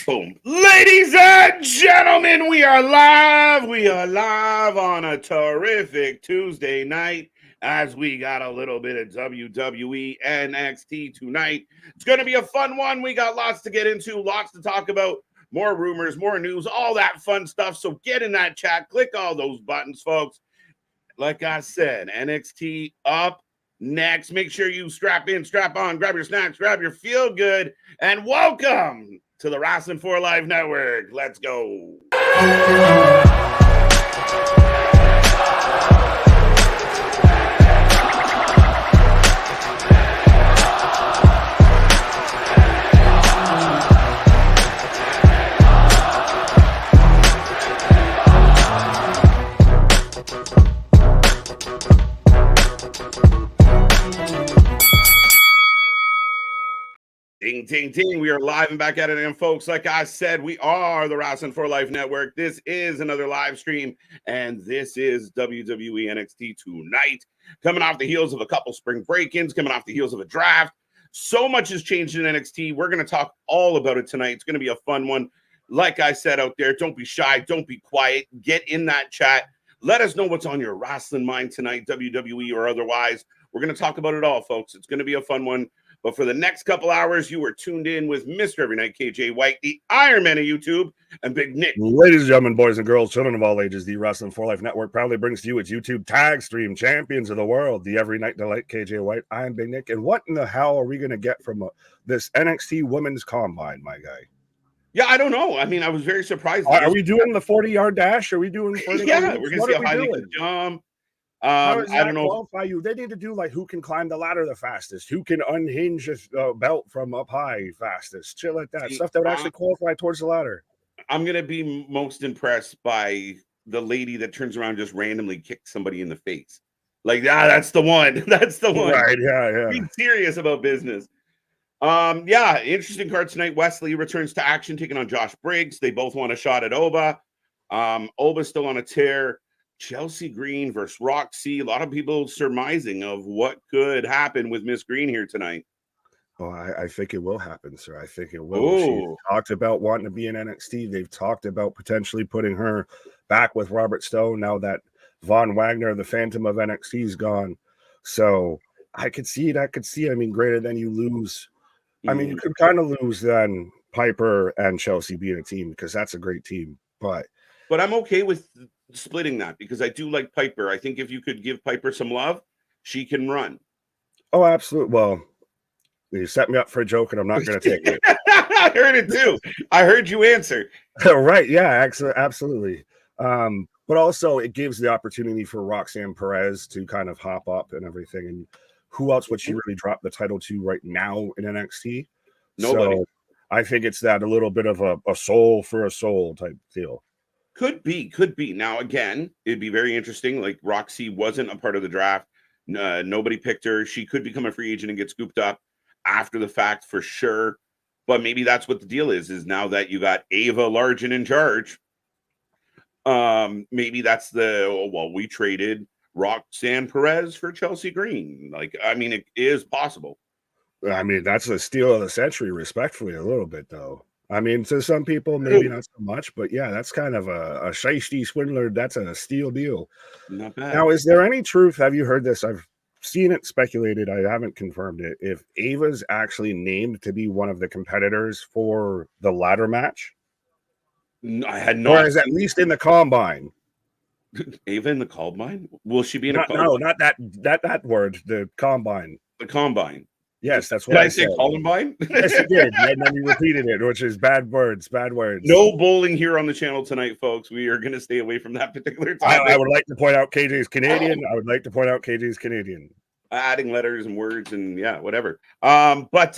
Boom. Ladies and gentlemen, we are live. We are live on a terrific Tuesday night as we got a little bit of WWE NXT tonight. It's going to be a fun one. We got lots to get into, lots to talk about, more rumors, more news, all that fun stuff. So get in that chat, click all those buttons, folks. Like I said, NXT up next. Make sure you strap in, strap on, grab your snacks, grab your feel good, and welcome to the Wrestling for Life Network. Let's go. Ding, ding, ding. We are live and back at it again, folks. Like I said, we are the Wrestling for Life Network. This is another live stream, and this is WWE NXT tonight. Coming off the heels of a couple spring break-ins, coming off the heels of a draft. So much has changed in NXT. We're going to talk all about it tonight. It's going to be a fun one. Like I said out there, don't be shy. Don't be quiet. Get in that chat. Let us know what's on your wrestling mind tonight, WWE or otherwise. We're going to talk about it all, folks. It's going to be a fun one. But for the next couple hours, you are tuned in with Mr. Every Night KJ White, the Iron Man of YouTube, and Big Nick. Ladies and gentlemen, boys and girls, children of all ages, the Wrestling for Life Network proudly brings to you its YouTube tag stream champions of the world, the Every Night Delight KJ White. I am Big Nick. And what in the hell are we going to get from this NXT Women's Combine, my guy? Yeah, I don't know. I mean, I was very surprised. Are we doing the 40-yard dash? Are we doing 40 Yeah, we're going to see how high they can jump. I don't know. Qualify you? They need to do like who can climb the ladder the fastest, who can unhinge a belt from up high fastest, shit like that. Stuff that would actually qualify towards the ladder. I'm going to be most impressed by the lady that turns around and just randomly kicks somebody in the face. Like, that's the one. That's the one. Right, yeah. Being serious about business. Yeah, interesting card tonight. Wesley returns to action, taking on Josh Briggs. They both want a shot at Oba. Oba's still on a tear. Chelsea Green versus Roxy. A lot of people surmising of what could happen with Miss Green here tonight. Oh, I think it will happen, sir. I think it will. She talked about wanting to be in NXT. They've talked about potentially putting her back with Robert Stone now that Von Wagner, the Phantom of NXT, is gone. So I could see it. I mean, greater than you lose. I mean, you could kind of lose then Piper and Chelsea being a team because that's a great team. But I'm okay with splitting that because I do like Piper. I think if you could give Piper some love, she can run. Oh, absolutely. Well, you set me up for a joke and I'm not going to take it. I heard it too. I heard you answer. Right. Yeah, absolutely. But also it gives the opportunity for Roxanne Perez to kind of hop up and everything. And who else would she really drop the title to right now in NXT? Nobody. So I think it's that a little bit of a soul for a soul type deal. Could be. Now, again, it'd be very interesting. Like Roxy wasn't a part of the draft. Nobody picked her. She could become a free agent and get scooped up after the fact for sure. But maybe that's what the deal is now that you got Ava Largen in charge. Maybe that's we traded Roxanne Perez for Chelsea Green. Like, I mean, it is possible. I mean, that's a steal of the century, respectfully, a little bit, though. I mean, to some people, maybe not so much, but yeah, that's kind of a shiesty swindler. That's a steal deal. Not bad. Now, is there any truth? Have you heard this? I've seen it speculated. I haven't confirmed it. If Ava's actually named to be one of the competitors for the ladder match, I had not. Or is at least in the combine. Ava in the combine? Will she be in a combine? No, not that word. The combine. The combine. Yes, that's what I said. Columbine? Yes, you did. And then you repeated it, which is bad words. No bowling here on the channel tonight, folks. We are going to stay away from that particular topic. I would like to point out KJ's Canadian. Adding letters and words and yeah, whatever. But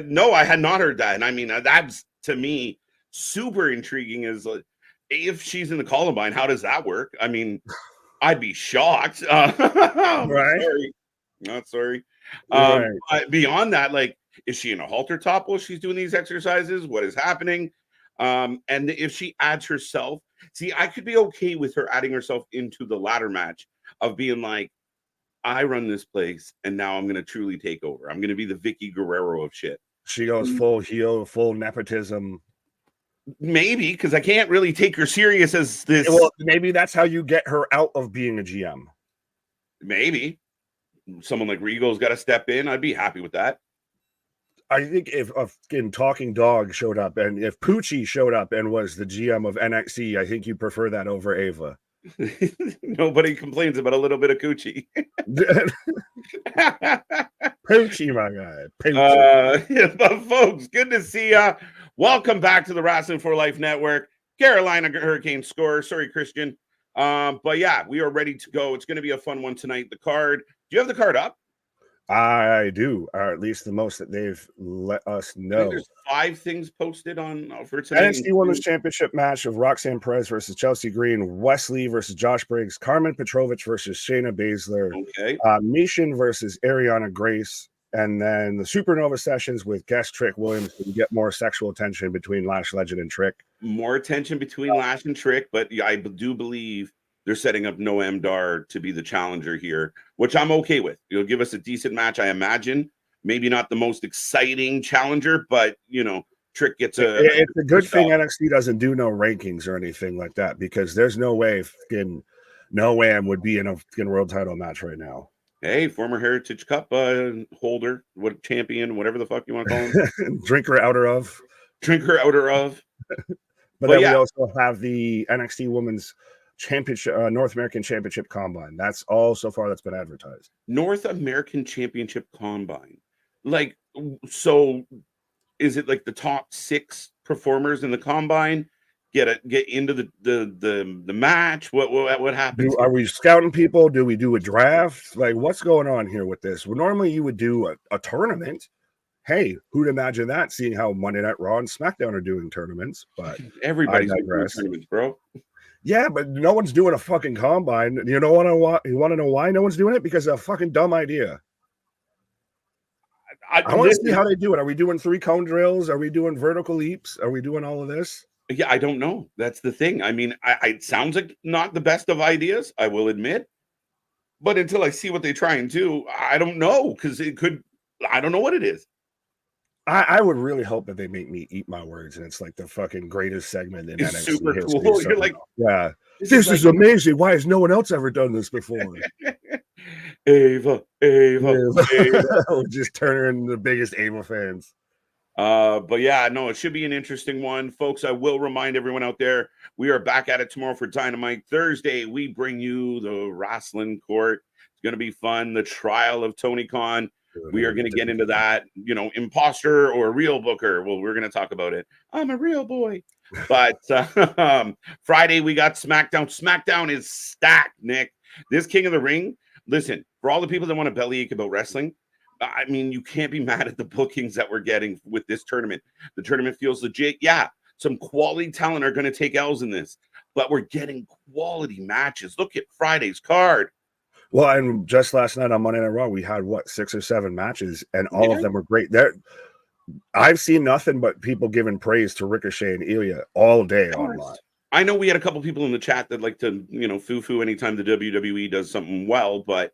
no, I had not heard that. And I mean, that's to me super intriguing. Is if she's in the Columbine, how does that work? I mean, I'd be shocked. Right. Sorry. Right. Beyond that, like, is she in a halter top while she's doing these exercises? What is happening? And if she adds herself, see, I could be okay with her adding herself into the ladder match of being like, I run this place, and now I'm going to truly take over. I'm going to be the Vicky Guerrero of shit. She goes full heel, full nepotism. Maybe, because I can't really take her serious as this. Well, maybe that's how you get her out of being a GM. Maybe someone like Regal's got to step in. I'd be happy with that. I think if Talking Dog showed up and if Poochie showed up and was the GM of NXT, I think you prefer that over Ava. Nobody complains about a little bit of coochie. Poochie, my guy. Poochie. But folks, good to see ya. Welcome back to the Wrestling for Life Network. Carolina Hurricane score. Sorry, Christian. But yeah, we are ready to go. It's going to be a fun one tonight. The card. Do you have the card up? I do, or at least the most that they've let us know. There's 5 things posted on for tonight. NXT Women's Championship match of Roxanne Perez versus Chelsea Green, Wesley versus Josh Briggs, Carmen Petrovich versus Shayna Baszler, Mishin versus Ariana Grace, and then the Supernova sessions with guest Trick Williams to get more sexual tension between Lash Legend and Trick. More tension between Lash and Trick, but I do believe they're setting up Noam Dar to be the challenger here, which I'm okay with. It'll give us a decent match, I imagine. Maybe not the most exciting challenger, but, you know, Trick gets a... It's a good thing NXT doesn't do no rankings or anything like that, because there's no way Noam would be in a world title match right now. Hey, former Heritage Cup holder, champion, whatever the fuck you want to call him. Drinker outer of. But then we also have the NXT Women's Championship, North American Championship Combine. That's all so far that's been advertised. North American Championship Combine. Like, so is it like the top 6 performers in the combine get into the match? What happens? Are we scouting people? Do we do a draft? Like, what's going on here with this? Well, normally you would do a tournament. Hey, who'd imagine that, seeing how Monday Night Raw and SmackDown are doing tournaments? But everybody's doing tournaments, bro. Yeah, but no one's doing a fucking combine. You know what? You want to know why no one's doing it? Because of a fucking dumb idea. I want to see how they do it. Are we doing 3 cone drills? Are we doing vertical leaps? Are we doing all of this? Yeah, I don't know. That's the thing. I mean, it sounds like not the best of ideas, I will admit. But until I see what they try and do, I don't know, because I don't know what it is. I would really hope that they make me eat my words, and it's like the fucking greatest segment in NXT super history. Cool. You're like, yeah, this is amazing. Why has no one else ever done this before? Ava. We'll just turn her into the biggest Ava fans. But yeah, no, it should be an interesting one, folks. I will remind everyone out there, we are back at it tomorrow for Dynamite. Thursday, we bring you the wrestling court. It's going to be fun. The trial of Tony Khan. We are going to get into that, you know, imposter or real booker. Well, we're going to talk about it. I'm a real boy. But Friday, we got SmackDown. SmackDown is stacked, Nick. This King of the Ring. Listen, for all the people that want to bellyache about wrestling, I mean, you can't be mad at the bookings that we're getting with this tournament. The tournament feels legit. Yeah, some quality talent are going to take L's in this, but we're getting quality matches. Look at Friday's card. Well, and just last night on Monday Night Raw, we had 6 or 7 matches, and all of them were great. I've seen nothing but people giving praise to Ricochet and Ilya all day online. I know we had a couple people in the chat that like to, you know, foo-foo anytime the WWE does something well, but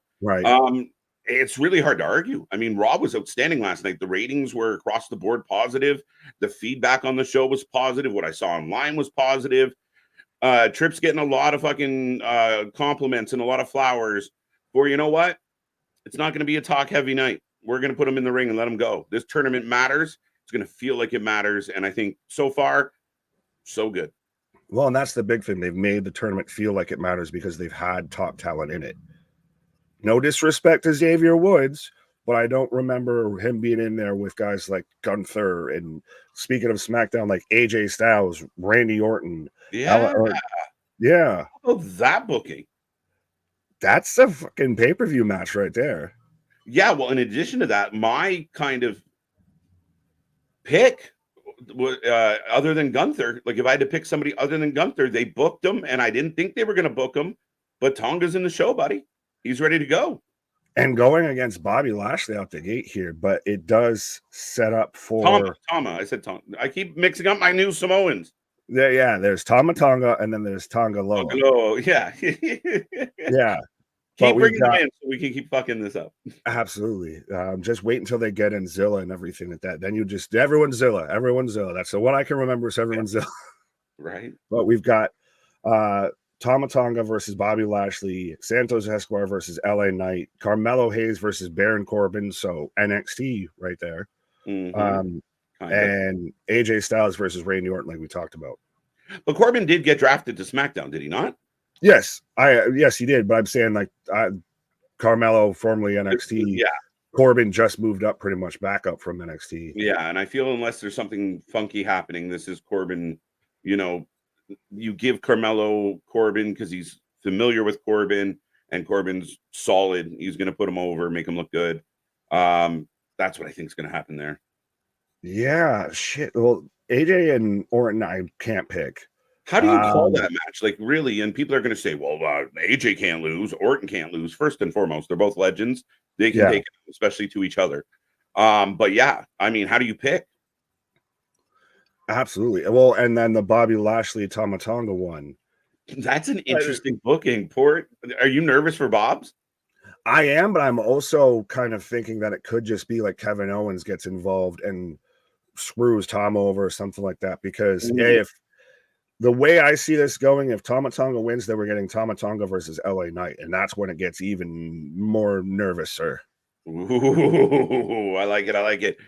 it's really hard to argue. I mean, Raw was outstanding last night. The ratings were across the board positive. The feedback on the show was positive. What I saw online was positive. Tripp's getting a lot of fucking compliments and a lot of flowers. Or you know what? It's not going to be a talk-heavy night. We're going to put them in the ring and let them go. This tournament matters. It's going to feel like it matters. And I think so far, so good. Well, and that's the big thing. They've made the tournament feel like it matters because they've had top talent in it. No disrespect to Xavier Woods, but I don't remember him being in there with guys like Gunther. And speaking of SmackDown, like AJ Styles, Randy Orton. Yeah. Yeah. Oh, that booking. That's a fucking pay-per-view match right there. Yeah, well, in addition to that, my kind of pick, other than Gunther, like if I had to pick somebody other than Gunther, they booked him, and I didn't think they were going to book him, but Tonga's in the show, buddy. He's ready to go. And going against Bobby Lashley out the gate here, but it does set up for... Tama. I said Tonga. I keep mixing up my new Samoans. Yeah, there's Tama Tonga, and then there's Tonga Loa. Oh, yeah. Yeah. Keep bringing them in so we can keep fucking this up. Absolutely. Just wait until they get in Zilla and everything like that. Then you just everyone's Zilla. That's the one I can remember is everyone's Zilla. Right. But we've got Tama Tonga versus Bobby Lashley, Santos Escobar versus LA Knight, Carmelo Hayes versus Baron Corbin. So NXT right there. Mm-hmm. And AJ Styles versus Randy Orton, like we talked about. But Corbin did get drafted to SmackDown, did he not? Yes, he did. But I'm saying like Carmelo, formerly NXT. Yeah. Corbin just moved up pretty much back up from NXT. Yeah, and I feel unless there's something funky happening, this is Corbin. You know, you give Carmelo Corbin because he's familiar with Corbin, and Corbin's solid. He's going to put him over, make him look good. That's what I think is going to happen there. Yeah, shit. Well, AJ and Orton, I can't pick. How do you call that match? Like, really? And people are going to say, well, AJ can't lose. Orton can't lose. First and foremost, they're both legends. They can take it, especially to each other. But yeah, I mean, how do you pick? Absolutely. Well, and then the Bobby Lashley Tama Tonga one. That's an interesting booking. Are you nervous for Bob's? I am, but I'm also kind of thinking that it could just be like Kevin Owens gets involved and screws Tama over or something like that. Because if the way I see this going, if Tama Tonga wins, then we're getting Tama Tonga versus LA Knight, and that's when it gets even more nervous, sir. Ooh, I like it.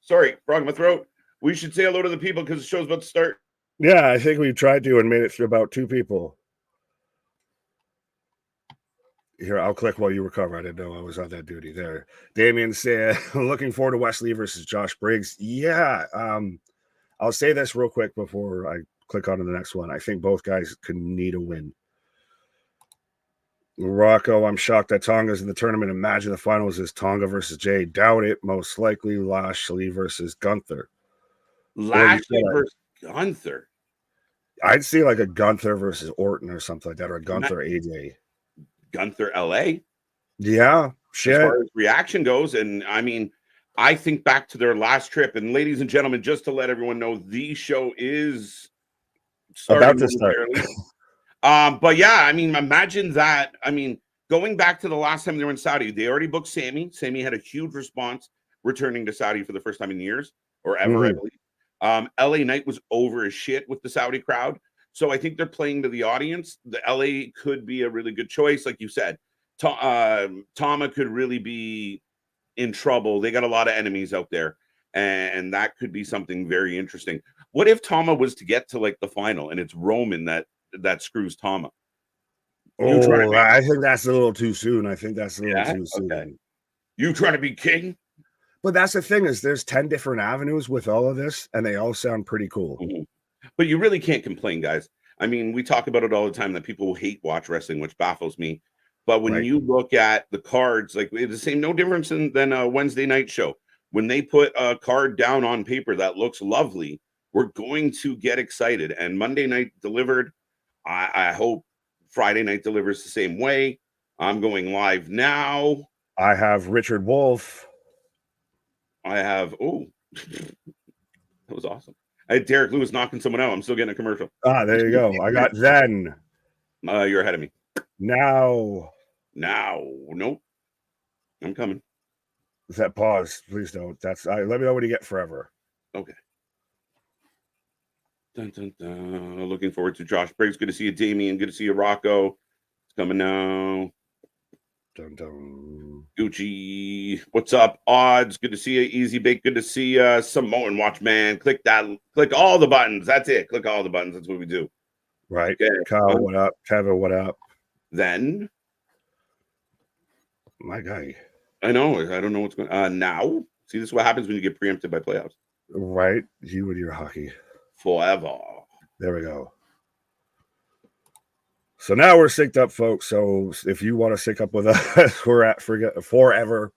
Sorry, frog in my throat. We should say hello to the people because the show's about to start. Yeah, I think we've tried to and made it through about 2 people. Here, I'll click while you recover. I didn't know I was on that duty there. Damien said, looking forward to Wesley versus Josh Briggs. Yeah, I'll say this real quick before I click on to the next one. I think both guys could need a win. Rocco, I'm shocked that Tonga's in the tournament. Imagine the finals is Tonga versus Jay. Doubt it. Most likely Lashley versus Gunther. Lashley versus Gunther. I'd see like a Gunther versus Orton or something like that, or a Gunther AJ. Gunther LA. Yeah, shit. As far as reaction goes, and I mean, I think back to their last trip, and ladies and gentlemen, just to let everyone know, the show is about to start. But yeah, I mean, imagine that. I mean, going back to the last time they were in Saudi, they already booked Sammy. Sammy had a huge response returning to Saudi for the first time in years or ever, I believe. LA Knight was over as shit with the Saudi crowd. So I think they're playing to the audience. The LA could be a really good choice. Like you said, Tama could really be in trouble. They got a lot of enemies out there, and that could be something very interesting. What if Tama was to get to like the final and it's Roman that screws Tama? I think that's a little too soon. Too soon. Okay. You trying to be king? But that's the thing is there's 10 different avenues with all of this, and they all sound pretty cool. But you really can't complain, guys. I mean, we talk about it all the time that people hate watch wrestling, which baffles me. But when you look at the cards, like it's the same, no difference than a Wednesday night show. When they put a card down on paper that looks lovely, we're going to get excited. And Monday night delivered. I hope Friday night delivers the same way. I'm going live now. I have Richard Wolf. I have, that was awesome. I had Derek Lewis knocking someone out. I'm still getting a commercial. There you go. I got Zen. You're ahead of me. Now. Nope. I'm coming. That pause, please don't. Let me know when you get forever. Okay. Dun, dun, dun. Looking forward to Josh Briggs. Good to see you, Damien. Good to see you, Rocco. It's coming now. Dun, dun. Gucci. What's up, Odds? Good to see you, Easy Bake. Good to see you, Samoan Watchman. Click all the buttons. That's it. Click all the buttons. That's what we do. Right. Okay. Kyle, what up? Kevin, what up? Then. My guy. I know. I don't know what's going on. Now. See, this is what happens when you get preempted by playoffs. Right. You and your hockey. Forever. There we go. So now we're synced up, folks. So if you want to sync up with us, we're at forever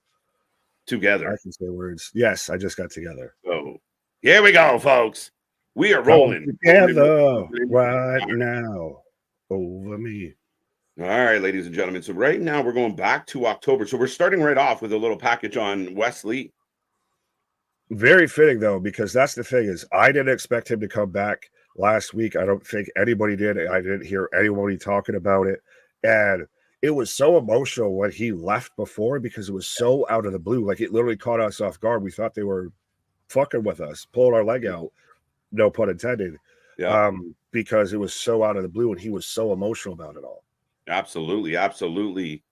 together. I can say words. Yes, I just got together. So here we go, folks. We are rolling together right now over me. All right, ladies and gentlemen. So right now we're going back to October. So we're starting right off with a little package on Wesley. Very fitting, though, because that's the thing is I didn't expect him to come back last week. I don't think anybody did. I didn't hear anybody talking about it. And it was so emotional when he left before because it was so out of the blue. Like, it literally caught us off guard. We thought they were fucking with us, pulling our leg out, no pun intended. Yeah. Because it was so out of the blue and he was so emotional about it all. Absolutely. Absolutely.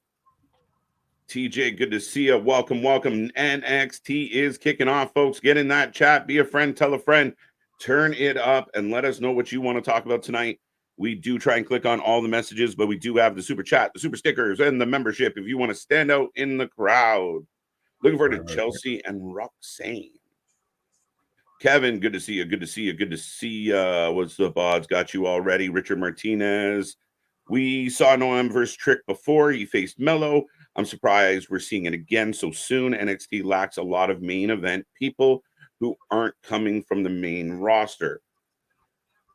TJ, good to see you. Welcome. NXT is kicking off, folks. Get in that chat. Be a friend. Tell a friend. Turn it up and let us know what you want to talk about tonight. We do try and click on all the messages, but we do have the super chat, the super stickers, and the membership if you want to stand out in the crowd. Looking forward to Chelsea and Roxanne. Kevin, good to see you. Good to see you. Good to see you. What's up, odds? Got you already. Richard Martinez. We saw Noam versus Trick before. He faced Mello. I'm surprised we're seeing it again so soon. NXT lacks a lot of main event people who aren't coming from the main roster.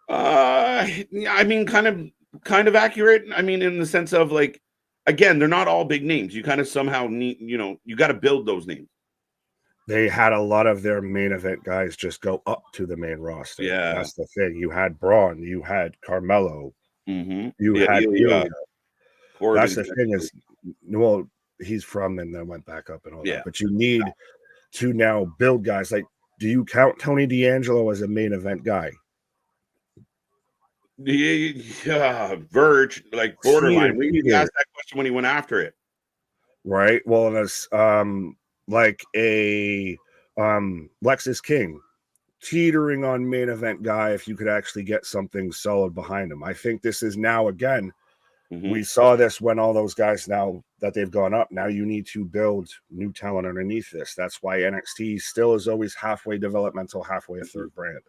I mean, kind of accurate. I mean, in the sense of, like, again, they're not all big names. You kind of somehow need, you got to build those names. They had a lot of their main event guys just go up to the main roster. Yeah, that's the thing. You had Braun, you had Carmelo, you had Ilya. That's the thing is, well, he's from and then went back up and all that. But you need to now build guys. Like, do you count Tony D'Angelo as a main event guy? Verge, like borderline. We asked that question when he went after it. Right. Well, that's like a Lexus King, teetering on main event guy if you could actually get something solid behind him. I think this is now again. We saw this when all those guys, now that they've gone up, now you need to build new talent underneath this. That's why NXT still is always halfway developmental, halfway a third brand,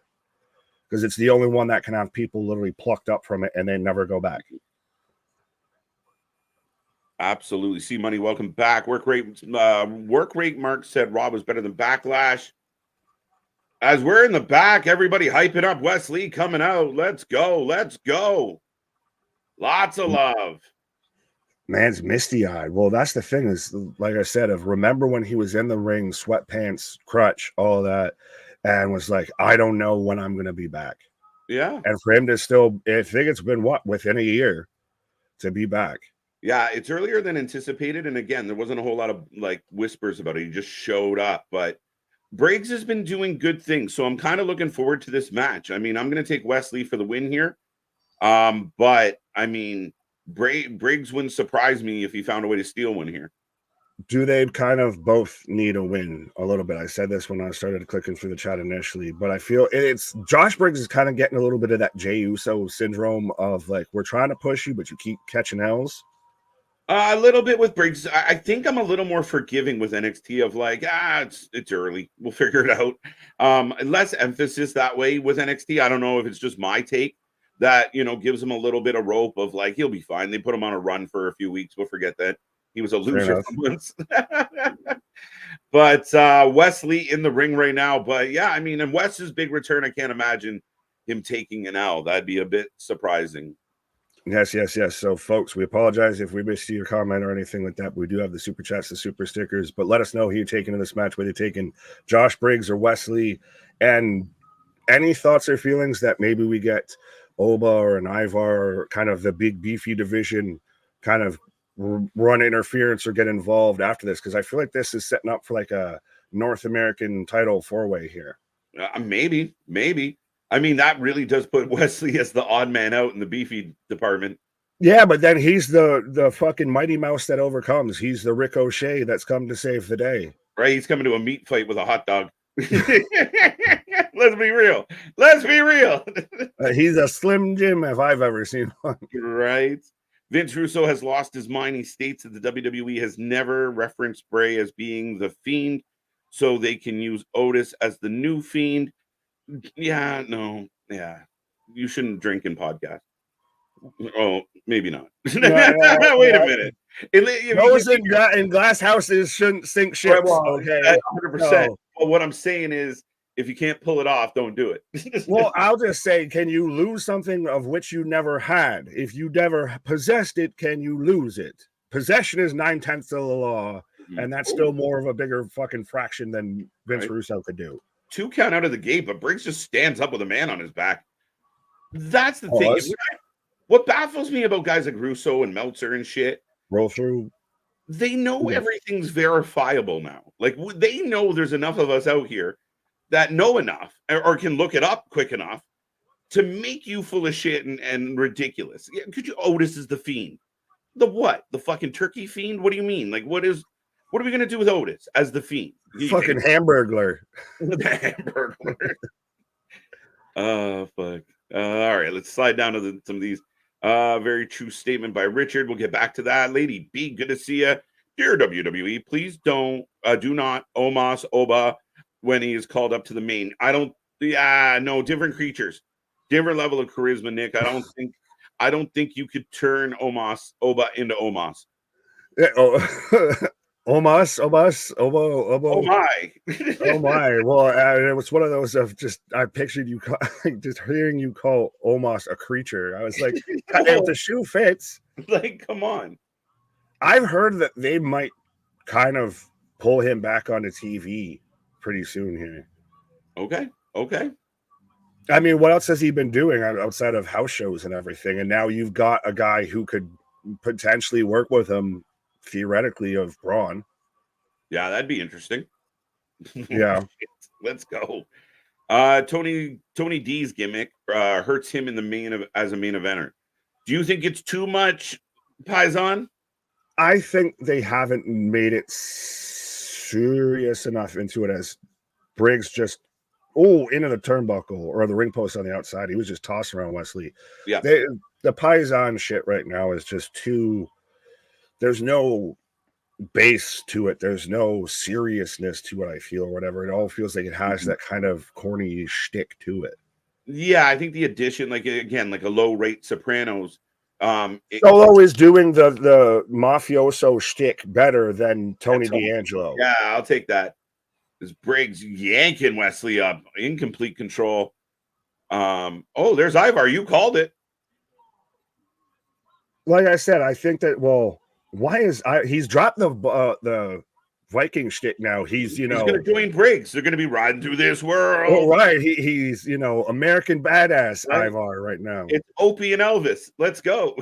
because it's the only one that can have people literally plucked up from it and they never go back. Absolutely. See Money, welcome back. Work rate Mark said Raw was better than Backlash. As we're in the back, everybody hyping up Wesley coming out. Let's go. Lots of love. Man's misty-eyed. Well, that's the thing is, like I said, remember when he was in the ring, sweatpants, crutch, all that, and was like, I don't know when I'm going to be back. Yeah. And for him to still, I think it's been within a year to be back. Yeah, it's earlier than anticipated. And again, there wasn't a whole lot of like whispers about it. He just showed up. But Briggs has been doing good things. So I'm kind of looking forward to this match. I mean, I'm going to take Wesley for the win here. But I mean, Briggs wouldn't surprise me if he found a way to steal one here. Do they kind of both need a win a little bit? I said this when I started clicking through the chat initially, but I feel it's Josh Briggs is kind of getting a little bit of that Jey Uso syndrome of like, we're trying to push you, but you keep catching L's. A little bit with Briggs. I think I'm a little more forgiving with NXT of like, it's early. We'll figure it out. Less emphasis that way with NXT. I don't know if it's just my take that, gives him a little bit of rope of like, he'll be fine. They put him on a run for a few weeks. We'll forget that he was a loser for months. But Wesley in the ring right now. But yeah, I mean, and Wes's big return, I can't imagine him taking an L. That'd be a bit surprising. Yes. So, folks, we apologize if we missed your comment or anything like that. But we do have the super chats, the super stickers. But let us know who you're taking in this match, whether you're taking Josh Briggs or Wesley, and any thoughts or feelings that maybe we get Oba or an Ivar or kind of the big beefy division kind of run interference or get involved after this, because I feel like this is setting up for like a North American title four-way here. Maybe. I mean, that really does put Wesley as the odd man out in the beefy department. Yeah, but then he's the fucking Mighty Mouse that overcomes. He's the Ricochet that's come to save the day. Right? He's coming to a meat fight with a hot dog. Let's be real. He's a Slim Jim if I've ever seen one. Right. Vince Russo has lost his mind. He states that the WWE has never referenced Bray as being the Fiend, so they can use Otis as the new Fiend. Yeah, no. Yeah. You shouldn't drink in podcast. Oh, maybe not. Wait a minute. Those in glass houses shouldn't sink ships. Well, okay, 100%. No. But what I'm saying is, if you can't pull it off, don't do it. Well, I'll just say, can you lose something of which you never had? If you never possessed it, can you lose it? Possession is 9/10 of the law, and that's still more of a bigger fucking fraction than Vince Russo could do. 2 count out of the gate, but Briggs just stands up with a man on his back. That's the thing. What baffles me about guys like Russo and Meltzer and shit, Roll through. they know Yeah. everything's verifiable now. Like they know there's enough of us out here that know enough or can look it up quick enough to make you full of shit and ridiculous. Yeah, could you? Otis is the Fiend. The what? The fucking turkey fiend? What do you mean? Like, what are we gonna do with Otis as the Fiend? Fucking Hamburglar. The Hamburglar. Oh fuck. All right, let's slide down to some of these. Very true statement by Richard. We'll get back to that. Lady B, good to see you. Dear WWE, please do not Omos Oba when he is called up to the main. I don't. Yeah, no, different creatures, different level of charisma, Nick. I don't think you could turn Omos Oba into Omos. Yeah, Omos, Obo. Oh my. Oh my. Well, it was one of those of just, I pictured you just hearing you call Omos a creature. I was like, if the shoe fits. Like, come on. I've heard that they might kind of pull him back onto TV pretty soon here. Okay. I mean, what else has he been doing outside of house shows and everything? And now you've got a guy who could potentially work with him, theoretically, of Braun. Yeah, that'd be interesting. Yeah. Let's go. Tony D's gimmick hurts him in the as a main eventer. Do you think it's too much, Paisan? I think they haven't made it serious enough into it as Briggs just into the turnbuckle or the ring post on the outside. He was just tossing around Wesley. Yeah. The Paisan shit right now is just too. There's no base to it. There's no seriousness to it, I feel, or whatever. It all feels like it has that kind of corny shtick to it. Yeah, I think the addition, like again, like a low rate Sopranos. Solo is doing the mafioso shtick better than Tony D'Angelo. Yeah, I'll take that. This Briggs yanking Wesley up in complete control. There's Ivar. You called it. Like I said, I think that he's dropped the Viking shtick now. He's going to join Briggs. They're going to be riding through this world. Oh, right. He's American badass right. Ivar right now. It's Opie and Elvis. Let's go.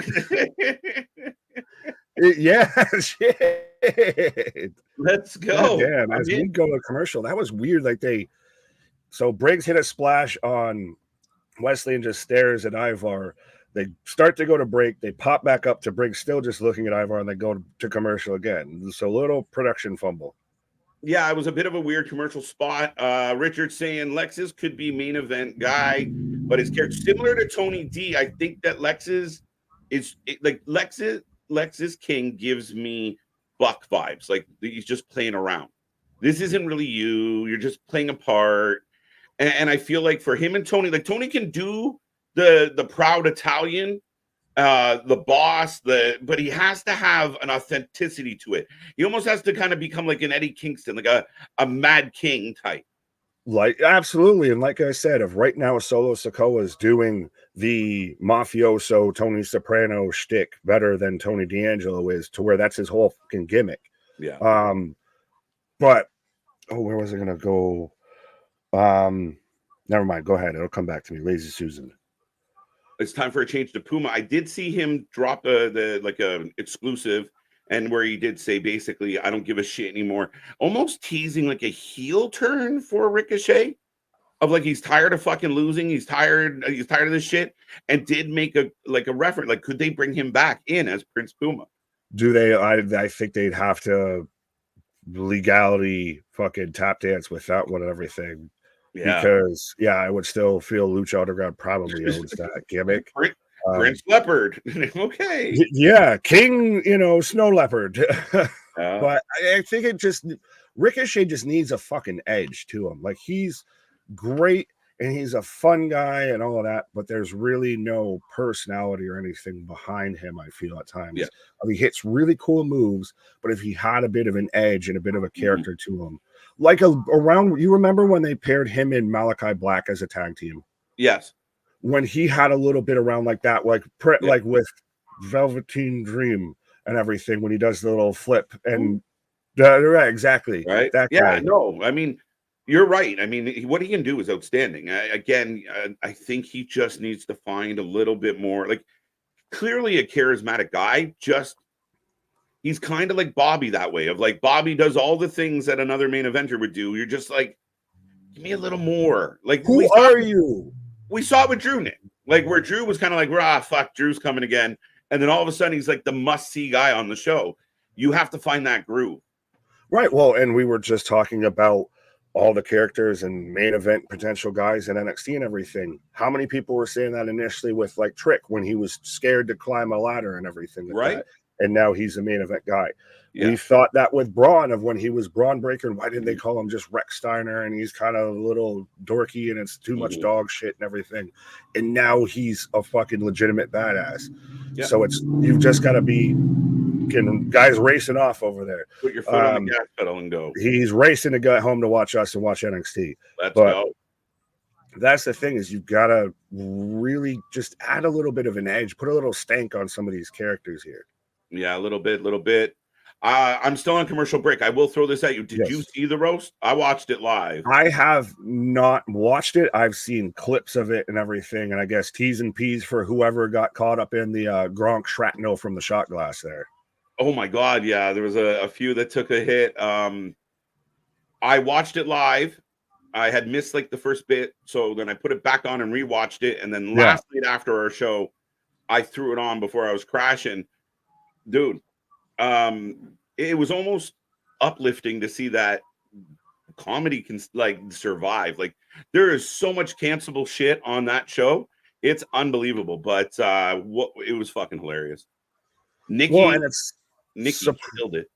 Yeah, shit. Let's go. Yeah, as we go to commercial, that was weird. So Briggs hit a splash on Wesley and just stares at Ivar. They start to go to break. They pop back up to Briggs, still just looking at Ivar, and they go to commercial again. So little production fumble. Yeah, it was a bit of a weird commercial spot. Richard saying Lexus could be main event guy, but his character similar to Tony D. I think that Lexus King gives me Buck vibes. Like he's just playing around. This isn't really you. You're just playing a part. And I feel like for him and Tony, like Tony can do the proud Italian, the boss, but he has to have an authenticity to it. He almost has to kind of become like an Eddie Kingston, like a Mad King type. Like absolutely, and like I said, if right now Solo Sikoa is doing the mafioso Tony Soprano shtick better than Tony D'Angelo is, to where that's his whole fucking gimmick. Yeah. But where was I gonna go? Never mind. Go ahead. It'll come back to me. Lazy Susan. It's time for a change to Puma. I did see him drop a exclusive, and where he did say basically, I don't give a shit anymore. Almost teasing like a heel turn for Ricochet, of like he's tired of fucking losing. He's tired of this shit, and did make a reference. Like, could they bring him back in as Prince Puma? Do they? I think they'd have to legality fucking tap dance with that one and everything. Yeah. Because I would still feel Lucha Underground probably owns that gimmick. Prince Leopard. Okay. Yeah, King, Snow Leopard. But I think Ricochet just needs a fucking edge to him. Like he's great and he's a fun guy and all of that, but there's really no personality or anything behind him, I feel at times. Yeah. He hits really cool moves, but if he had a bit of an edge and a bit of a character to him, like you remember when they paired him and Malachi Black as a tag team? Yes. When he had a little bit around like that, like with Velveteen Dream and everything, when he does the little flip and right, exactly. Right. That guy. No, I mean, you're right. I mean, what he can do is outstanding. I think he just needs to find a little bit more. Like clearly a charismatic guy. Just he's kind of like Bobby that way. Of like Bobby does all the things that another main eventer would do. You're just like, give me a little more. Like Who are you? We saw it with Drew Nick. Like where Drew was kind of like, ah, fuck, Drew's coming again. And then all of a sudden he's like the must-see guy on the show. You have to find that groove. Right. Well, and we were just talking about all the characters and main event potential guys in NXT and everything. How many people were saying that initially with like Trick when he was scared to climb a ladder and everything like that? And now he's a main event guy. Yeah. We thought that with Braun of when he was Braun Breaker, and why didn't they call him just Rex Steiner? And he's kind of a little dorky and it's too much dog shit and everything. And now he's a fucking legitimate badass. Yeah. So it's you've just got to be guys racing off over there. Put your foot on the gas pedal and go. He's racing to get home to watch us and watch NXT. Let's go. That's the thing is you've got to really just add a little bit of an edge, put a little stank on some of these characters here. Yeah, a little bit. I'm still on commercial break. I will throw this at you. Did you see the roast? I watched it live. I have not watched it. I've seen clips of it and everything, and I guess T's and P's for whoever got caught up in the Gronk shrapnel from the shot glass there. Oh my God, yeah. There was a few that took a hit. I watched it live. I had missed like the first bit, so then I put it back on and rewatched it, and then last night after our show, I threw it on before I was crashing. Dude, it was almost uplifting to see that comedy can like survive. Like there is so much cancelable shit on that show. It's unbelievable, but it was fucking hilarious. Nikki killed it.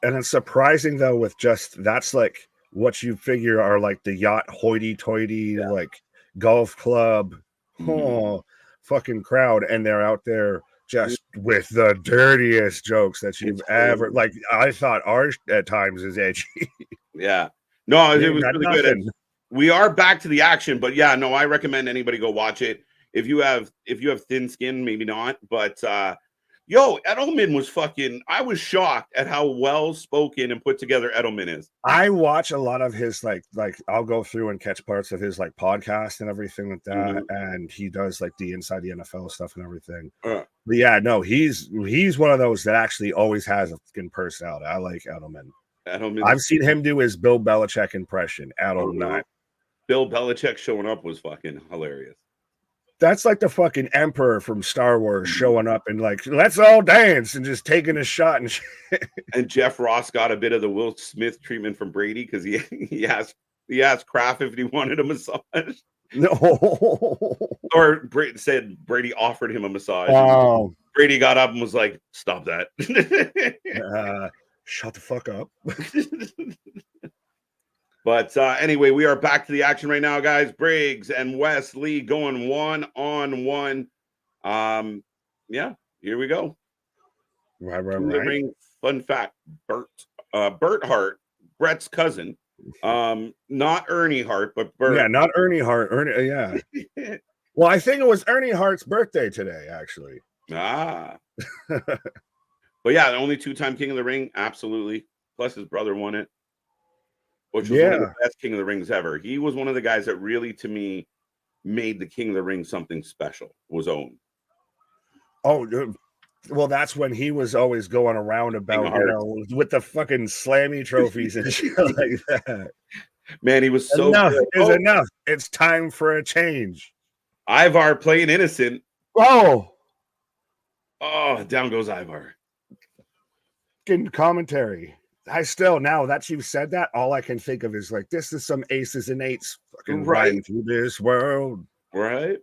And it's surprising though, with just that's like what you figure are like the yacht hoity-toity, like golf club, fucking crowd, and they're out there just with the dirtiest jokes that you've ever like. I thought ours at times is edgy. Yeah, no, it was really good. And we are back to the action, but yeah, no, I recommend anybody go watch it. If you have thin skin, maybe not, but Edelman was fucking. I was shocked at how well spoken and put together Edelman is. I watch a lot of his like I'll go through and catch parts of his like podcast and everything like that, and he does like the Inside the NFL stuff and everything. But yeah, no, he's one of those that actually always has a fucking personality. I like Edelman. I've seen him do his Bill Belichick impression. Edelman. Bill Belichick showing up was fucking hilarious. That's like the fucking Emperor from Star Wars showing up and like, let's all dance and just taking a shot and shit. And Jeff Ross got a bit of the Will Smith treatment from Brady because he asked Kraft if he wanted a massage. No. Or said Brady offered him a massage. Oh. Brady got up and was like, stop that. Shut the fuck up. But anyway, we are back to the action right now, guys. Briggs and Wes Lee going 1-on-1. Yeah, here we go. Right. Ring, fun fact: Bert Hart, Brett's cousin. Not Ernie Hart, but Bert. Yeah, not Ernie Hart. Ernie, yeah. Well, I think it was Ernie Hart's birthday today, actually. But yeah, only two-time King of the Ring, absolutely. Plus his brother won it. Which was one of the best King of the Rings ever. He was one of the guys that really, to me, made the King of the Ring something special. Was owned. Oh, well, that's when he was always going around about, with the fucking slammy trophies and shit like that. Man, he was so enough is enough. It's time for a change. Ivar playing innocent. Oh, down goes Ivar. Fucking commentary. Now that you've said that, all I can think of is like, this is some aces and eights fucking riding through this world. Right.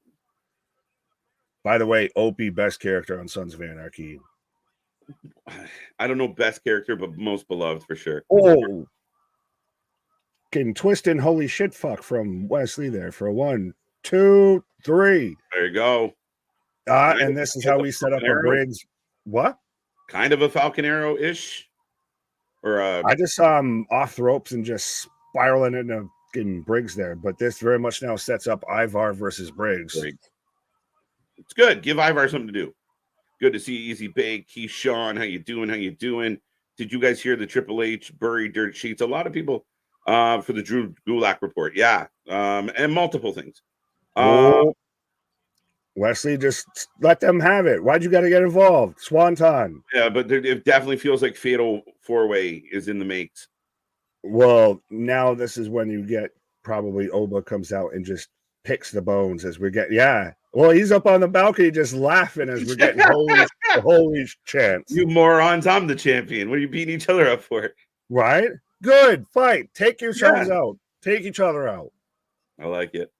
By the way, Opie, best character on Sons of Anarchy. I don't know best character, but most beloved for sure. Oh. Can twist in holy shit fuck from Wesley there for a 1, 2, 3. There you go. And this is how we set up a Briggs. What? Kind of a Falcon Arrow-ish. Or I just saw him off the ropes and just spiraling into getting Briggs there, but this very much now sets up Ivar versus Briggs. It's good. Give Ivar something to do. Good to see Easy Bake, Keyshawn. How you doing? Did you guys hear the Triple H buried dirt sheets? A lot of people for the Drew Gulak report. Yeah. And multiple things. Wesley, just let them have it. Why'd you got to get involved? Swanton. Yeah, but it definitely feels like Fatal 4-Way is in the makes. Well, now this is when you get probably Oba comes out and just picks the bones as we get. Yeah. Well, he's up on the balcony just laughing as we're getting holy chants. You morons, I'm the champion. What are you beating each other up for? Right? Good. Fight. Take yourselves out. Take each other out. I like it.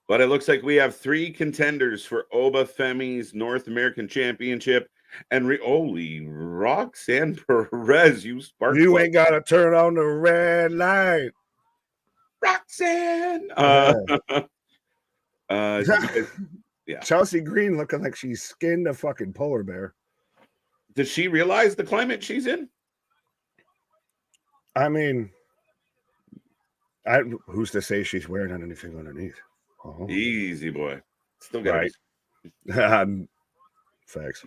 But it looks like we have 3 contenders for Oba Femi's North American Championship. And holy Roxanne Perez, you spark. You ain't got to turn on the red light. Roxanne. Yeah. Chelsea Green looking like she's skinned a fucking polar bear. Does she realize the climate she's in? I mean, who's to say she's wearing anything underneath? Oh. Easy, boy. Still got right. Thanks.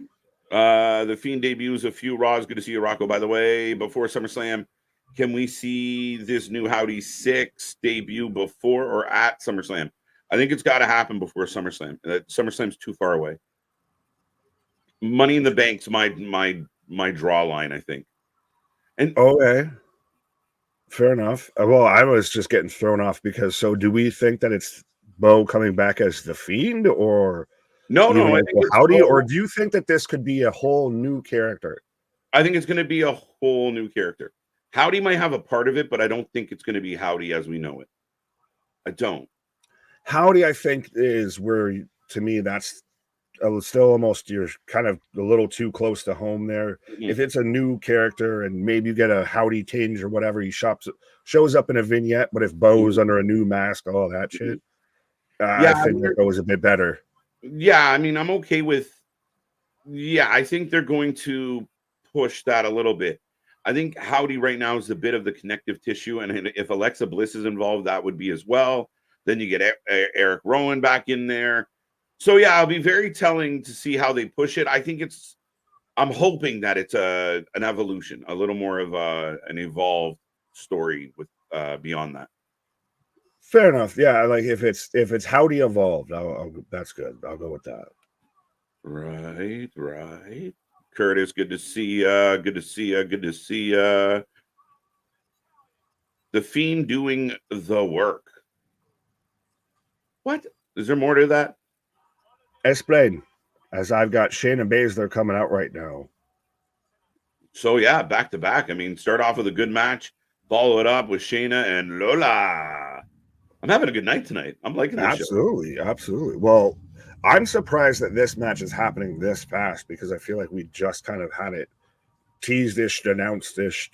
The Fiend debuts a few Raws. Good to see you, Rocco, by the way. Before SummerSlam, can we see this new Howdy 6 debut before or at SummerSlam? I think it's got to happen before SummerSlam. SummerSlam's too far away. Money in the Bank's my draw line, I think. And okay. Fair enough. Well, I was just getting thrown off because do we think that it's Bo coming back as the Fiend or no, I think it's Howdy, or do you think that this could be a whole new character? I think it's going to be a whole new character. Howdy might have a part of it, but I don't think it's going to be Howdy as we know it. I don't. Howdy, I think, is where, to me, that's still almost, you're kind of a little too close to home there. Mm-hmm. If it's a new character and maybe you get a Howdy tinge or whatever, he shows up in a vignette, but if Bo's under a new mask, all that shit, I think that goes a bit better. Yeah, I mean, I'm okay with. Yeah, I think they're going to push that a little bit. I think Howdy right now is a bit of the connective tissue, and if Alexa Bliss is involved, that would be as well. Then you get Eric Rowan back in there. So yeah, it'll be very telling to see how they push it. I think I'm hoping that it's an evolution, a little more of an evolved story with beyond that. Fair enough. Yeah, like if it's Howdy evolved, that's good. I'll go with that. Right. Curtis, good to see good to see the Fiend doing the work. What? Is there more to that? Explain. As I've got Shayna Baszler coming out right now. So yeah, back to back. I mean, start off with a good match, follow it up with Shayna and Lola. I'm having a good night tonight. I'm liking this show. Absolutely. Well, I'm surprised that this match is happening this fast because I feel like we just kind of had it teased-ish, announced-ish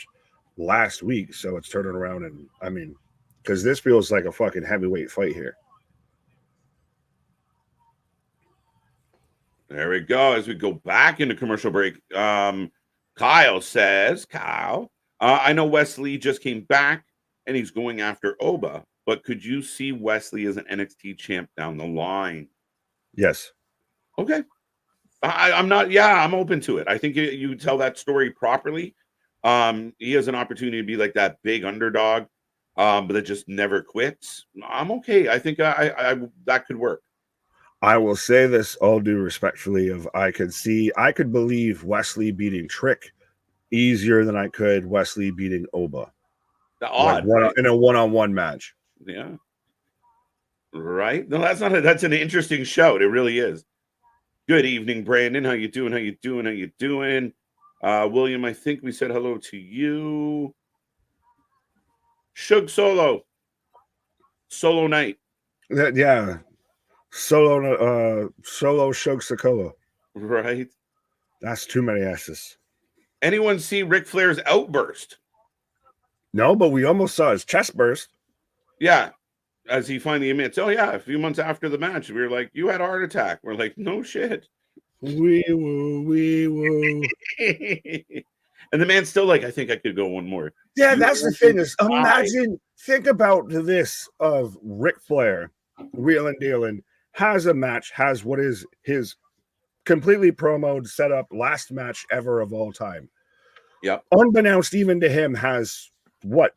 last week. So it's turning around and, I mean, because this feels like a fucking heavyweight fight here. There we go. As we go back into commercial break, Kyle says, I know Wesley just came back and he's going after Oba, but could you see Wesley as an NXT champ down the line? Yes. Okay. I'm open to it. I think you tell that story properly. He has an opportunity to be like that big underdog, but that just never quits. I'm okay. I think I that could work. I will say this all due respectfully I could believe Wesley beating Trick easier than I could Wesley beating Oba. Right? In a one-on-one match. Yeah. Right? No, that's an interesting shout. It really is. Good evening, Brandon. How you doing? William, I think we said hello to you. Shug Solo night. Yeah. Solo Shug Sokola. Right. That's too many S's. Anyone see Ric Flair's outburst? No, but we almost saw his chest burst. Yeah. As he finally admits, oh yeah, a few months after the match, we were like, you had a heart attack. We're like, no shit. We woo. And the man's still like, I think I could go one more. Yeah, that's the thing is, think about this of Ric Flair, wheeling dealing, has a match, has what is his completely promoed, set up last match ever of all time. Yep. Unbeknownst even to him, has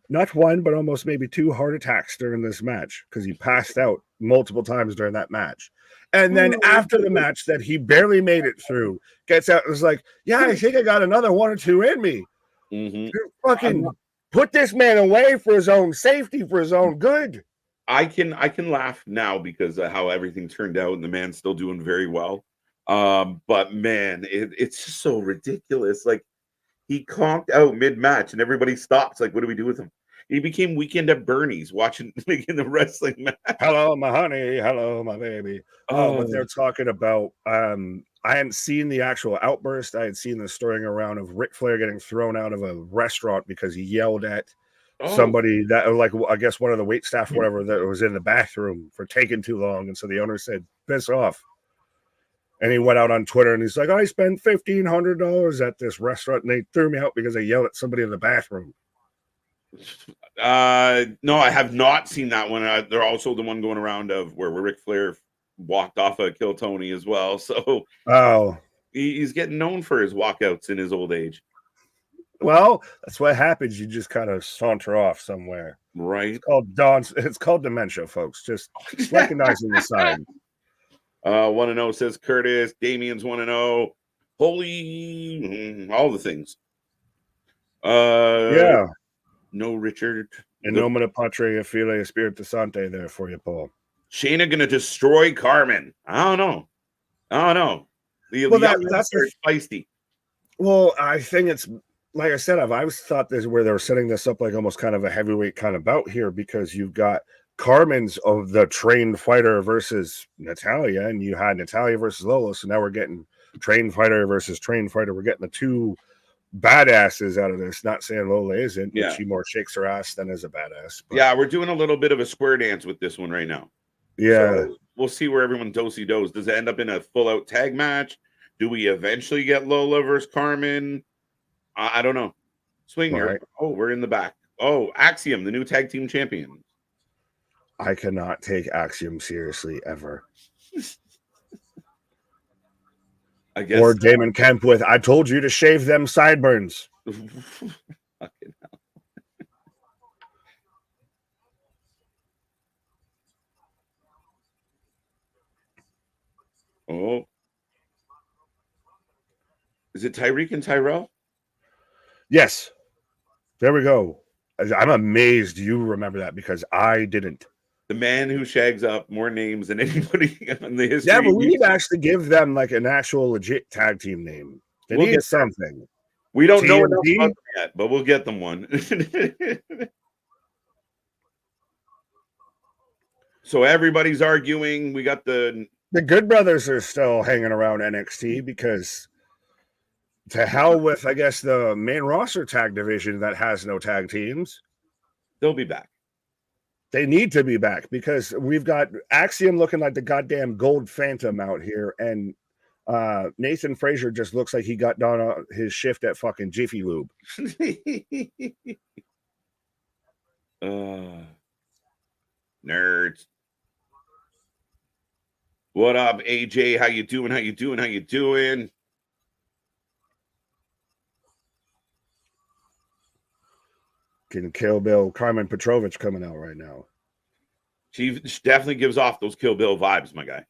not one, but almost maybe 2 heart attacks during this match because he passed out multiple times during that match. And then after the match that he barely made it through, gets out and is like, yeah, I think I got another 1 or 2 in me. Fucking put this man away for his own safety, for his own good. I can laugh now because of how everything turned out, and the man's still doing very well. But man, it's just so ridiculous. Like, he conked out mid-match, and everybody stops. Like, what do we do with him? He became Weekend at Bernie's watching making the wrestling match. Hello, my honey. Hello, my baby. But they're talking about. I hadn't seen the actual outburst. I had seen the stirring around of Ric Flair getting thrown out of a restaurant because he yelled at somebody that, like, I guess one of the wait staff, or whatever, that was in the bathroom for taking too long, and so the owner said, "Piss off." And he went out on Twitter and he's like, "I spent $1,500 at this restaurant and they threw me out because I yelled at somebody in the bathroom." No, I have not seen that one. They're also the one going around of where Ric Flair walked off of Kill Tony as well. So he's getting known for his walkouts in his old age. Well, that's what happens. You just kind of saunter off somewhere. Right. It's called dementia, folks. Just recognizing the signs. 1-0 says Curtis. Damien's 1-0. Holy, all the things. Yeah. No Richard. In nomine Patria, Filii, Spiritus Sancti there for you, Paul. Shayna gonna destroy Carmen. I don't know. That's feisty. Well, I think it's, like I said, I've always thought this where they were setting this up like almost kind of a heavyweight kind of bout here, because you've got Carmen's of the trained fighter versus Natalia, and you had Natalia versus Lola. So now we're getting trained fighter versus trained fighter. We're getting the two badasses out of this. Not saying Lola isn't, but she more shakes her ass than is a badass. But yeah, we're doing a little bit of a square dance with this one right now. Yeah. So we'll see where everyone do-si-dos. Does it end up in a full-out tag match? Do we eventually get Lola versus Carmen? I don't know. Swing here. Right. Oh, we're in the back. Oh, Axiom, the new tag team champion. I cannot take Axiom seriously ever. I guess. Or Damon Kemp with, "I told you to shave them sideburns." Fucking hell. Oh. Is it Tyreek and Tyrell? Yes. There we go. I'm amazed you remember that because I didn't. The man who shags up more names than anybody in the history. Yeah, but we need to actually give them like an actual legit tag team name. They need something. We don't know enough about them yet, but we'll get them one. So everybody's arguing. We got the Good Brothers are still hanging around NXT because to hell with, I guess, the main roster tag division that has no tag teams. They'll be back. They need to be back because we've got Axiom looking like the goddamn gold phantom out here, and Nathan Frazier just looks like he got done on his shift at fucking Jiffy Lube. Nerds. What up, AJ? How you doing? How you doing? Can Kill Bill Carmen Petrovich coming out right now? She definitely gives off those Kill Bill vibes, my guy.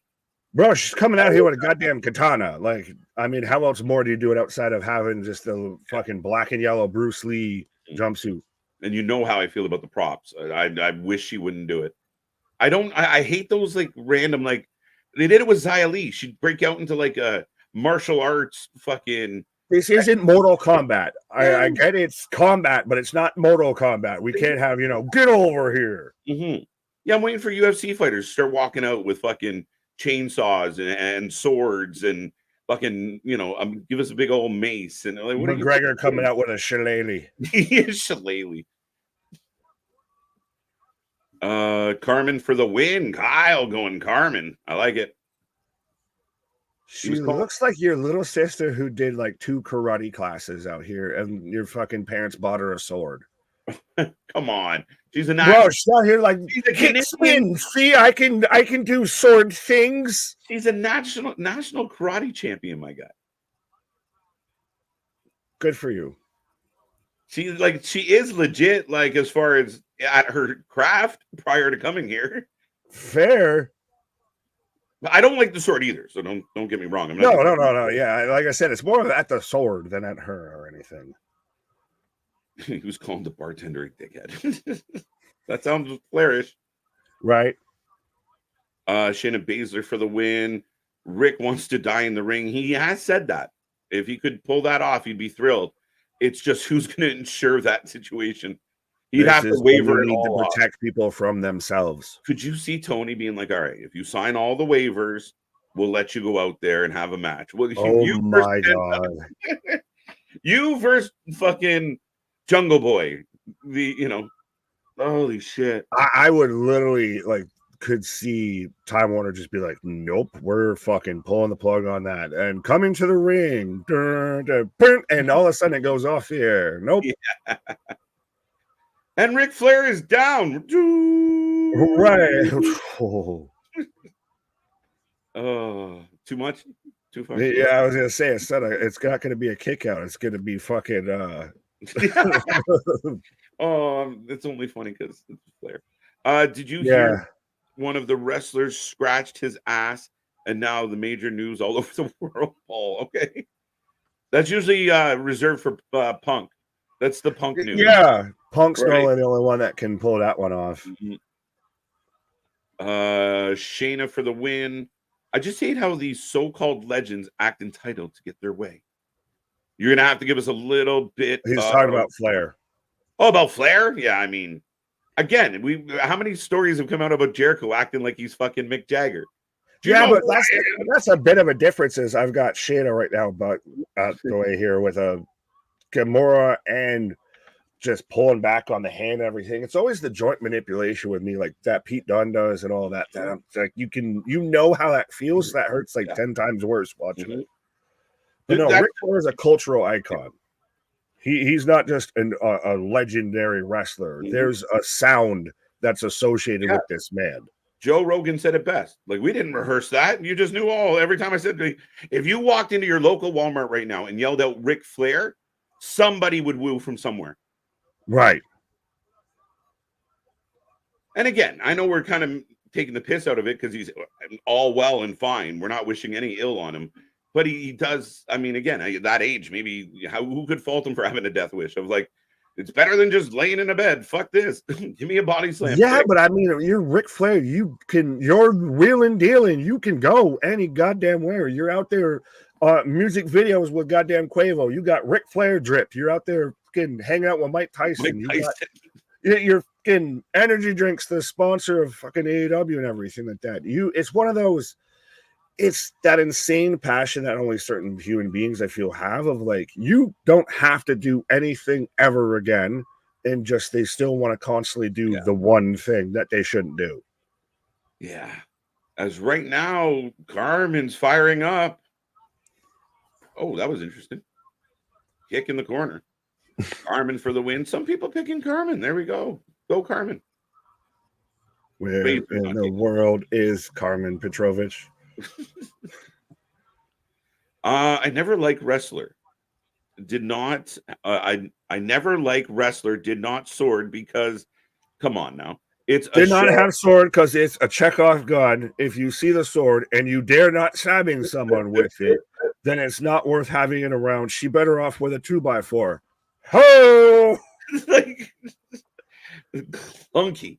Bro, she's coming out here with a goddamn katana. Like, I mean, how else more do you do it outside of having just the fucking black and yellow Bruce Lee jumpsuit? And you know how I feel about the props. I wish she wouldn't do it. I hate those like random, like they did it with Xia Li. She'd break out into like a martial arts fucking. This isn't Mortal Kombat. I get it's combat, but it's not Mortal Kombat. We can't have, get over here. Mm-hmm. Yeah, I'm waiting for UFC fighters to start walking out with fucking chainsaws and swords and fucking, give us a big old mace. And like, what McGregor coming out with a shillelagh. Shillelagh. Carmen for the win. Kyle going Carmen. I like it. She looks like your little sister who did like 2 karate classes out here, and your fucking parents bought her a sword. Come on, she's she's out here like kick spin. See, I can do sword things. She's a national karate champion, my guy. Good for you. She is legit, like as far as at her craft prior to coming here. Fair. I don't like the sword either, so don't get me wrong. I'm No. not Yeah, like I said, it's more at the sword than at her or anything. He was calling the bartender a dickhead. That sounds flourish. Right. Shayna Baszler for the win. Rick wants to die in the ring. He has said that. If he could pull that off, he'd be thrilled. It's just who's going to ensure that situation. He'd have to waiver it all to protect people from themselves. Could you see Tony being like, all right, if you sign all the waivers, we'll let you go out there and have a match. Well, oh my God. You versus fucking Jungle Boy. Holy shit. I would literally could see Time Warner just be like, nope, we're fucking pulling the plug on that. And coming to the ring. And all of a sudden it goes off the air. Nope. Yeah. And Ric Flair is down. Right. Oh, too much? Too far? Yeah, I was going to say, it's not going to be a kick out. It's going to be fucking... Oh, it's only funny because it's Flair. Did you hear one of the wrestlers scratched his ass and now the major news all over the world, Paul? Okay. That's usually reserved for Punk. That's the Punk news. Yeah. Punk's normally the only one that can pull that one off. Mm-hmm. Shayna for the win. I just hate how these so-called legends act entitled to get their way. You're going to have to give us a little bit. He's talking about Flair. Oh, about Flair? Yeah, I mean, again, how many stories have come out about Jericho acting like he's fucking Mick Jagger? Yeah, but that's a bit of a difference. Is I've got Shayna right now, but the way here with a Gamora and just pulling back on the hand and everything. It's always the joint manipulation with me, like that Pete Dunne does and all that. That like you know how that feels. That hurts like 10 times worse watching it. But no, Ric Flair is a cultural icon. He's not just a legendary wrestler. There's a sound that's associated with this man. Joe Rogan said it best. Like, we didn't rehearse that. You just knew all. Every time I said, if you walked into your local Walmart right now and yelled out Ric Flair, somebody would woo from somewhere. Right. And again, I know we're kind of taking the piss out of it because he's all well and fine. We're not wishing any ill on him. But he does, I mean, again, at that age, maybe who could fault him for having a death wish? I was like, it's better than just laying in a bed. Fuck this. Give me a body slam. Yeah, but I mean, you're Ric Flair. You're wheeling dealing. You can go any goddamn where. You're out there music videos with goddamn Quavo. You got Ric Flair drip. You're out there fucking hanging out with Mike Tyson. You're fucking energy drinks, the sponsor of fucking AEW and everything like that. It's one of those. It's that insane passion that only certain human beings, I feel, have of like, you don't have to do anything ever again. And just, they still want to constantly do the one thing that they shouldn't do. Yeah. As right now, Carmen's firing up. Oh, that was interesting. Kick in the corner. Carmen for the win. Some people picking Carmen. There we go. Go Carmen. Where in the world is Carmen Petrovich? I never liked wrestler. Did not. I never liked wrestler. Did not sword because, come on now, it's did not have sword because it's a Chekhov gun. If you see the sword and you dare not stabbing someone with it, then it's not worth having it around. She better off with a 2x4. Ho! Like clunky.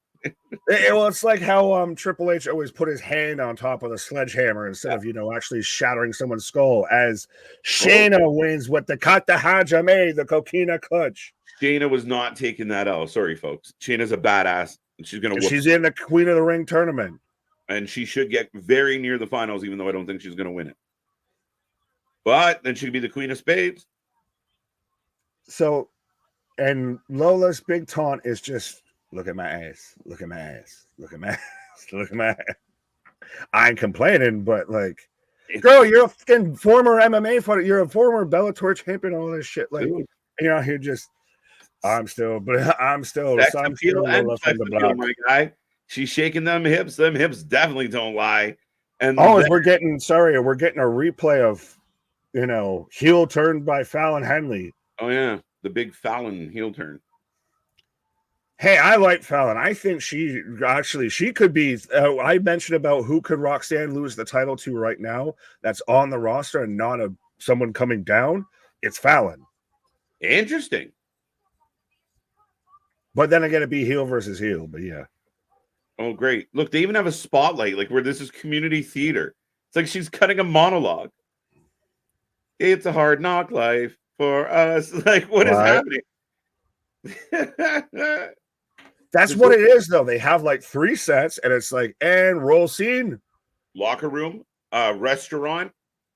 Well, it's like how Triple H always put his hand on top of the sledgehammer instead of, actually shattering someone's skull, as Shayna wins with the Kata Hajime, the Coquina Clutch. Shayna was not taking that out. Sorry, folks. Shayna's a badass. And she's in the Queen of the Ring tournament. And she should get very near the finals, even though I don't think she's going to win it. But then she could be the Queen of Spades. So, and Lola's big taunt is just, look at my ass. Look at my ass. Look at my ass. Look at my ass. I ain't complaining, but like, girl, you're a fucking former MMA fighter. You're a former Bellator champion, all this shit. Like, you're out here just, I'm still Lola from the block. My guy. She's shaking them hips. Them hips definitely don't lie. And we're getting a replay of, heel turned by Fallon Henley. Oh, yeah. The big Fallon heel turn. Hey, I like Fallon. I think she could be. I mentioned about who could Roxanne lose the title to right now. That's on the roster and not someone coming down. It's Fallon. Interesting. But then again, it'd be heel versus heel. But yeah. Oh, great. Look, they even have a spotlight, like where this is community theater. It's like she's cutting a monologue. It's a hard knock life for us. Like, what is happening? That's what it is, though. They have like 3 sets, and it's like, and roll scene. Locker room, restaurant,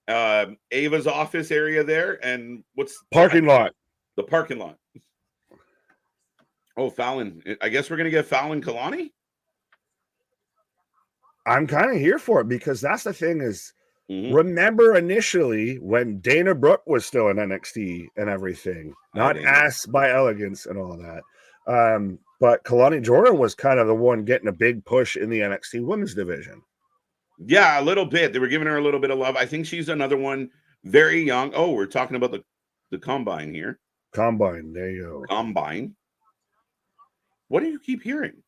Ava's office area there, and what's parking lot? The parking lot. Oh, Fallon. I guess we're going to get Fallon Kalani? I'm kind of here for it because that's the thing is, remember initially when Dana Brooke was still in NXT and everything, not asked by Elegance and all that. But Kalani Jordan was kind of the one getting a big push in the NXT women's division. Yeah, a little bit. They were giving her a little bit of love. I think she's another one, very young. Oh, we're talking about the Combine here. Combine, there you go. Combine. What do you keep hearing?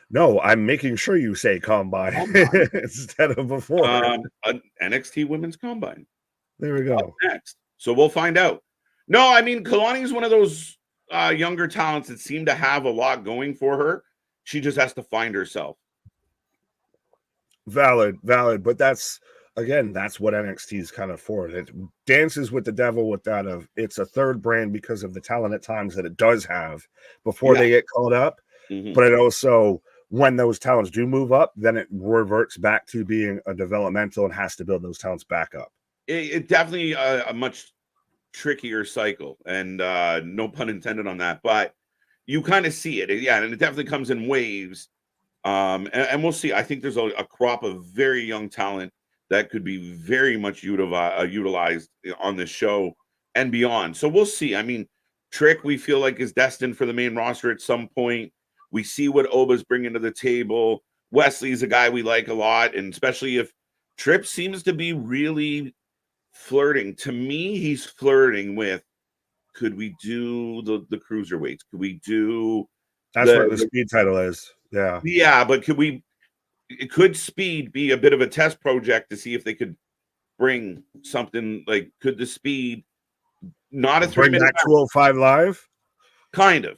No, I'm making sure you say Combine. Instead of before. An NXT Women's Combine. There we go. Next. So we'll find out. No, I mean, Kalani is one of those younger talents that seem to have a lot going for her. She just has to find herself. Valid. But that's what NXT is kind of for. It dances with the devil with that of it's a third brand because of the talent at times that it does have before they get called up. But it also, when those talents do move up, then it reverts back to being a developmental and has to build those talents back up. It definitely a much trickier cycle, and no pun intended on that, but you kind of see it. Yeah, and it definitely comes in waves. And we'll see. I think there's a crop of very young talent that could be very much utilized on this show and beyond. So we'll see. I mean, Trick, we feel like is destined for the main roster at some point. We see what Oba's bringing to the table. Wesley's a guy we like a lot, and especially if Tripp seems to be really flirting. To me, he's flirting with, could we do the cruiserweights? Could we do... That's what the speed title is. Yeah, but could speed be a bit of a test project to see if they could bring something like, could the speed not a 3 minute back 205 live? Kind of.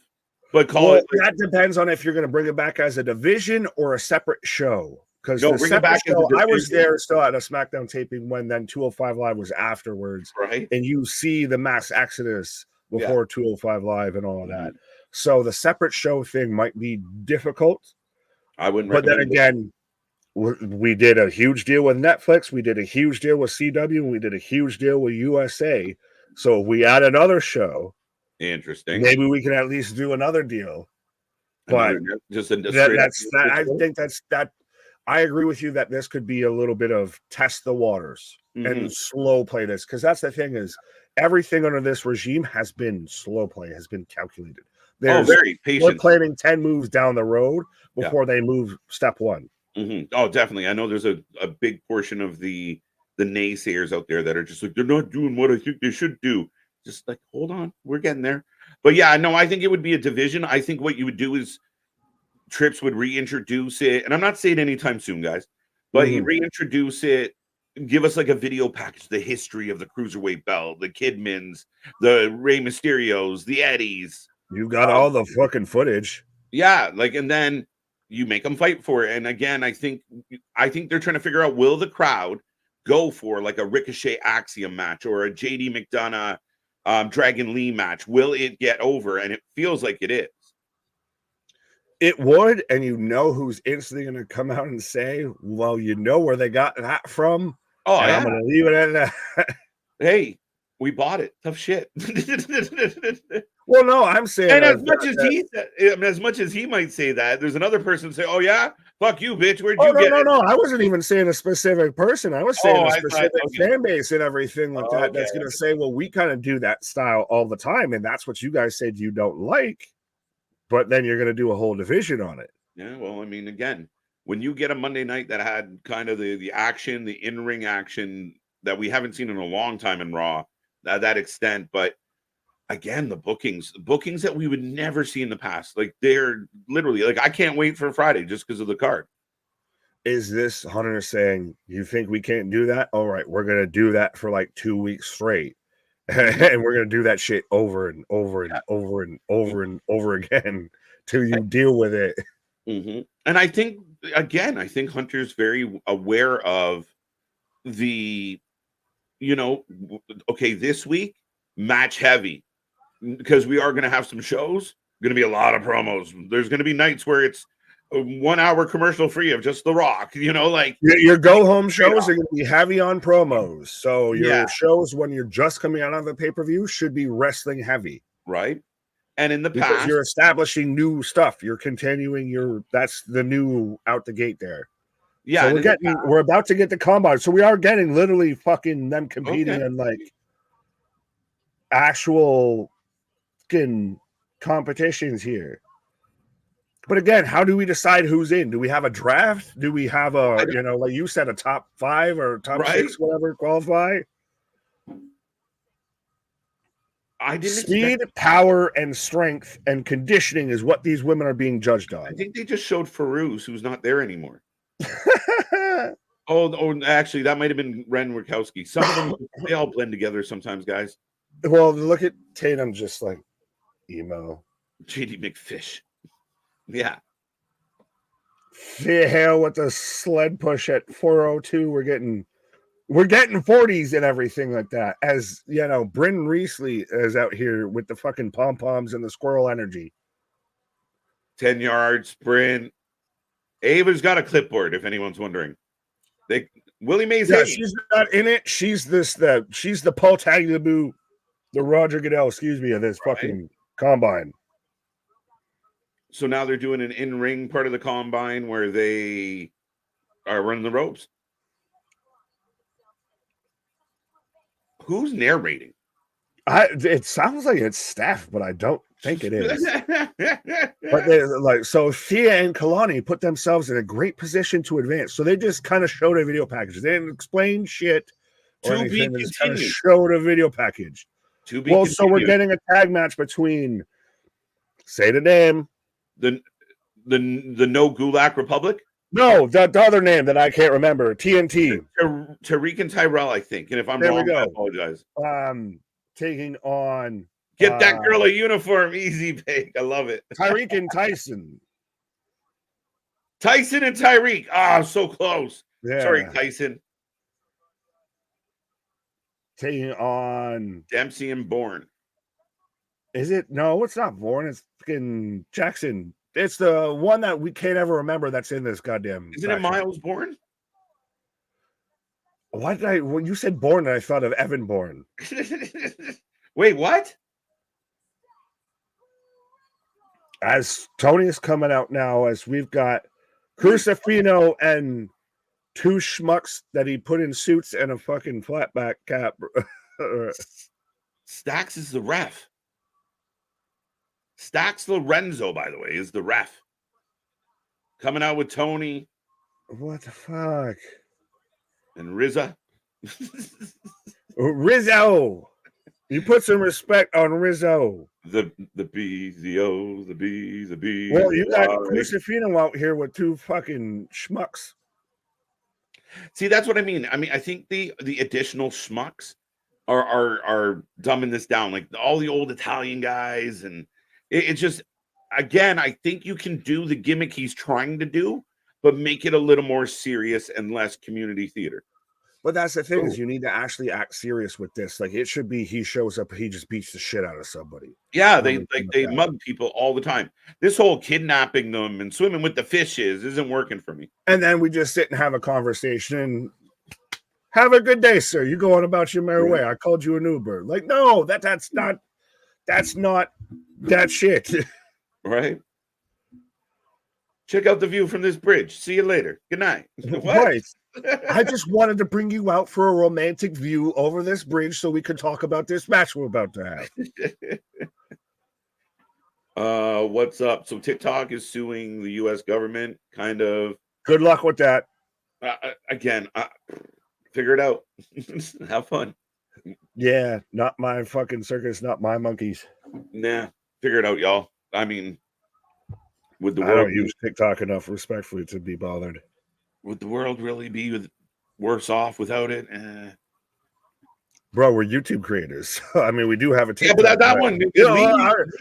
But that depends on if you're going to bring it back as a division or a separate show. Because I was there still at a SmackDown taping when then 205 Live was afterwards. Right. And you see the mass exodus before 205 Live and all of that. So the separate show thing might be difficult. I wouldn't. But then again, we did a huge deal with Netflix. We did a huge deal with CW. And we did a huge deal with USA. So if we add another show, interesting, maybe we can at least do another deal. But just I agree with you that this could be a little bit of test the waters and slow play this, because that's the thing is everything under this regime has been slow play, has been calculated. Very patient. We're planning 10 moves down the road before they move step one. Oh, definitely. I know there's a big portion of the naysayers out there that are just like, they're not doing what I think they should do. Just like, hold on, we're getting there. But yeah, no, I think it would be a division. I think what you would do is Trips would reintroduce it, and I'm not saying anytime soon, guys, but you reintroduce it, give us like a video package, the history of the Cruiserweight belt, the Kidmans, the Rey Mysterios, the Eddies. You got all the fucking footage. Yeah, like, and then you make them fight for it. And again, I think they're trying to figure out, will the crowd go for like a Ricochet Axiom match or a JD McDonough Dragon Lee match? Will it get over? And it feels like it is. It would, and you know who's instantly going to come out and say, well, you know where they got that from? Oh, yeah. I'm going to leave it at that. Hey, we bought it. Tough shit. Well, no, I'm saying... And as much as he might say that, there's another person say, oh, yeah? Fuck you, bitch. Where'd you get it? No. I wasn't even saying a specific person. I was saying a specific fan base and everything like that. That's going to say, well, we kind of do that style all the time, and that's what you guys said you don't like. But then you're going to do a whole division on it. Yeah, well, I mean, again, when you get a Monday night that had kind of the action, the in-ring action that we haven't seen in a long time in Raw, that extent, but again, the bookings that we would never see in the past. Like, they're literally like, I can't wait for Friday just because of the card. Is this Hunter saying, you think we can't do that? All right, we're going to do that for like 2 weeks straight. And we're going to do that shit over and over and over and over and over again till you deal with it. Mm-hmm. And I think, again, Hunter's very aware of the, okay, this week, match heavy, because we are going to have some shows, going to be a lot of promos. There's going to be nights where it's a 1 hour commercial free of just The Rock, like your go home shows are going to be heavy on promos. So your shows when you're just coming out of the pay-per-view should be wrestling heavy. Right. And in the because past, you're establishing new stuff. You're continuing that's the new out the gate there. Yeah. So we're about to get the combine. So we are getting literally fucking them competing in like actual fucking competitions here. But again, how do we decide who's in? Do we have a draft? Do we have a, like you said, a top 5 or top 6, whatever, qualify? Speed, power, and strength and conditioning is what these women are being judged on. I think they just showed Farouz, who's not there anymore. oh, actually, that might have been Ren Wachowski. Some of them, they all blend together sometimes, guys. Well, look at Tatum, just like emo. JD McFish. Yeah. Hell with the sled push at 402. We're getting 40s and everything like that. As Bryn Reesley is out here with the fucking pom-poms and the squirrel energy. 10 yards, Bryn. Ava's got a clipboard, if anyone's wondering. Willie Mays. Yeah, she's not in it. She's the Paul Tagliabue, the Roger Goodell, of this fucking combine. So now they're doing an in-ring part of the combine where they are running the ropes. Who's narrating? It sounds like it's Steph, but I don't think it is. But so Thea and Kalani put themselves in a great position to advance. So they just kind of showed a video package. They didn't explain shit or anything. They just kind of showed a video package. So we're getting a tag match between, say the name, the No Gulak Republic. No, the other name that I can't remember. TNT. Tariq and Tyrell, I think. And if I'm wrong, I apologize. Taking on. Get that girl a uniform. Easy pick. I love it. Tyreek and Tyson. Tyson and Tyreek. Ah, so close. Yeah. Sorry, Tyson. Taking on Dempsey and Bourne. Is it? No, it's not Bourne. It's fucking Jackson. It's the one that we can't ever remember that's in this goddamn. Isn't it Miles Bourne? Why did when you said Bourne, I thought of Evan Bourne. Wait, what? As Tony is coming out now, as we've got Crucifino and 2 schmucks that he put in suits and a fucking flatback cap. Stacks is the ref. Stacks Lorenzo, by the way, is the ref. Coming out with Tony. What the fuck? And Rizzo. Rizzo. You put some respect on Rizzo. The B, the O, the B, the B. Well, you got Crucifino out here with 2 fucking schmucks. See, that's what I mean. I think the additional schmucks are dumbing this down. Like all the old Italian guys, and it's just, again, I think you can do the gimmick he's trying to do, but make it a little more serious and less community theater. But that's the thing, is you need to actually act serious with this. Like, it should be he shows up, he just beats the shit out of somebody. Yeah, they mug people all the time. This whole kidnapping them and swimming with the fishes isn't working for me. And then we just sit and have a conversation and have a good day, sir. You going about your merry way. I called you an Uber. Like, no, that's not that shit. Right? Check out the view from this bridge. See you later. Good night. What? Right. I just wanted to bring you out for a romantic view over this bridge so we could talk about this match we're about to have. What's up? So TikTok is suing the U.S. government, kind of. Good luck with that. Again, figure it out. Have fun. Yeah, not my fucking circus, not my monkeys. Nah, figure it out, y'all. I mean, would the I world don't use TikTok enough respectfully to be bothered. would the world really be worse off without it? Bro, we're YouTube creators. I mean, we do have a TikTok. Yeah, but that one, you know,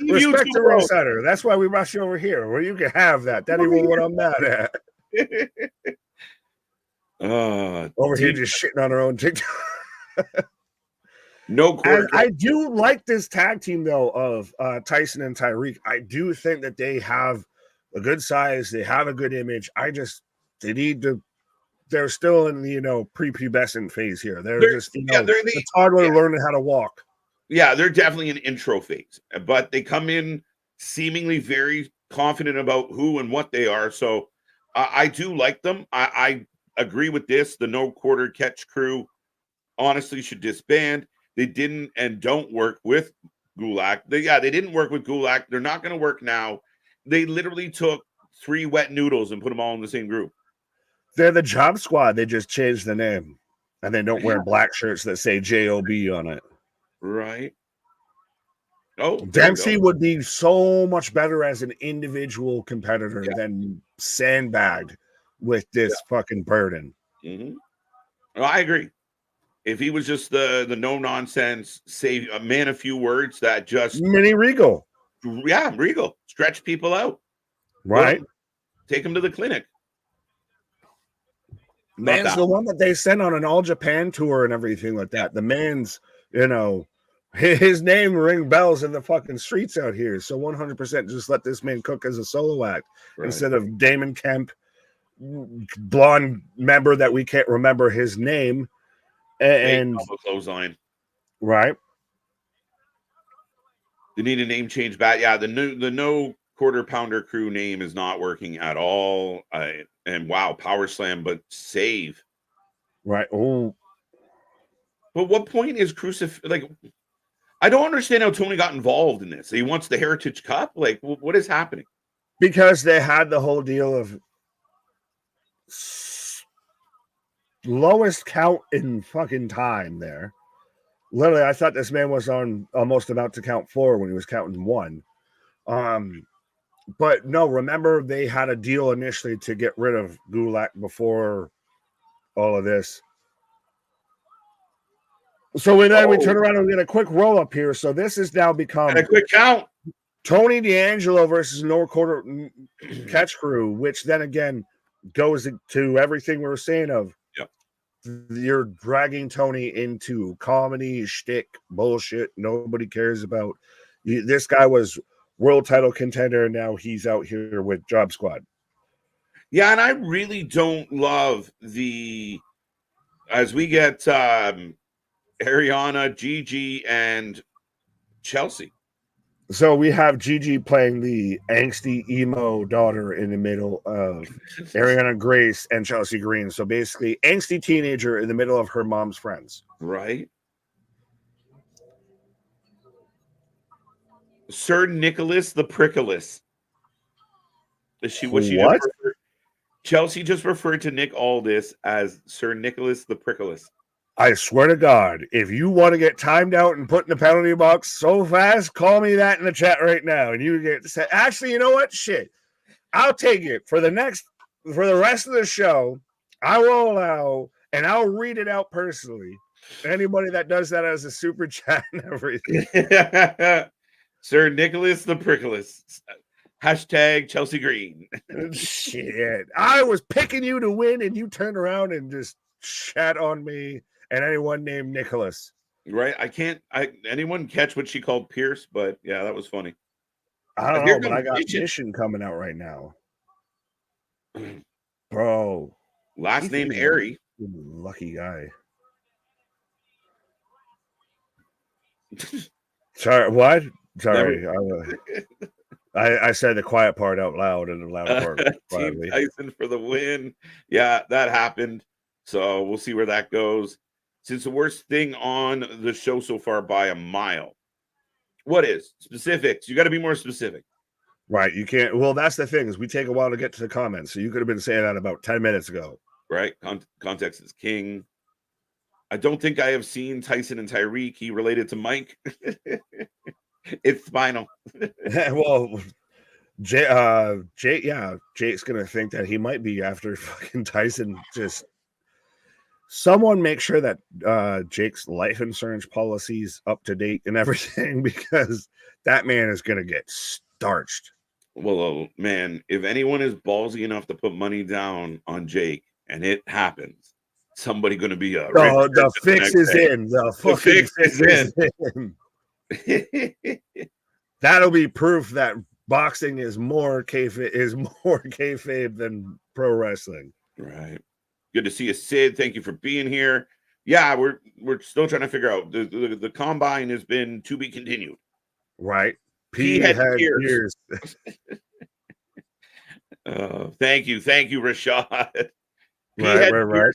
leave respect YouTube, to bro. Insider. That's why we rush you over here, where you can have that. That ain't even what I'm mad at. Over here just shitting on our own TikTok. No quarter. And I do like this tag team though of Tyson and Tyreek. I do think that they have a good size. They have a good image. They need to. They're still in the prepubescent phase here. They're just they're the toddler learning how to walk. Yeah, they're definitely an intro phase, but they come in seemingly very confident about who and what they are. So I do like them. I agree with this. The no quarter catch crew honestly should disband. They didn't and don't work with Gulak. They didn't work with Gulak. They're not going to work now. They literally took 3 wet noodles and put them all in the same group. They're the Job Squad. They just changed the name, and they don't wear black shirts that say JOB on it. Right. Oh, Dempsey would be so much better as an individual competitor than sandbagged with this fucking burden. Mm-hmm. Well, I agree. If he was just the no nonsense, say a man of few words that just mini Regal. Yeah, Regal. Stretch people out. Right. Take him to the clinic. Man's the one that they sent on an all Japan tour and everything like that. The man's, his name ring bells in the fucking streets out here. So 100% just let this man cook as a solo act instead of Damon Kemp, blonde member that we can't remember his name. And clothesline. Right. They need a name change back. Yeah, the no quarter pounder crew name is not working at all. And wow, power slam, but save. Right. Oh. But what point is like? I don't understand how Tony got involved in this. He wants the Heritage Cup. Like, what is happening? Because they had the whole deal of lowest count in fucking time there. Literally, I thought this man was on almost about to count 4 when he was counting 1. But no, remember they had a deal initially to get rid of Gulak before all of this. So then we turn around and get a quick roll up here. So this has now become a quick count. Tony D'Angelo versus no quarter catch crew, which then again goes to everything we were saying of you're dragging Tony into comedy, shtick, bullshit. Nobody cares about. This guy was world title contender, and now he's out here with Job Squad. Yeah, and I really don't love as we get Ariana, Gigi, and Chelsea. So we have Gigi playing the angsty emo daughter in the middle of Ariana Grace and Chelsea Green. So basically, angsty teenager in the middle of her mom's friends. Right. Sir Nicholas the Prickless. What? Chelsea just referred to Nick Aldis as Sir Nicholas the Prickless. I swear to God, if you want to get timed out and put in the penalty box so fast, call me that in the chat right now. And you get to say, actually, you know what? Shit. I'll take it for the rest of the show. I will allow, and I'll read it out personally. Anybody that does that as a super chat and everything. Sir Nicholas the Prickless. Hashtag Chelsea Green. Shit. I was picking you to win, and you turned around and just chat on me. And anyone named Nicholas. Right. Anyone catch what she called Pierce, but yeah, that was funny. I don't know, but I got Mission coming out right now. Bro. Last name Airy. Lucky guy. Sorry, what? Sorry. I said the quiet part out loud and the loud part quietly. Team Tyson for the win. Yeah, that happened. So we'll see where that goes. Since the worst thing on the show so far by a mile. What is specifics? You got to be more specific. Right. You can't. Well, that's the thing is we take a while to get to the comments. So you could have been saying that about 10 minutes ago. Right. Context is king. I don't think I have seen Tyson and Tyreek. He related to Mike. It's spinal. Well, Jake's gonna think that he might be after fucking Tyson. Just someone make sure that Jake's life insurance policy's up to date and everything, because that man is gonna get starched. Well, man, if anyone is ballsy enough to put money down on Jake and it happens, somebody going to be a The fix is in. The fucking fix is in. That'll be proof that boxing is more kayfabe than pro wrestling. Right. Good to see you, Sid. Thank you for being here. Yeah, we're still trying to figure out the combine has been to be continued. Right. P had ears. Thank you, Rashad. Right.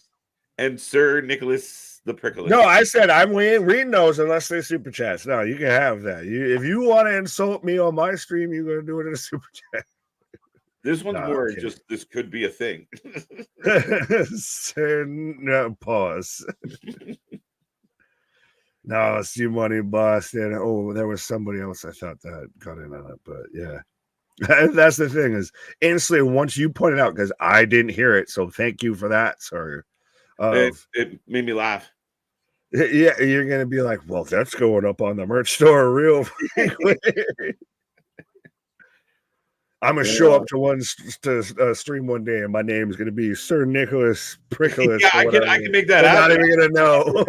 And Sir Nicholas the Prickler. No, I said I'm reading those unless they're super chats. No, you can have that. If you want to insult me on my stream, you're gonna do it in a super chat. This one's more just this could be a thing. No, pause. No, it's you money, Boston. Oh, there was somebody else I thought that got in on it, but yeah. That's the thing is instantly once you pointed out, because I didn't hear it, so thank you for that, sir. It made me laugh. Yeah, you're gonna be like, well, that's going up on the merch store real quick. I'm gonna show up to stream one day, and my name is gonna be Sir Nicholas Prickler. Yeah, I can make that happen. Not even gonna know.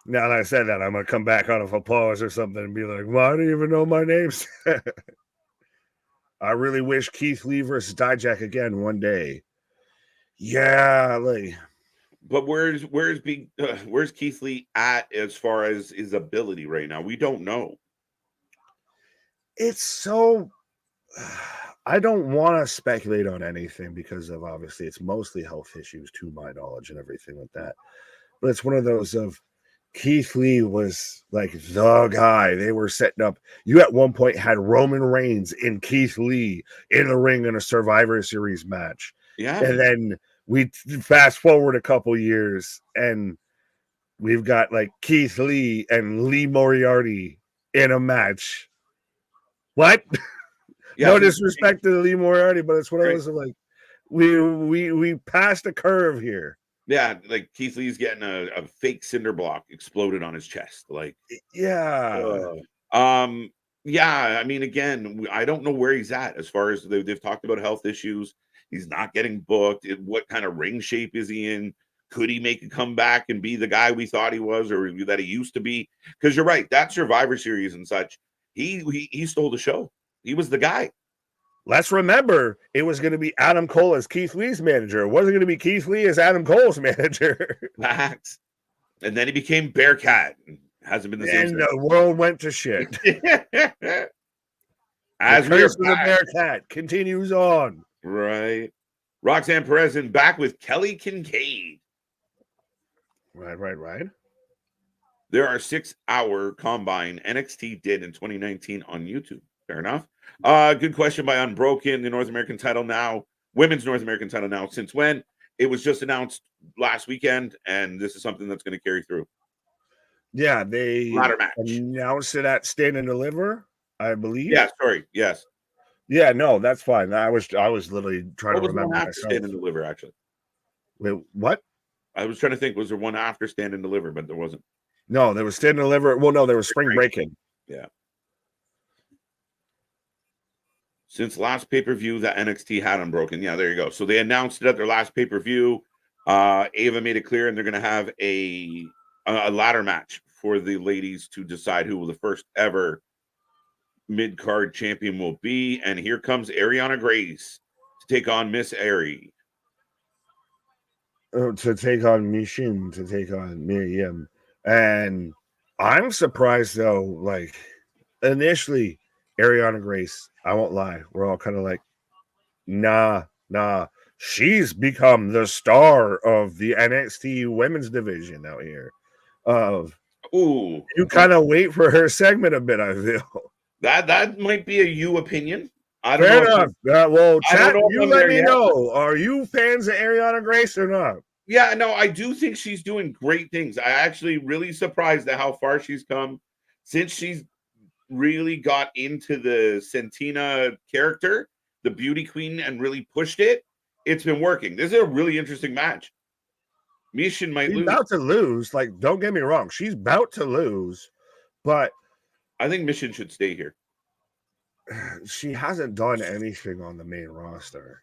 Now that I said that, I'm gonna come back out of applause or something and be like, well, I don't even know my name. I really wish Keith Lee versus Dijak again one day. Yeah, like, but where's Keith Lee at as far as his ability right now? We don't know. It's so I don't want to speculate on anything because of obviously it's mostly health issues to my knowledge and everything like that. But it's one of those of Keith Lee was like the guy. They were setting up. You at one point had Roman Reigns and Keith Lee in the ring in a Survivor Series match. Yeah. And then we fast forward a couple years and we've got like Keith Lee and Lee Moriarty in a match. What? Yeah, no disrespect to Lee Moriarty, but it's one of those like we passed a curve here. Yeah, like Keith Lee's getting a fake cinder block exploded on his chest. Like, yeah. Yeah, I mean, again, I don't know where he's at as far as they've talked about health issues. He's not getting booked. What kind of ring shape is he in? Could he make a comeback and be the guy we thought he was or that he used to be? Because you're right, that Survivor Series and such, he stole the show. He was the guy. Let's remember, it was going to be Adam Cole as Keith Lee's manager. It wasn't going to be Keith Lee as Adam Cole's manager. Facts. And then he became Bearcat. Hasn't been the same. And the world went to shit. As the curse of the Bearcat continues on. Right. Roxanne Perez back with Kelly Kincaid. Right. There are 6-hour combine NXT did in 2019 on YouTube. Fair enough. Good question by Unbroken. The North American title now, women's North American title now. Since when? It was just announced last weekend, and this is something that's going to carry through. Yeah, they ladder match announced it at Stand and Deliver, I believe. Yeah, sorry. Yes. Yeah, no, that's fine. I was literally trying to remember. After Stand and Deliver, actually. Wait, what? I was trying to think. Was there one after Stand and Deliver? But there wasn't. No, there was Stand and Deliver. Well, no, there was Spring Breaking. Yeah. Since last pay-per-view that NXT had Unbroken. Yeah, there you go. So they announced it at their last pay-per-view. Ava made it clear, and they're going to have a ladder match for the ladies to decide who the first ever mid-card champion will be. And here comes Ariana Grace to take on Miss Airy. To take on Mishin, to take on Miriam. And I'm surprised, though, like, initially, Ariana Grace, I won't lie, we're all kind of like, nah. She's become the star of the NXT women's division out here. You kind of wait for her segment a bit, I feel. That might be a you opinion. I don't Fair know. enough. Well, chat, you let me yet. know. Are you fans of Ariana Grace or not? Yeah, no, I do think she's doing great things. I actually really surprised at how far she's come since she's really got into the Santina character, the beauty queen, and really pushed it. It's been working. This is a really interesting match. Mission might She's lose. about to lose. Like, don't get me wrong. She's about to lose, but I think Mission should stay here. She hasn't done anything on the main roster.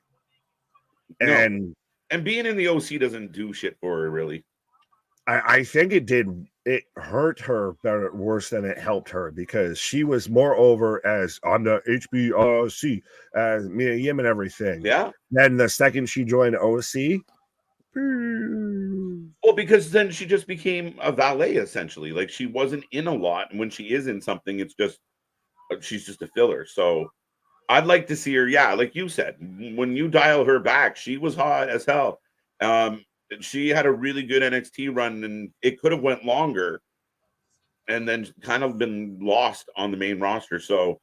And being in the OC doesn't do shit for her, really. I think it hurt her better, worse than it helped her, because she was more over as on the HBRC as Mia Yim and everything. Yeah. Then the second she joined OC, well, because then she just became a valet essentially. Like, she wasn't in a lot, and when she is in something, it's just she's just a filler. So I'd like to see her. Yeah, like you said, when you dial her back, she was hot as hell. She had a really good NXT run, and it could have went longer and then kind of been lost on the main roster. So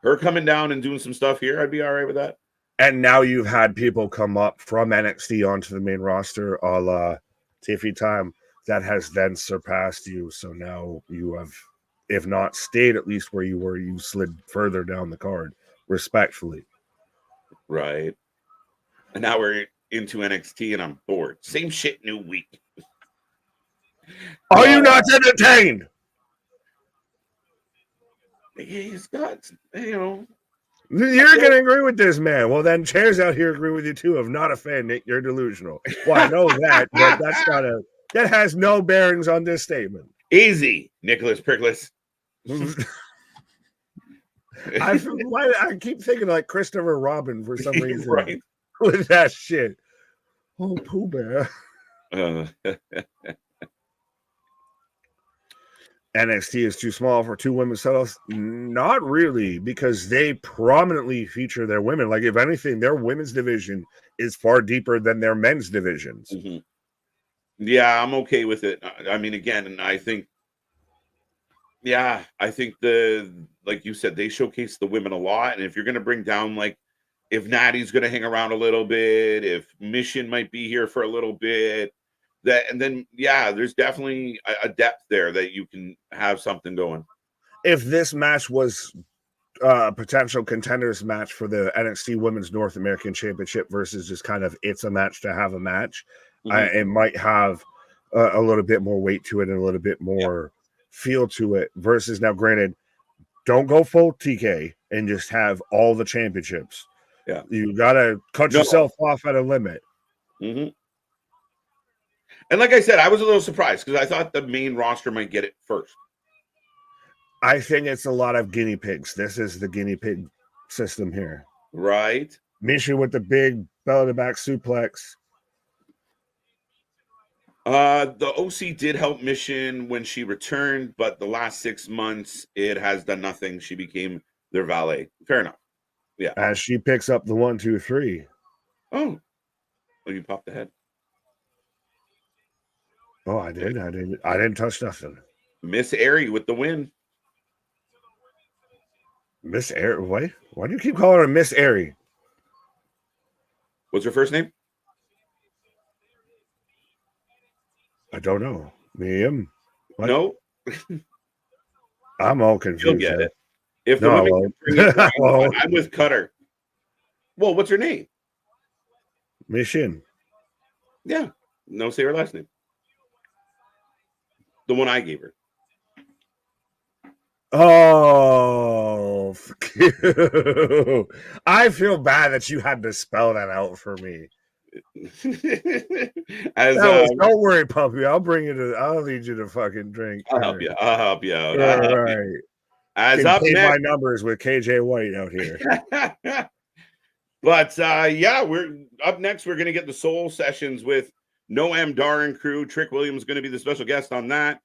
her coming down and doing some stuff here, I'd be all right with that. And now you've had people come up from NXT onto the main roster, a la Tiffy Time, that has then surpassed you. So now you have, if not stayed at least where you were, you slid further down the card, respectfully. Right. And now we're into NXT and I'm bored. Same shit, new week. Are you not entertained? He's got, You're going to agree with this man. Well, then chairs out here agree with you too. Of not a fan, Nick. You're delusional. Well, I know that, but that has no bearings on this statement. Easy, Nicholas Prickles. I keep thinking like Christopher Robin for some reason, right? With that shit. Oh, Pooh Bear. NXT is too small for two women's titles? Not really, because they prominently feature their women. Like, if anything, their women's division is far deeper than their men's divisions. Mm-hmm. Yeah, I'm okay with it. I mean, again, and I think like you said, they showcase the women a lot. And if you're going to bring down, like, if Natty's going to hang around a little bit, if Mission might be here for a little bit, there's definitely a depth there that you can have something going. If this match was a potential contenders match for the NXT Women's North American Championship versus just kind of it's a match to have a match, it might have a little bit more weight to it and a little bit more feel to it. Versus now, granted, don't go full TK and just have all the championships. Yeah, you gotta cut yourself off at a limit. Mm-hmm. And like I said, I was a little surprised because I thought the main roster might get it first. I think it's a lot of guinea pigs. This is the guinea pig system here. Right. Mission with the big belly-to-back suplex. The OC did help Mission when she returned, but the last 6 months, it has done nothing. She became their valet. Fair enough. Yeah. As she picks up the 1, 2, 3. Oh, you popped the head. Oh, I did. I didn't touch nothing. Miss Airy with the win. Miss Airy. Wait, why do you keep calling her Miss Airy? What's her first name? I don't know. Miriam? No. I'm all confused. She'll get it. If the women bring it down, I'm with Cutter. Well, what's her name? Mission. Yeah. No, say her last name. The one I gave her. Oh, I feel bad that you had to spell that out for me. Don't worry, puppy. I'll need you to fucking drink. I'll help you. I'll help you out. All right. As up next, my numbers with KJ White out here. But we're up next. We're gonna get the Soul Sessions with Noam Dar and crew. Trick Williams is going to be the special guest on that.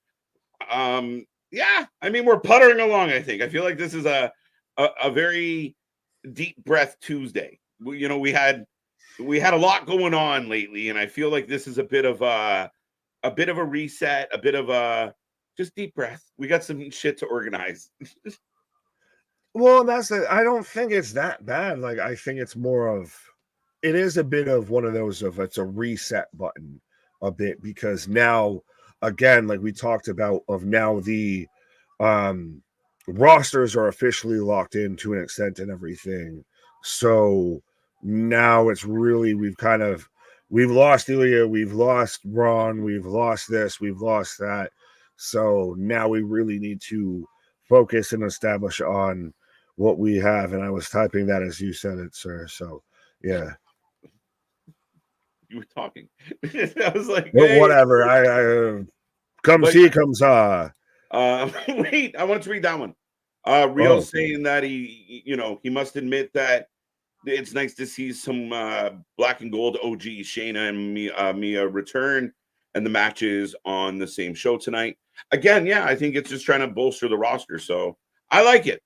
I mean, we're puttering along. I think. I feel like this is a very deep breath Tuesday. We had a lot going on lately, and I feel like this is a bit of a reset, a bit of a just deep breath. We got some shit to organize. Well, I don't think it's that bad. Like, I think it's more of, it is a bit of one of those of it's a reset button a bit, because now, again, like we talked about, of now the um rosters are officially locked in to an extent and everything. So now it's really, we've lost Ilya, we've lost Ron, we've lost this, we've lost that. So now we really need to focus and establish on what we have. And I was typing that as you said it, sir. So yeah. You were talking. I was like, Well, hey. whatever. I come But see, come saw. wait, I wanted to read that one. Rio Oh, saying that he must admit that it's nice to see some black and gold OG Shayna and Mia return, and the matches on the same show tonight. Again, yeah, I think it's just trying to bolster the roster. So I like it.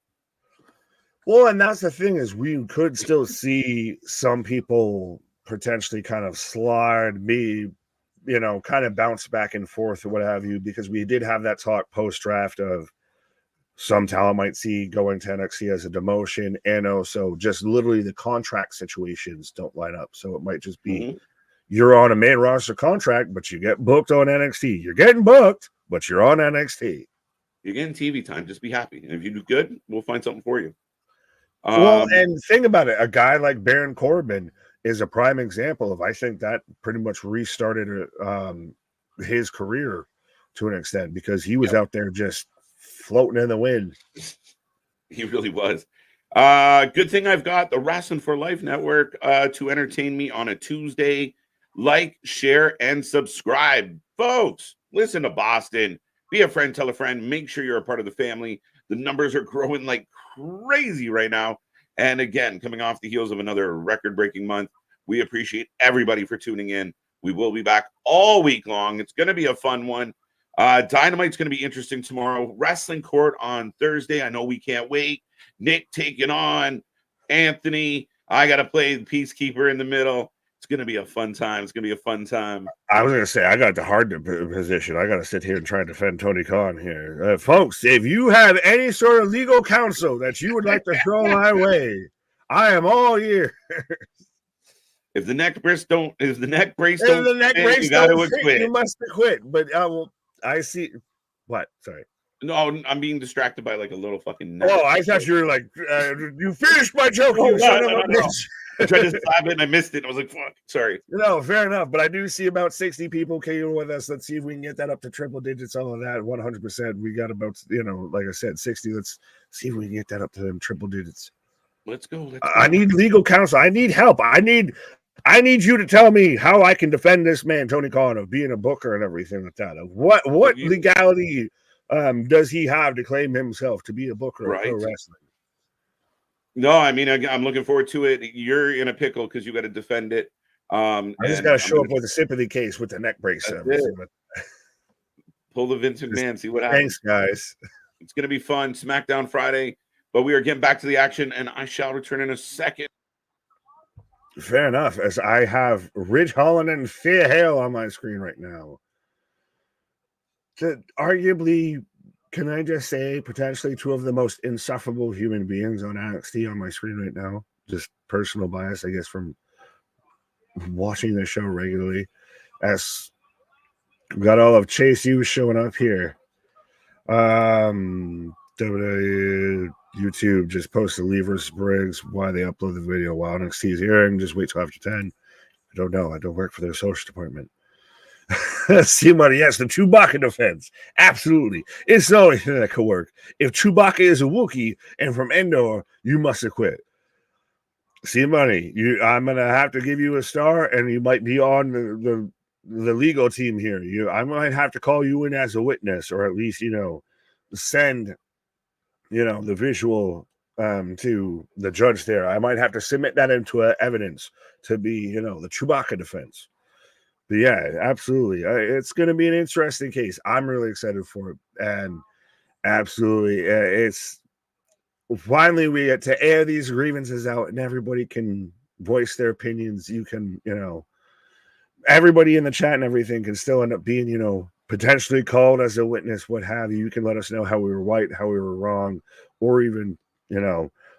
well, and that's the thing, is we could still see some people potentially kind of slide, kind of bounce back and forth or what have you, because we did have that talk post draft of some talent might see going to NXT as a demotion, and also just literally the contract situations don't line up. So it might just be, you're on a main roster contract, but you get booked on NXT. You're getting booked, but you're on NXT. You're getting TV time. Just be happy. And if you do good, we'll find something for you. Well, and think about it. A guy like Baron Corbin is a prime example of, I think that pretty much restarted his career to an extent, because he was out there just floating in the wind. He really was. Good thing I've got the Wrestling for Life Network to entertain me on a Tuesday. Like, share, and subscribe. Folks, listen to Boston. Be a friend, tell a friend. Make sure you're a part of the family. The numbers are growing like crazy right now. And again, coming off the heels of another record-breaking month, we appreciate everybody for tuning in. We will be back all week long. It's going to be a fun one. Dynamite's going to be interesting tomorrow. Wrestling Court on Thursday. I know we can't wait. Nick taking on Anthony. I got to play the Peacekeeper in the middle. It's going to be a fun time. It's going to be a fun time. I was going to say, I got the hard position. I got to sit here and try to defend Tony Khan here. Folks, if you have any sort of legal counsel that you would like to throw my way, I am all ears. If the neck brace don't, you got to quit. You must quit. But I see. What? Sorry. No, I'm being distracted by like a little fucking. Oh, I thought you were like, you finished my joke. You son of a bitch. I tried to slap it and I missed it. I was like, fuck, sorry. No, fair enough. But I do see about 60 people came with us. Let's see if we can get that up to triple digits, all of that. 100%. We got about, like I said, 60. Let's see if we can get that up to them triple digits. Let's go. I need legal counsel. I need help. I need you to tell me how I can defend this man, Tony Khan, of being a booker and everything like that. Of what legality does he have to claim himself to be a booker of pro wrestling? No, I mean, I'm looking forward to it. You're in a pickle because you got to defend it. I just got to show up with a sympathy case with the neck brace. Pull the Vince McMahon, see what happens. Thanks, guys. It's going to be fun. SmackDown Friday, but we are getting back to the action, and I shall return in a second. Fair enough, as I have Ridge Holland and Thea Hale on my screen right now. Arguably, can I just say, potentially two of the most insufferable human beings on NXT on my screen right now. Just personal bias, I guess, from watching the show regularly. As we got all of Chase U showing up here. YouTube just posted Lee versus Briggs. Why they upload the video while NXT is airing? Just wait till after 10. I don't know. I don't work for their social department. See money, yes, the Chewbacca defense. Absolutely. It's the only thing that could work. If Chewbacca is a Wookiee and from Endor, you must have quit. See money. I'm gonna have to give you a star, and you might be on the legal team here. I might have to call you in as a witness, or at least, send the visual to the judge there. I might have to submit that into evidence to be, the Chewbacca defense. But yeah, absolutely. It's going to be an interesting case. I'm really excited for it. And absolutely, it's finally we get to air these grievances out and everybody can voice their opinions. You can, everybody in the chat and everything can still end up being, potentially called as a witness, what have you. You can let us know how we were right, how we were wrong, or even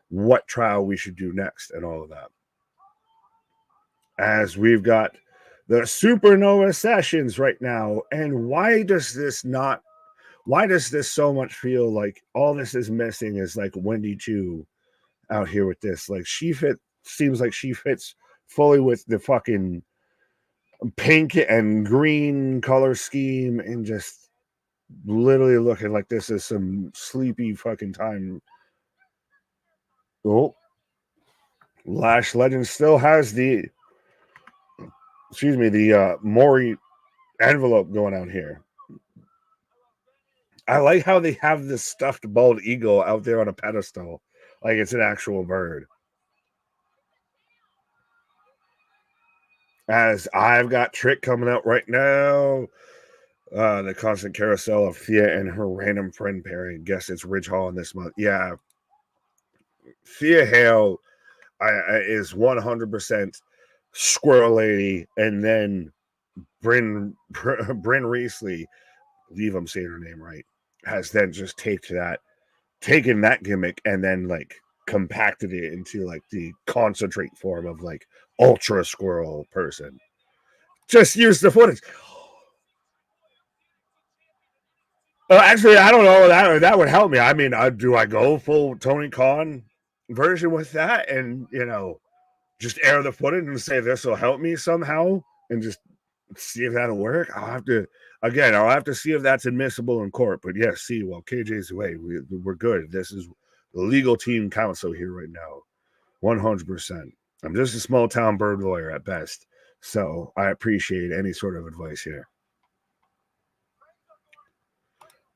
what trial we should do next and all of that. As we've got the Supernova sessions right now, and why does this so much feel like all this is missing is like Wendy Chu out here with this? Like seems like she fits fully with the fucking pink and green color scheme, and just literally looking like this is some sleepy fucking time. Oh, Lash Legend still has the Maury envelope going out here. I like how they have this stuffed bald eagle out there on a pedestal, like it's an actual bird. As I've got Trick coming out right now. The constant carousel of Thea and her random friend pairing. Guess it's Ridge Hall in this month. Yeah. Thea Hale is 100% Squirrel Lady, and then Bryn Reesley, I believe I'm saying her name right, has then just taken that gimmick and then like compacted it into like the concentrate form of like ultra squirrel person. Just use the footage. Actually, I don't know. That would help me. I mean, do I go full Tony Khan version with that, and just air the footage and say this will help me somehow, and just see if that'll work? I'll have to see if that's admissible in court. But yes, while KJ's away, we're good. This is the legal team counsel here right now, 100%. I'm just a small town bird lawyer at best, so I appreciate any sort of advice here.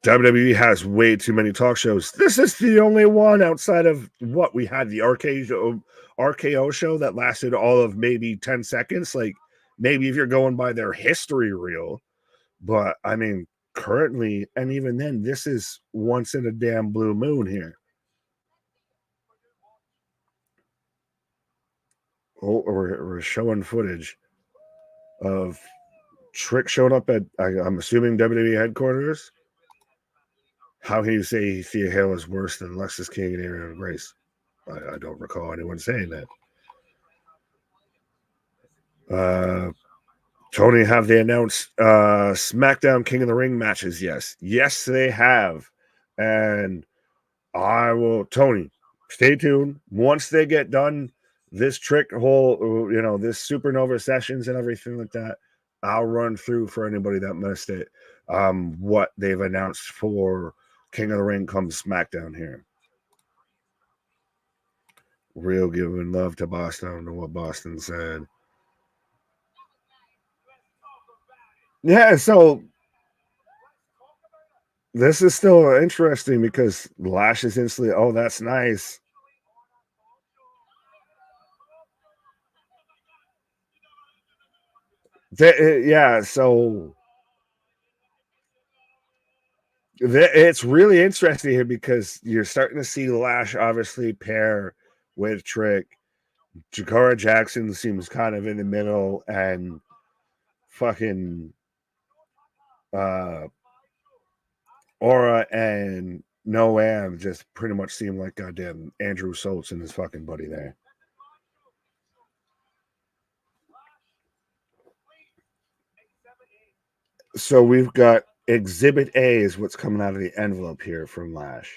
WWE has way too many talk shows. This is the only one outside of what we had, the RKO show that lasted all of maybe 10 seconds. Like, maybe if you're going by their history reel. But, I mean, currently, and even then, this is once in a damn blue moon here. Oh, we're showing footage of Trick showing up at, I'm assuming, WWE headquarters. How can you say Thea Hale is worse than Lexis King and Ariana Grace? I don't recall anyone saying that. Tony, have they announced SmackDown King of the Ring matches? Yes, they have. And I will, Tony, stay tuned. Once they get done, this Trick whole, this Supernova sessions and everything like that, I'll run through for anybody that missed it, what they've announced for King of the Ring comes SmackDown here. Real giving love to Boston. I don't know what Boston said. Yeah, so this is still interesting because Lash is instantly, oh, that's nice. Yeah, so it's really interesting here because you're starting to see Lash obviously pair with Trick. Jakara Jackson seems kind of in the middle, and fucking Aura and Noam just pretty much seem like goddamn Andrew Schultz and his fucking buddy there. So we've got Exhibit A is what's coming out of the envelope here from Lash.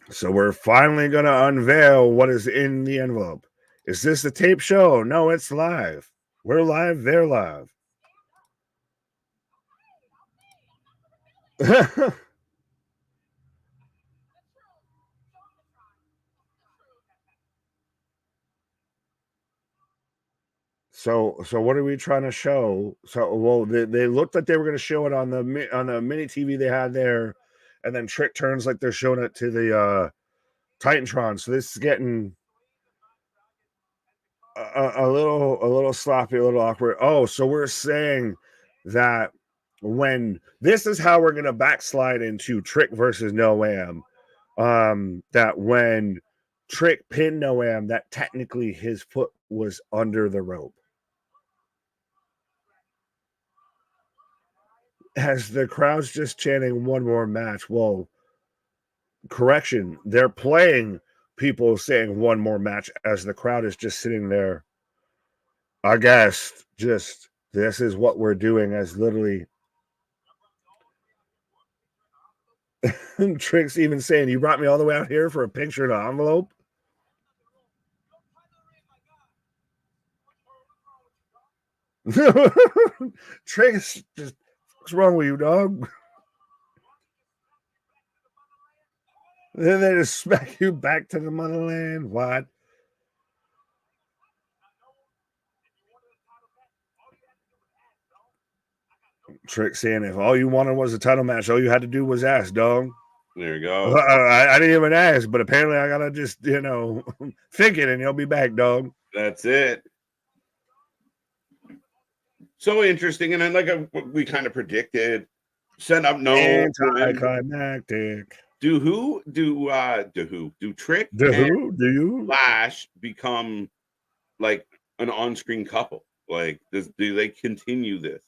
So we're finally going to unveil what is in the envelope. Is this a tape show? No, it's live. We're live. They're live. So what are we trying to show? So, well, they looked like they were going to show it on the mini TV they had there, and then Trick turns like they're showing it to the Titantron. So this is getting a little sloppy, a little awkward. Oh, so we're saying that when this is how we're going to backslide into Trick versus Noam, that when Trick pinned Noam, that technically his foot was under the rope. as the crowd's just chanting one more match. Well, correction, they're playing people saying one more match as the crowd is just sitting there. I guess just this is what we're doing, as literally Trick's even saying, "You brought me all the way out here for a picture in an envelope." Trick's just, what's wrong with you, dog? Then they just smack you back to the motherland. What? Trick saying, if all you wanted was a title match, all you had to do was ask, dog. There you go. I didn't even ask, but apparently I gotta just, think it, and you'll be back, dog. That's it. So interesting, and then like we kind of predicted, set up no anticlimactic. Do Trick and Lash become like an on-screen couple? Like, do they continue this?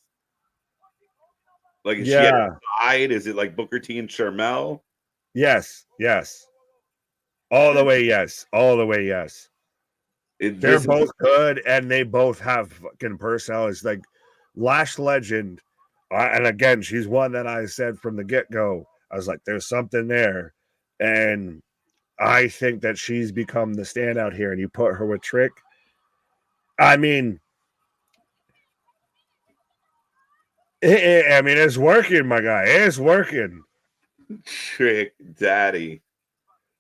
Like, is she at her side? Is it like Booker T and Sharmell? Yes. All the way, yes. They're both good, and they both have fucking personalities. Like Lash Legend, and again, she's one that I said from the get-go, I was like, there's something there. And I think that she's become the standout here, and you put her with Trick. I mean, it's working, my guy. It's working. Trick Daddy.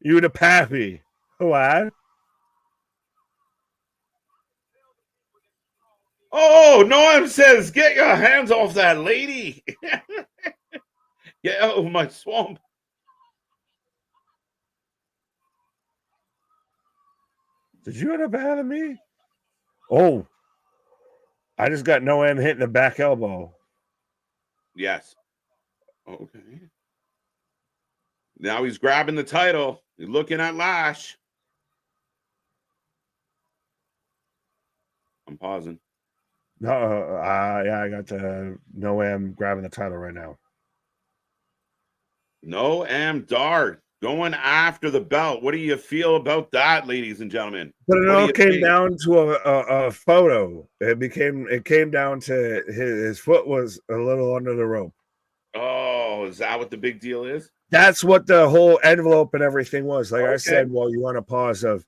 You the pappy. What? Oh, Noam says, get your hands off that lady. Get out of my swamp. Did you end up having me? Oh, I just got Noam hitting the back elbow. Yes. Okay. Now he's grabbing the title. He's looking at Lash. I'm pausing. No, I got Noam grabbing the title right now. Noam Dar going after the belt. What do you feel about that, ladies and gentlemen? But it all came down to a photo. It came down to his foot was a little under the rope. Oh, is that what the big deal is? That's what the whole envelope and everything was. Like I said, while you want to pause of,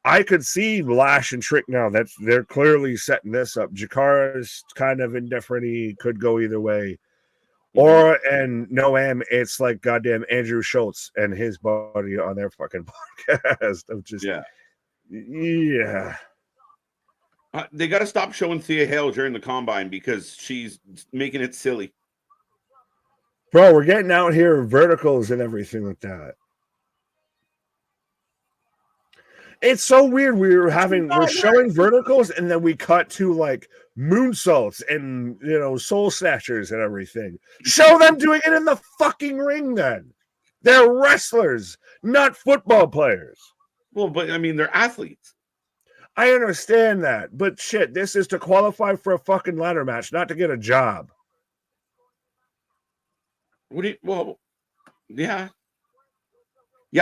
I could see Lash and Trick now. They're clearly setting this up. Jakara's kind of indifferent. He could go either way. Aura and Noam, it's like goddamn Andrew Schultz and his buddy on their fucking podcast. Of just yeah. They got to stop showing Thea Hale during the combine because she's making it silly. Bro, we're getting out here verticals and everything like that. It's so weird. We're showing verticals, and then we cut to like moonsaults and soul snatchers and everything. Show them doing it in the fucking ring. Then they're wrestlers, not football players. Well, but I mean, they're athletes. I understand that, but shit, this is to qualify for a fucking ladder match, not to get a job. Yeah.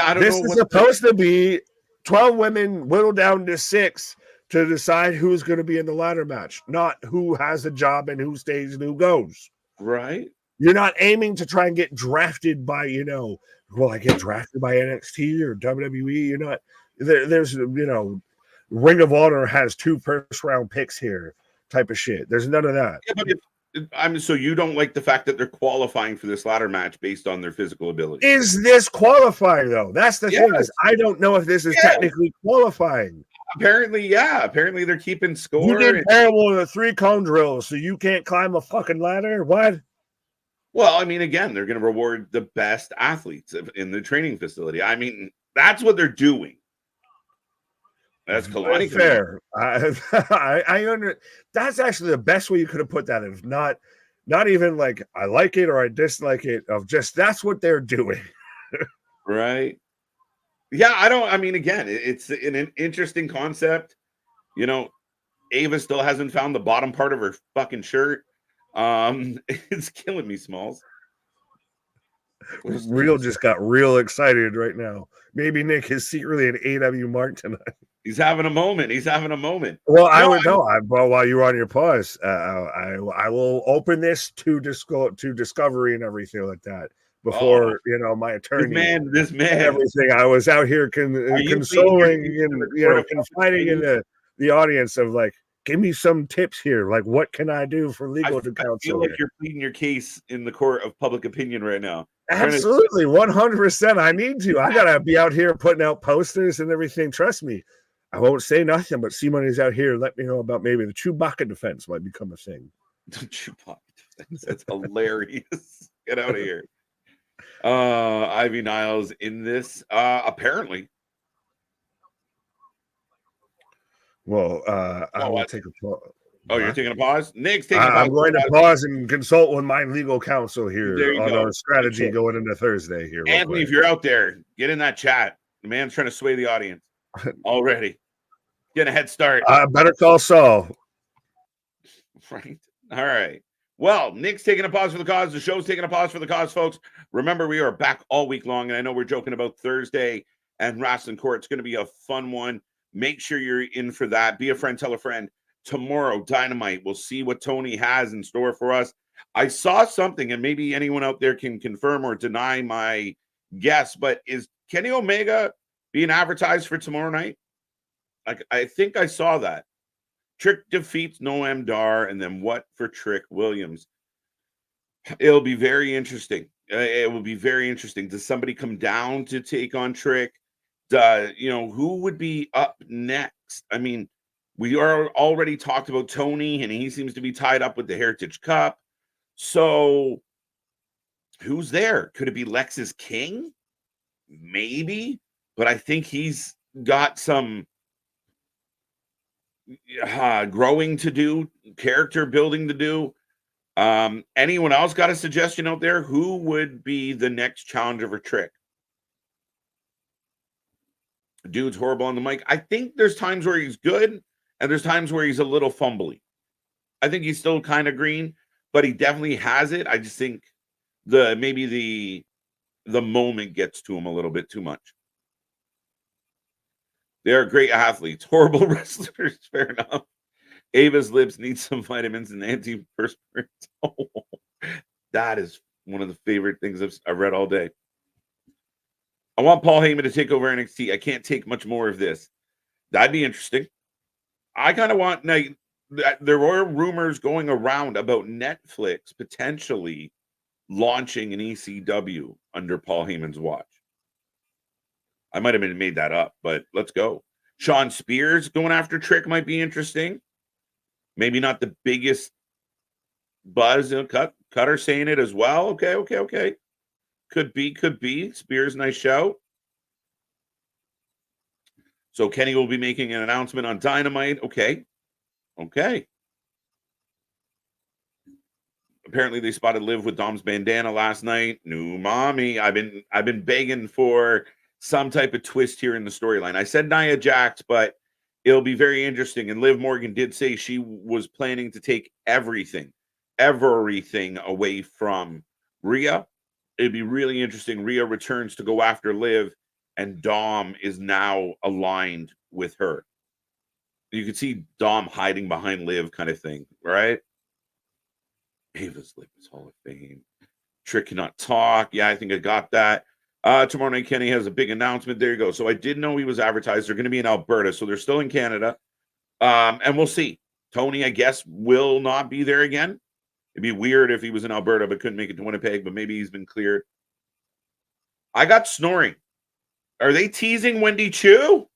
I don't know. This is supposed to be 12 women whittled down to 6 to decide who's going to be in the ladder match, not who has a job and who stays and who goes. Right. You're not aiming to try and get drafted by, I get drafted by NXT or WWE. You're not, there's, Ring of Honor has 2 first-round picks here type of shit. There's none of that. Yeah, but so you don't like the fact that they're qualifying for this ladder match based on their physical ability? Is this qualifying, though? That's the thing. Is I don't know if this is technically qualifying. Apparently, yeah. Apparently, they're keeping score. You did terrible in the 3-cone drill, so you can't climb a fucking ladder? What? Well, I mean, again, they're going to reward the best athletes in the training facility. I mean, that's what they're doing. That's Kalani. Fair. I under. That's actually the best way you could have put that. If not even like I like it or I dislike it. Of just that's what they're doing. Right. Yeah, I mean, again, it's an interesting concept. Ava still hasn't found the bottom part of her fucking shirt. It's killing me, Smalls. Real just got real excited right now. Maybe Nick is secretly an AW Mark tonight. He's having a moment. He's having a moment. Well, I would know. Well, while you're on your pause, I will open this to discovery and everything like that before my attorney. This man, everything. I was out here consoling and confiding in the audience of like, give me some tips here. Like, what can I do for legal counsel? I feel like you're pleading your case in the court of public opinion right now. Absolutely, 100%. I need to. I gotta be out here putting out posters and everything. Trust me. I won't say nothing, but C-Money's out here. Let me know about maybe the Chewbacca defense might become a thing. The Chewbacca defense. That's hilarious. Get out of here. Ivy Niles in this, apparently. Well, I will take a pause. Oh, you're taking a pause? Nick's taking a pause. I'm going to pause and consult with my legal counsel here on our strategy going into Thursday here. Anthony, if you're out there, get in that chat. The man's trying to sway the audience already. Get a head start. Better call Saul. Right. All right. Well, Nick's taking a pause for the cause. The show's taking a pause for the cause, folks. Remember, we are back all week long, and I know we're joking about Thursday and Wrestling Court. It's going to be a fun one. Make sure you're in for that. Be a friend, tell a friend. Tomorrow, Dynamite. We'll see what Tony has in store for us. I saw something, and maybe anyone out there can confirm or deny my guess, but is Kenny Omega being advertised for tomorrow night? I think I saw that. Trick defeats Noam Dar, and then what for Trick Williams? It'll be very interesting. It will be very interesting. Does somebody come down to take on Trick? Who would be up next? I mean, we are already talked about Tony, and he seems to be tied up with the Heritage Cup. So who's there? Could it be Lexus King? Maybe, but I think he's got some growing to do, character building to do. Anyone else got a suggestion out there? Who would be the next challenger for Trick? Dude's horrible on the mic. I think there's times where he's good, and there's times where he's a little fumbly. I think he's still kind of green, but he definitely has it. I just think maybe the moment gets to him a little bit too much. They're great athletes, horrible wrestlers. Fair enough. Ava's lips need some vitamins and antiperspirant. Oh, that is one of the favorite things I've read all day. I want Paul Heyman to take over NXT. I can't take much more of this. That'd be interesting. I kind of want. Now, there were rumors going around about Netflix potentially launching an ECW under Paul Heyman's watch. I might have made that up, but let's go. Sean Spears going after Trick might be interesting. Maybe not the biggest buzz. Cutter saying it as well. Okay. Could be. Spears, nice show. So Kenny will be making an announcement on Dynamite. Okay. Apparently they spotted Liv with Dom's bandana last night. New mommy. I've been begging for some type of twist here in the storyline. I said Nia Jax, but it'll be very interesting. And Liv Morgan did say she was planning to take everything away from Rhea. It'd be really interesting. Rhea returns to go after Liv, and Dom is now aligned with her. You could see Dom hiding behind Liv kind of thing, right? Ava's Liv is Hall of Fame. Trick cannot talk. Yeah, I think I got that. Tomorrow night, Kenny has a big announcement. There you go. So I did know he was advertised. They're going to be in Alberta, so they're still in Canada. And we'll see. Tony, I guess, will not be there again. It'd be weird if he was in Alberta but couldn't make it to Winnipeg, but maybe he's been cleared. I got snoring. Are they teasing Wendy Chu?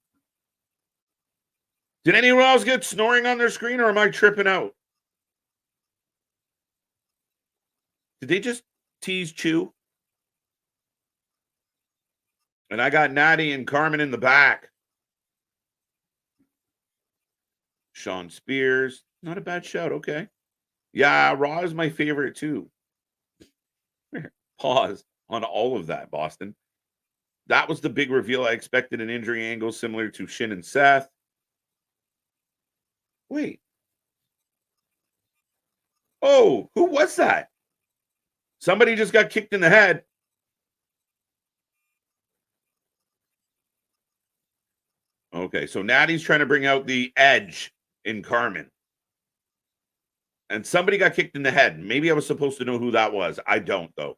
Did anyone else get snoring on their screen, or am I tripping out? Did they just tease Chu? And I got Natty and Carmen in the back. Sean Spears. Not a bad shout. Okay. Yeah, Raw is my favorite too. Pause on all of that, Boston. That was the big reveal. I expected an injury angle similar to Shin and Seth. Wait. Oh, who was that? Somebody just got kicked in the head. Okay, so Natty's trying to bring out the edge in Carmen. And somebody got kicked in the head. Maybe I was supposed to know who that was. I don't, though.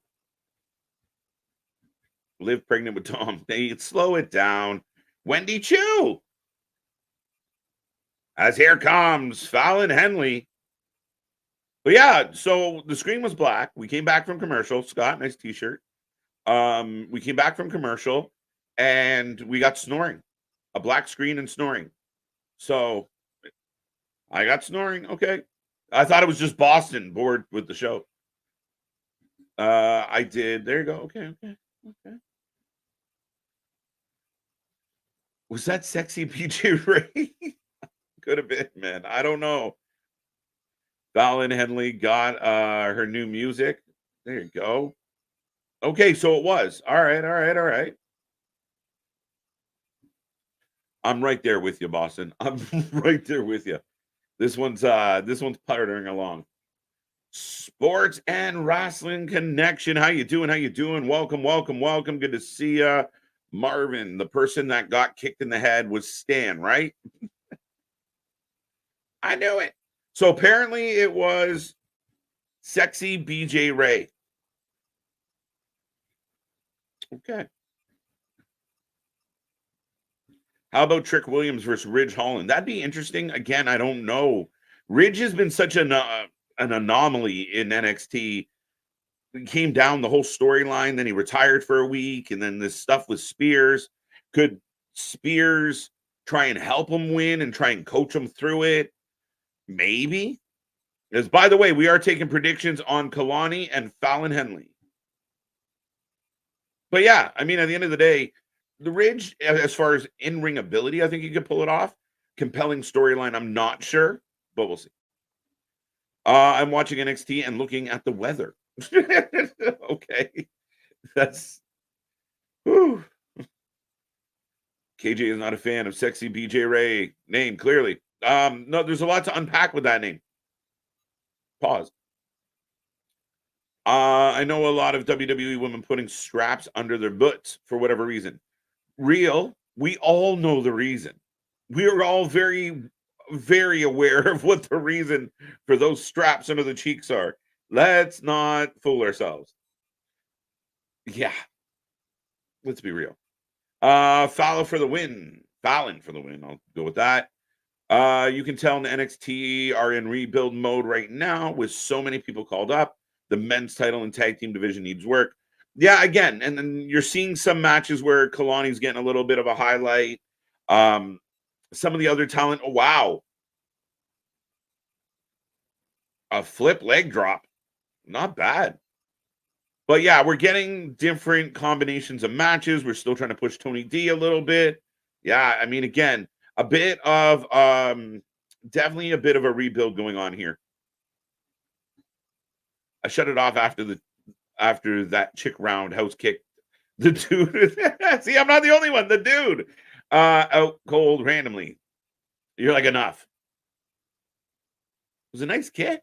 Liv pregnant with Tom. They slow it down. Wendy Chu. As here comes Fallon Henley. But yeah, so the screen was black. We came back from commercial. Scott, nice t-shirt. We came back from commercial and we got snoring. A black screen and snoring. So I got snoring. Okay. I thought it was just Boston bored with the show. I did. There you go. Okay. Was that sexy PJ Ray? Could have been, man. I don't know. Fallon Henley got her new music. There you go. Okay, so it was. All right. I'm right there with you, Boston. I'm right there with you. This one's puttering along. Sports and Wrestling Connection. How you doing? Welcome. Good to see you. Marvin, the person that got kicked in the head was Stan, right? I knew it. So apparently it was sexy BJ Ray. Okay. How about Trick Williams versus Ridge Holland? That'd be interesting. Again, I don't know. Ridge has been such an anomaly in NXT. He came down the whole storyline, then he retired for a week, and then this stuff with Spears. Could Spears try and help him win and try and coach him through it? Maybe. Because, by the way, we are taking predictions on Kalani and Fallon Henley. But yeah, I mean, at the end of the day, the Ridge, as far as in-ring ability, I think he could pull it off. Compelling storyline, I'm not sure, but we'll see. I'm watching NXT and looking at the weather. Okay. That's... Whew. KJ is not a fan of sexy BJ Ray name, clearly. No, there's a lot to unpack with that name. Pause. I know a lot of WWE women putting straps under their butts for whatever reason. Real, we all know the reason. We are all very, very aware of what the reason for those straps under the cheeks are. Let's not fool ourselves. Yeah. Let's be real. Fallon for the win. I'll go with that. You can tell in the NXT are in rebuild mode right now with so many people called up. The men's title and tag team division needs work. Yeah, again, and then you're seeing some matches where Kalani's getting a little bit of a highlight. Some of the other talent, oh, wow. A flip leg drop. Not bad. But yeah, we're getting different combinations of matches. We're still trying to push Tony D a little bit. Yeah, I mean, again, a bit of definitely a bit of a rebuild going on here. I shut it off after that chick roundhouse kick the dude. See, I'm not the only one. The dude out cold randomly. You're like, enough. It was a nice kick.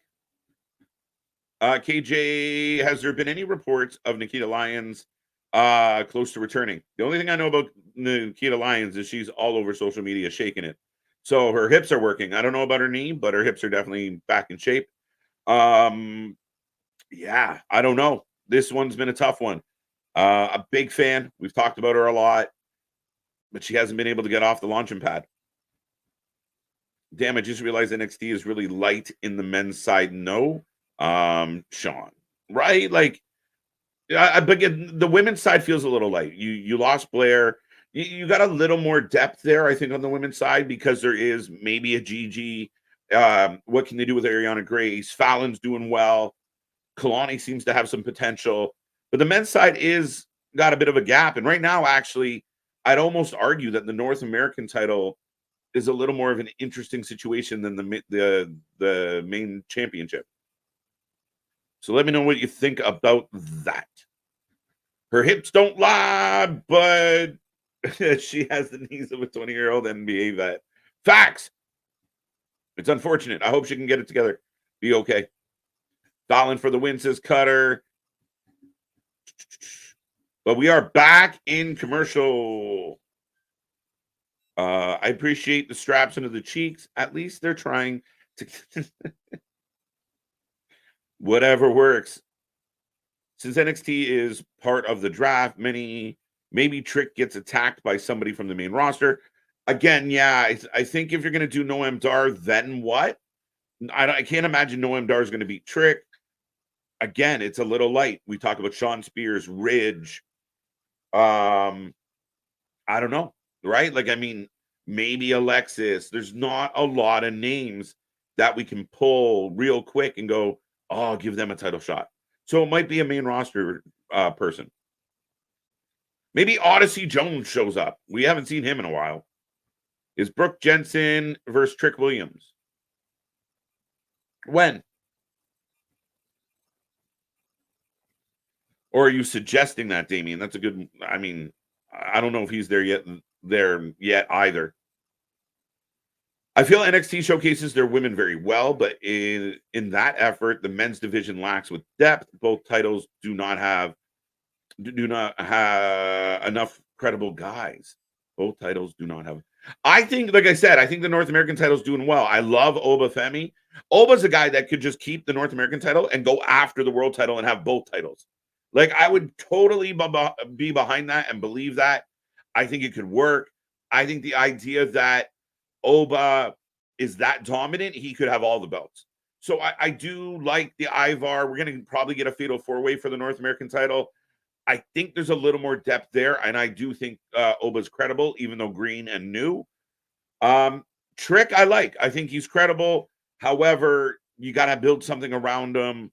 KJ, has there been any reports of Nikita Lyons close to returning? The only thing I know about Nikita Lyons is she's all over social media shaking it. So her hips are working. I don't know about her knee, but her hips are definitely back in shape. Yeah, I don't know. This one's been a tough one. A big fan. We've talked about her a lot, but she hasn't been able to get off the launching pad. Damn, I just realized NXT is really light in the men's side. No, Sean, right? Like, but the women's side feels a little light. You lost Blair. You got a little more depth there, I think, on the women's side because there is maybe a Gigi. What can they do with Ariana Grace? Fallon's doing well. Kalani seems to have some potential, but the men's side is got a bit of a gap. And right now, actually, I'd almost argue that the North American title is a little more of an interesting situation than the main championship. So let me know what you think about that. Her hips don't lie, but she has the knees of a 20-year-old NBA vet. Facts. It's unfortunate. I hope she can get it together. Be okay. Fallon for the win, says Cutter. But we are back in commercial. I appreciate the straps into the cheeks. At least they're trying to. Whatever works. Since NXT is part of the draft, maybe Trick gets attacked by somebody from the main roster. Again, yeah, I think if you're going to do Noam Dar, then what? I can't imagine Noam Dar is going to beat Trick. Again, it's a little light. We talk about Sean Spears, Ridge. I don't know, right? Like, I mean, maybe Alexis. There's not a lot of names that we can pull real quick and go, oh, give them a title shot. So it might be a main roster person. Maybe Odyssey Jones shows up. We haven't seen him in a while. Is Brooke Jensen versus Trick Williams? When? Or are you suggesting that, Damien? That's a good. I mean, I don't know if he's there yet either. I feel NXT showcases their women very well, but in that effort, the men's division lacks with depth. Both titles do not have enough credible guys. Both titles do not have. I think, like I said, I think the North American title's doing well. I love Oba Femi. Oba's a guy that could just keep the North American title and go after the world title and have both titles. Like, I would totally be behind that and believe that. I think it could work. I think the idea that Oba is that dominant, he could have all the belts. So I do like the Ivar. We're going to probably get a fatal four-way for the North American title. I think there's a little more depth there, and I do think Oba's credible, even though green and new. Trick, I like. I think he's credible. However, you got to build something around him.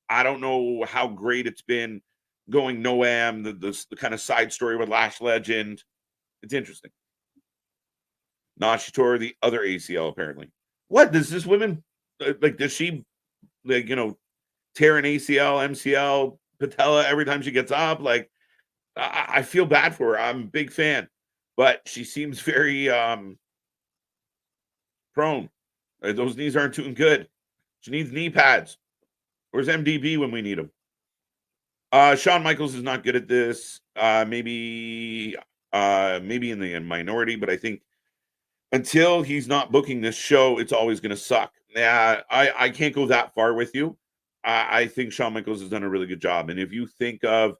I don't know how great it's been going Noam, the kind of side story with Lash Legend. It's interesting. Nashitor, the other ACL, apparently. What does this woman like? Does she, like, tear an ACL, MCL, patella every time she gets up? Like, I feel bad for her. I'm a big fan, but she seems very prone. Those knees aren't doing good. She needs knee pads. Where's MDB when we need him? Shawn Michaels is not good at this. Maybe in the minority, but I think until he's not booking this show, it's always going to suck. Yeah, I can't go that far with you. I think Shawn Michaels has done a really good job. And if you think of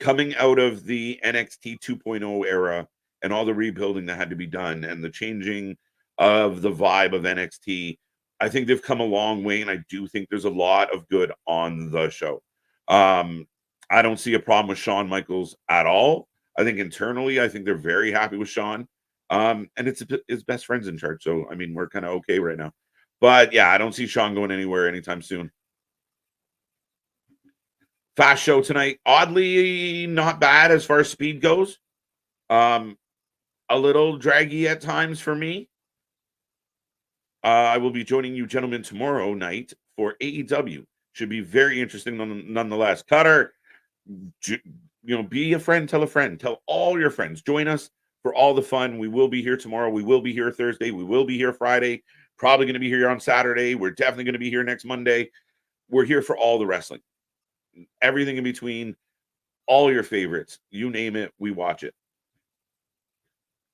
coming out of the NXT 2.0 era and all the rebuilding that had to be done and the changing of the vibe of NXT, I think they've come a long way, and I do think there's a lot of good on the show. I don't see a problem with Shawn Michaels at all. I think internally, I think they're very happy with Shawn. And it's his best friend's in charge. So, I mean, we're kind of okay right now. But, yeah, I don't see Shawn going anywhere anytime soon. Fast show tonight. Oddly not bad as far as speed goes. A little draggy at times for me. I will be joining you gentlemen tomorrow night for AEW. Should be very interesting nonetheless. Cutter, be a friend, tell a friend, tell all your friends. Join us for all the fun. We will be here tomorrow. We will be here Thursday. We will be here Friday. Probably going to be here on Saturday. We're definitely going to be here next Monday. We're here for all the wrestling. Everything in between, all your favorites. You name it, we watch it.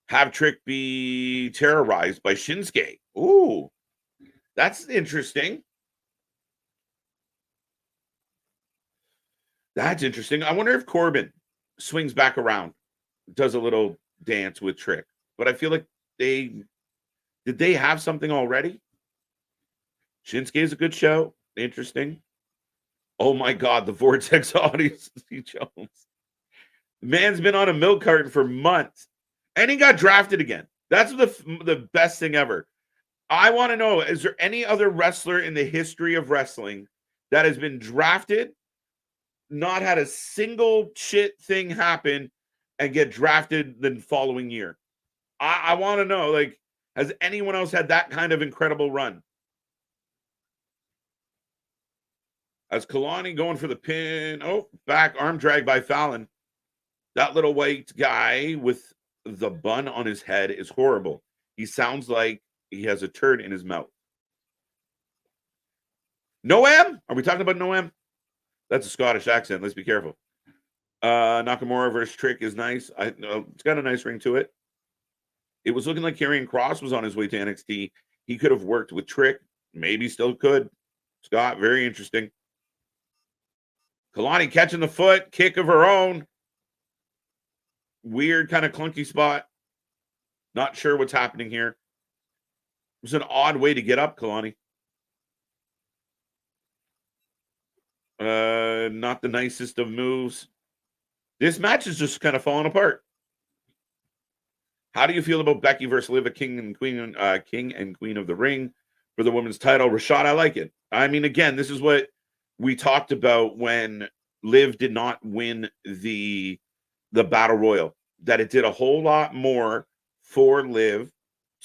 Have Trick be terrorized by Shinsuke. Ooh, that's interesting. That's interesting. I wonder if Corbin swings back around, does a little dance with Trick. But I feel like did they have something already? Shinsuke is a good show. Interesting. Oh my God, the Vortex Odyssey Jones. The man's been on a milk carton for months. And he got drafted again. That's the best thing ever. I want to know, is there any other wrestler in the history of wrestling that has been drafted, not had a single shit thing happen, and get drafted the following year? I want to know, like, has anyone else had that kind of incredible run? As Kalani going for the pin. Oh, back arm drag by Fallon. That little white guy with the bun on his head is horrible. He sounds like he has a turd in his mouth. Noam? Are we talking about Noam? That's a Scottish accent. Let's be careful. Nakamura versus Trick is nice. It's got a nice ring to it. It was looking like Karrion Kross was on his way to NXT. He could have worked with Trick. Maybe still could. Scott, very interesting. Kalani catching the foot. Kick of her own. Weird kind of clunky spot. Not sure what's happening here. It was an odd way to get up, Kalani. Not the nicest of moves. This match is just kind of falling apart. How do you feel about Becky versus Liv, king and queen of the ring for the women's title? Rashad, I like it. I mean, again, this is what we talked about when Liv did not win the Battle Royal, that it did a whole lot more for Liv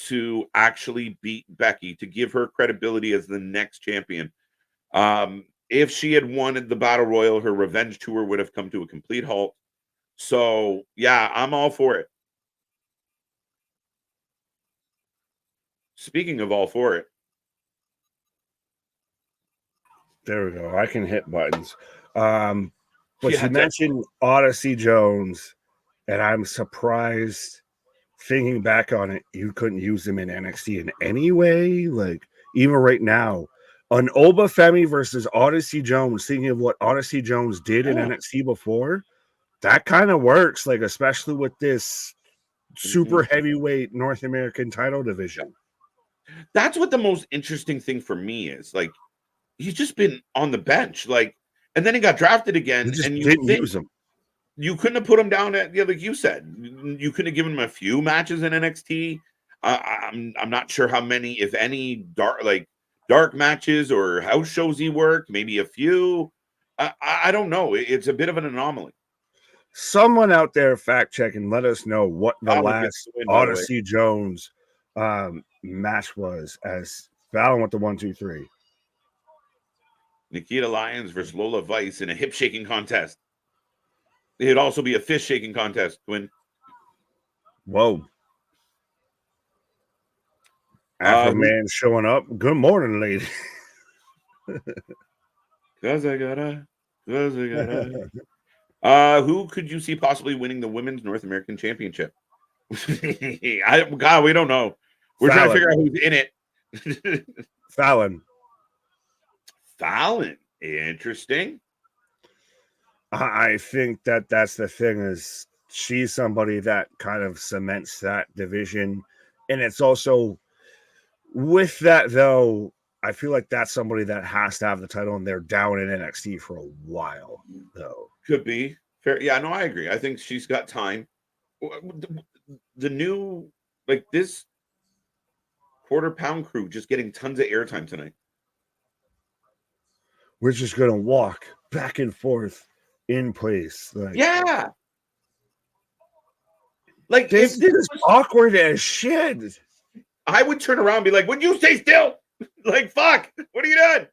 to actually beat Becky, to give her credibility as the next champion. If she had won the Battle Royal, her revenge tour would have come to a complete halt. So, yeah, I'm all for it. Speaking of all for it. There we go. I can hit buttons. But you mentioned Odyssey Jones, and I'm surprised, thinking back on it, you couldn't use him in NXT in any way. Like, even right now, an Obafemi versus Odyssey Jones, thinking of what Odyssey Jones did in NXT before, that kind of works, like, especially with this super heavyweight North American title division. That's what the most interesting thing for me is. Like, he's just been on the bench, like, and then he got drafted again, and you didn't use him. You couldn't have put him down at, like you said, you couldn't have given him a few matches in NXT. I'm not sure how many, if any, dark matches or house shows he worked. Maybe a few. I don't know. It's a bit of an anomaly. Someone out there fact check and let us know what the last Odyssey Jones match was, as Fallon with the 1, 2, 3. Nikita Lyons versus Lola Vice in a hip shaking contest. It'd also be a fist shaking contest, Quinn. Whoa. Afro Man showing up. Good morning, lady. Cause I gotta. Who could you see possibly winning the Women's North American Championship? God, we don't know. We're trying to figure out who's in it. Fallon. Interesting. I think that's the thing, is she's somebody that kind of cements that division. And it's also, with that though, I feel like that's somebody that has to have the title, and they're down in NXT for a while though. Could be fair. Yeah, no, I agree. I think she's got time. The new, like, this quarter pound crew just getting tons of airtime tonight. We're just going to walk back and forth in place. Like, yeah. Like, this is awkward as shit. I would turn around and be like, would you stay still? Like, fuck. What are you doing?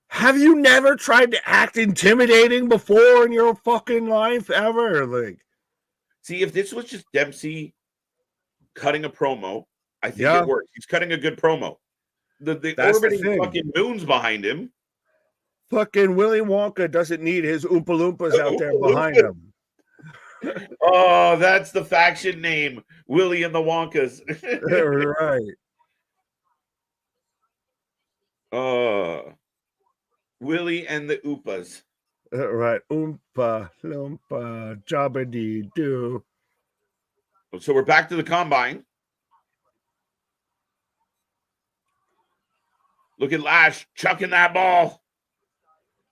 Have you never tried to act intimidating before in your fucking life ever? Like, see, if this was just Dempsey cutting a promo, I think it works. He's cutting a good promo. The orbiting fucking moons behind him. Fucking Willy Wonka doesn't need his Oompa Loompas out there behind him. Oh, that's the faction name. Willy and the Wonkas. Right. Willy and the Oopas. Right. Oompa Loompa Jabba Doo. So we're back to the combine. Look at Lash chucking that ball.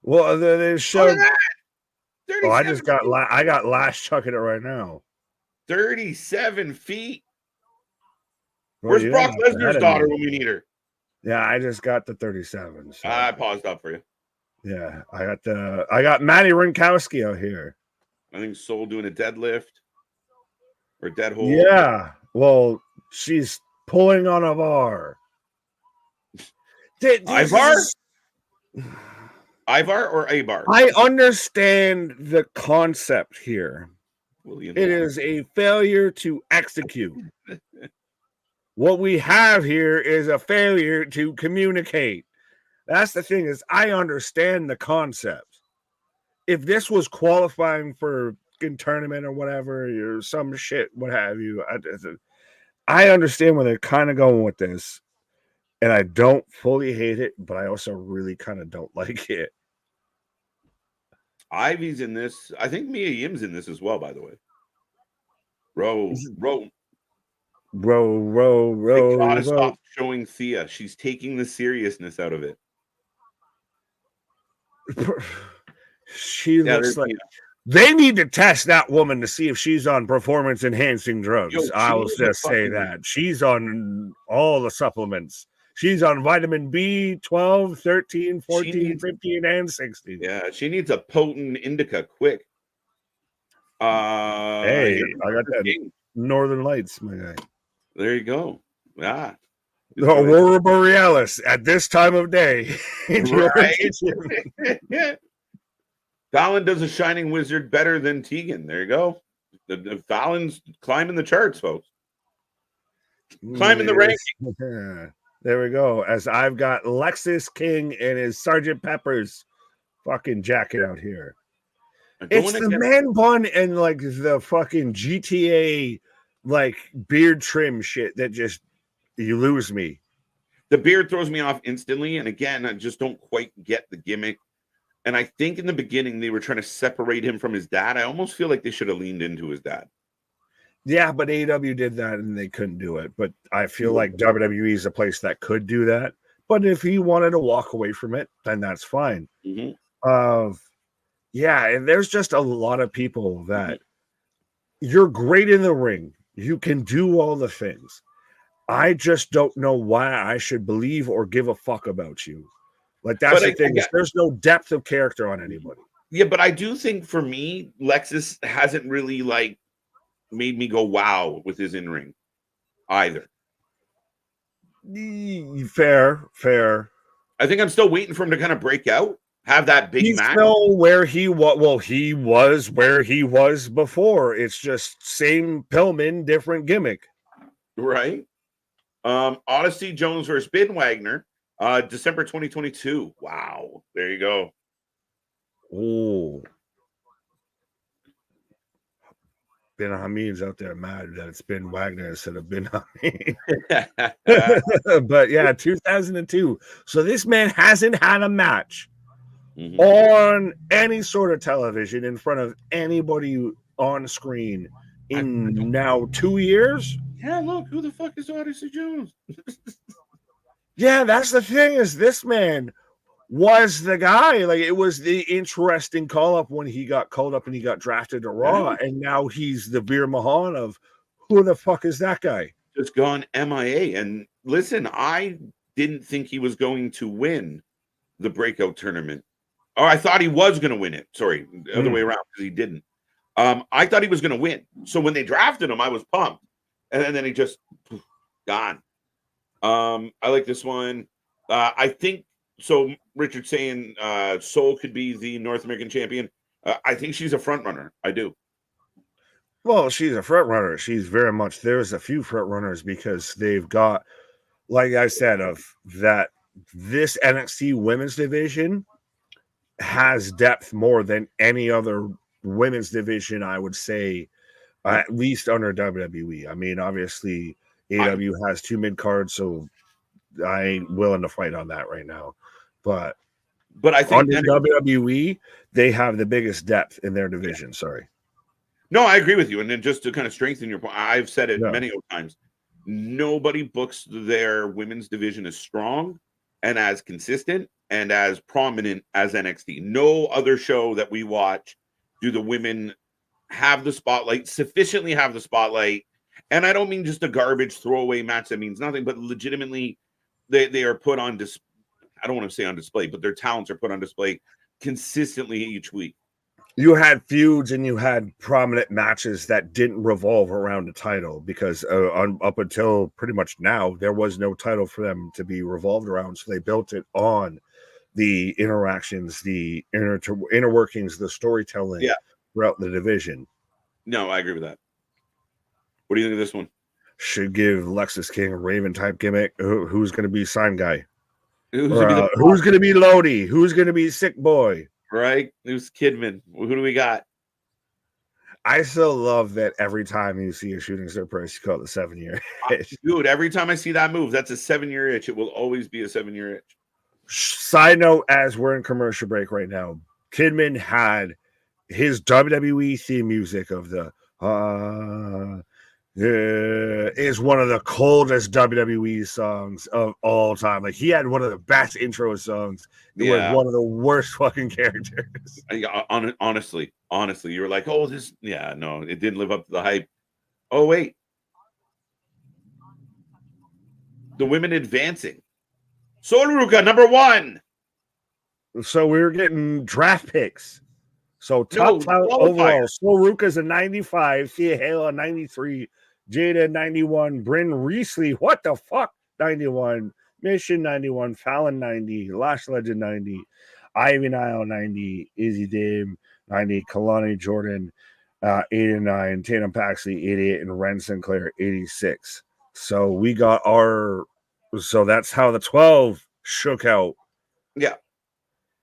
Well, they showed. Oh, I just got I got Lash chucking it right now. 37 feet. Well, where's Brock Lesnar's daughter when we need her? Yeah, I just got the 37. So. I paused up for you. Yeah, I got Maddie Rinkowski out here. I think Soul doing a deadlift or dead hold. Yeah, well, she's pulling on a bar. Ivar or Abar? I understand the concept here. It is a failure to execute. What we have here is a failure to communicate. That's the thing is I understand the concept. If this was qualifying for a tournament or whatever, or some shit, what have you, I understand where they're kind of going with this, and I don't fully hate it, but I also really kind of don't like it. Ivy's in this. I think Mia Yim's in this as well, by the way. Row. They gotta stop showing Thea. She's taking the seriousness out of it. She looks like they need to test that woman to see if she's on performance enhancing drugs. I will just say that she's on all the supplements. She's on vitamin B12, 13, 14, 15, and 16. Yeah, she needs a potent indica quick. Hey, I got that Northern Lights, my guy. There you go. Ah. The Aurora Borealis at this time of day. Right? Fallon does a Shining Wizard better than Tegan. There you go. The Fallon's climbing the charts, folks. Climbing the rankings. There we go. As I've got Lexus King and his Sergeant Pepper's fucking jacket out here. It's the man bun and like the fucking GTA like beard trim shit that just you lose me. The beard throws me off instantly, and again, I just don't quite get the gimmick. And I think in the beginning they were trying to separate him from his dad. I almost feel like they should have leaned into his dad. Yeah, but AEW did that and they couldn't do it. But I feel like WWE is a place that could do that. But if he wanted to walk away from it, then that's fine. Yeah, and there's just a lot of people that you're great in the ring. You can do all the things. I just don't know why I should believe or give a fuck about you. Like that's the thing. There's no depth of character on anybody. Yeah, but I do think for me, Lexus hasn't really like made me go wow with his in-ring either. Fair. I think I'm still waiting for him to kind of break out, have that big match. Still where he was. Well, he was where he was before. It's just same Pillman, different gimmick. Right. Odyssey Jones versus Ben Wagner, December 2022. Wow. There you go. Oh. Ben Hamid's out there mad that it's Ben Wagner instead of Ben Hamid. But yeah, 2002. So this man hasn't had a match on any sort of television in front of anybody on screen in now 2 years. Yeah, look, who the fuck is Odyssey Jones? Yeah, that's the thing is this man was the guy. Like it was the interesting call up when he got called up and he got drafted to Raw, and now he's the Veer Mahan of who the fuck is that guy? Just gone MIA. And listen, I didn't think he was going to win the breakout tournament. Or I thought he was going to win it. Sorry, the other way around because he didn't. I thought he was going to win. So when they drafted him, I was pumped, and then he just gone. I like this one. I think. So Richard saying Soul could be the North American champion. I think she's a front runner. I do. Well, she's a front runner. She's very much. There's a few front runners because they've got, like I said, of that this NXT women's division has depth more than any other women's division. I would say, at least under WWE. I mean, obviously AEW has two mid cards, so I ain't willing to fight on that right now. But I think under WWE, they have the biggest depth in their division. Sorry. No, I agree with you. And then just to kind of strengthen your point, I've said it many times. Nobody books their women's division as strong and as consistent and as prominent as NXT. No other show that we watch do the women have the spotlight, sufficiently have the spotlight. And I don't mean just a garbage throwaway match that means nothing, but legitimately they are put on display. I don't want to say on display, but their talents are put on display consistently each week. You had feuds and you had prominent matches that didn't revolve around a title because up until pretty much now, there was no title for them to be revolved around. So they built it on the interactions, the inner workings, the storytelling throughout the division. No, I agree with that. What do you think of this one? Should give Lexus King a Raven type gimmick. Who's going to be sign guy? Who's gonna be the who's going to be Lodi? Who's going to be Sick Boy? right? Who's Kidman? Who do we got? I still love that every time you see a shooting star press, you call it the 7-year itch. Dude, every time I see that move, that's a 7-year itch. It will always be a 7-year itch. Side note, as we're in commercial break right now, Kidman had his WWE theme music of the is one of the coldest WWE songs of all time. Like, he had one of the best intro songs. It was one of the worst fucking characters. Honestly, you were like, oh, this, yeah, no, it didn't live up to the hype. Oh, wait. The women advancing. Sol Ruca, number 1. So we were getting draft picks. So top 5 overall. Sol Ruca's a 95, Thea Hale a 93, Jada 91, Bryn Reesley, what the fuck, 91, Mission 91, Fallon 90, Lash Legend 90, Ivy Nile 90, Izzy Dame 90, Kalani Jordan 89, Tatum Paxley 88, and Ren Sinclair 86. So we got so that's how the 12 shook out. Yeah.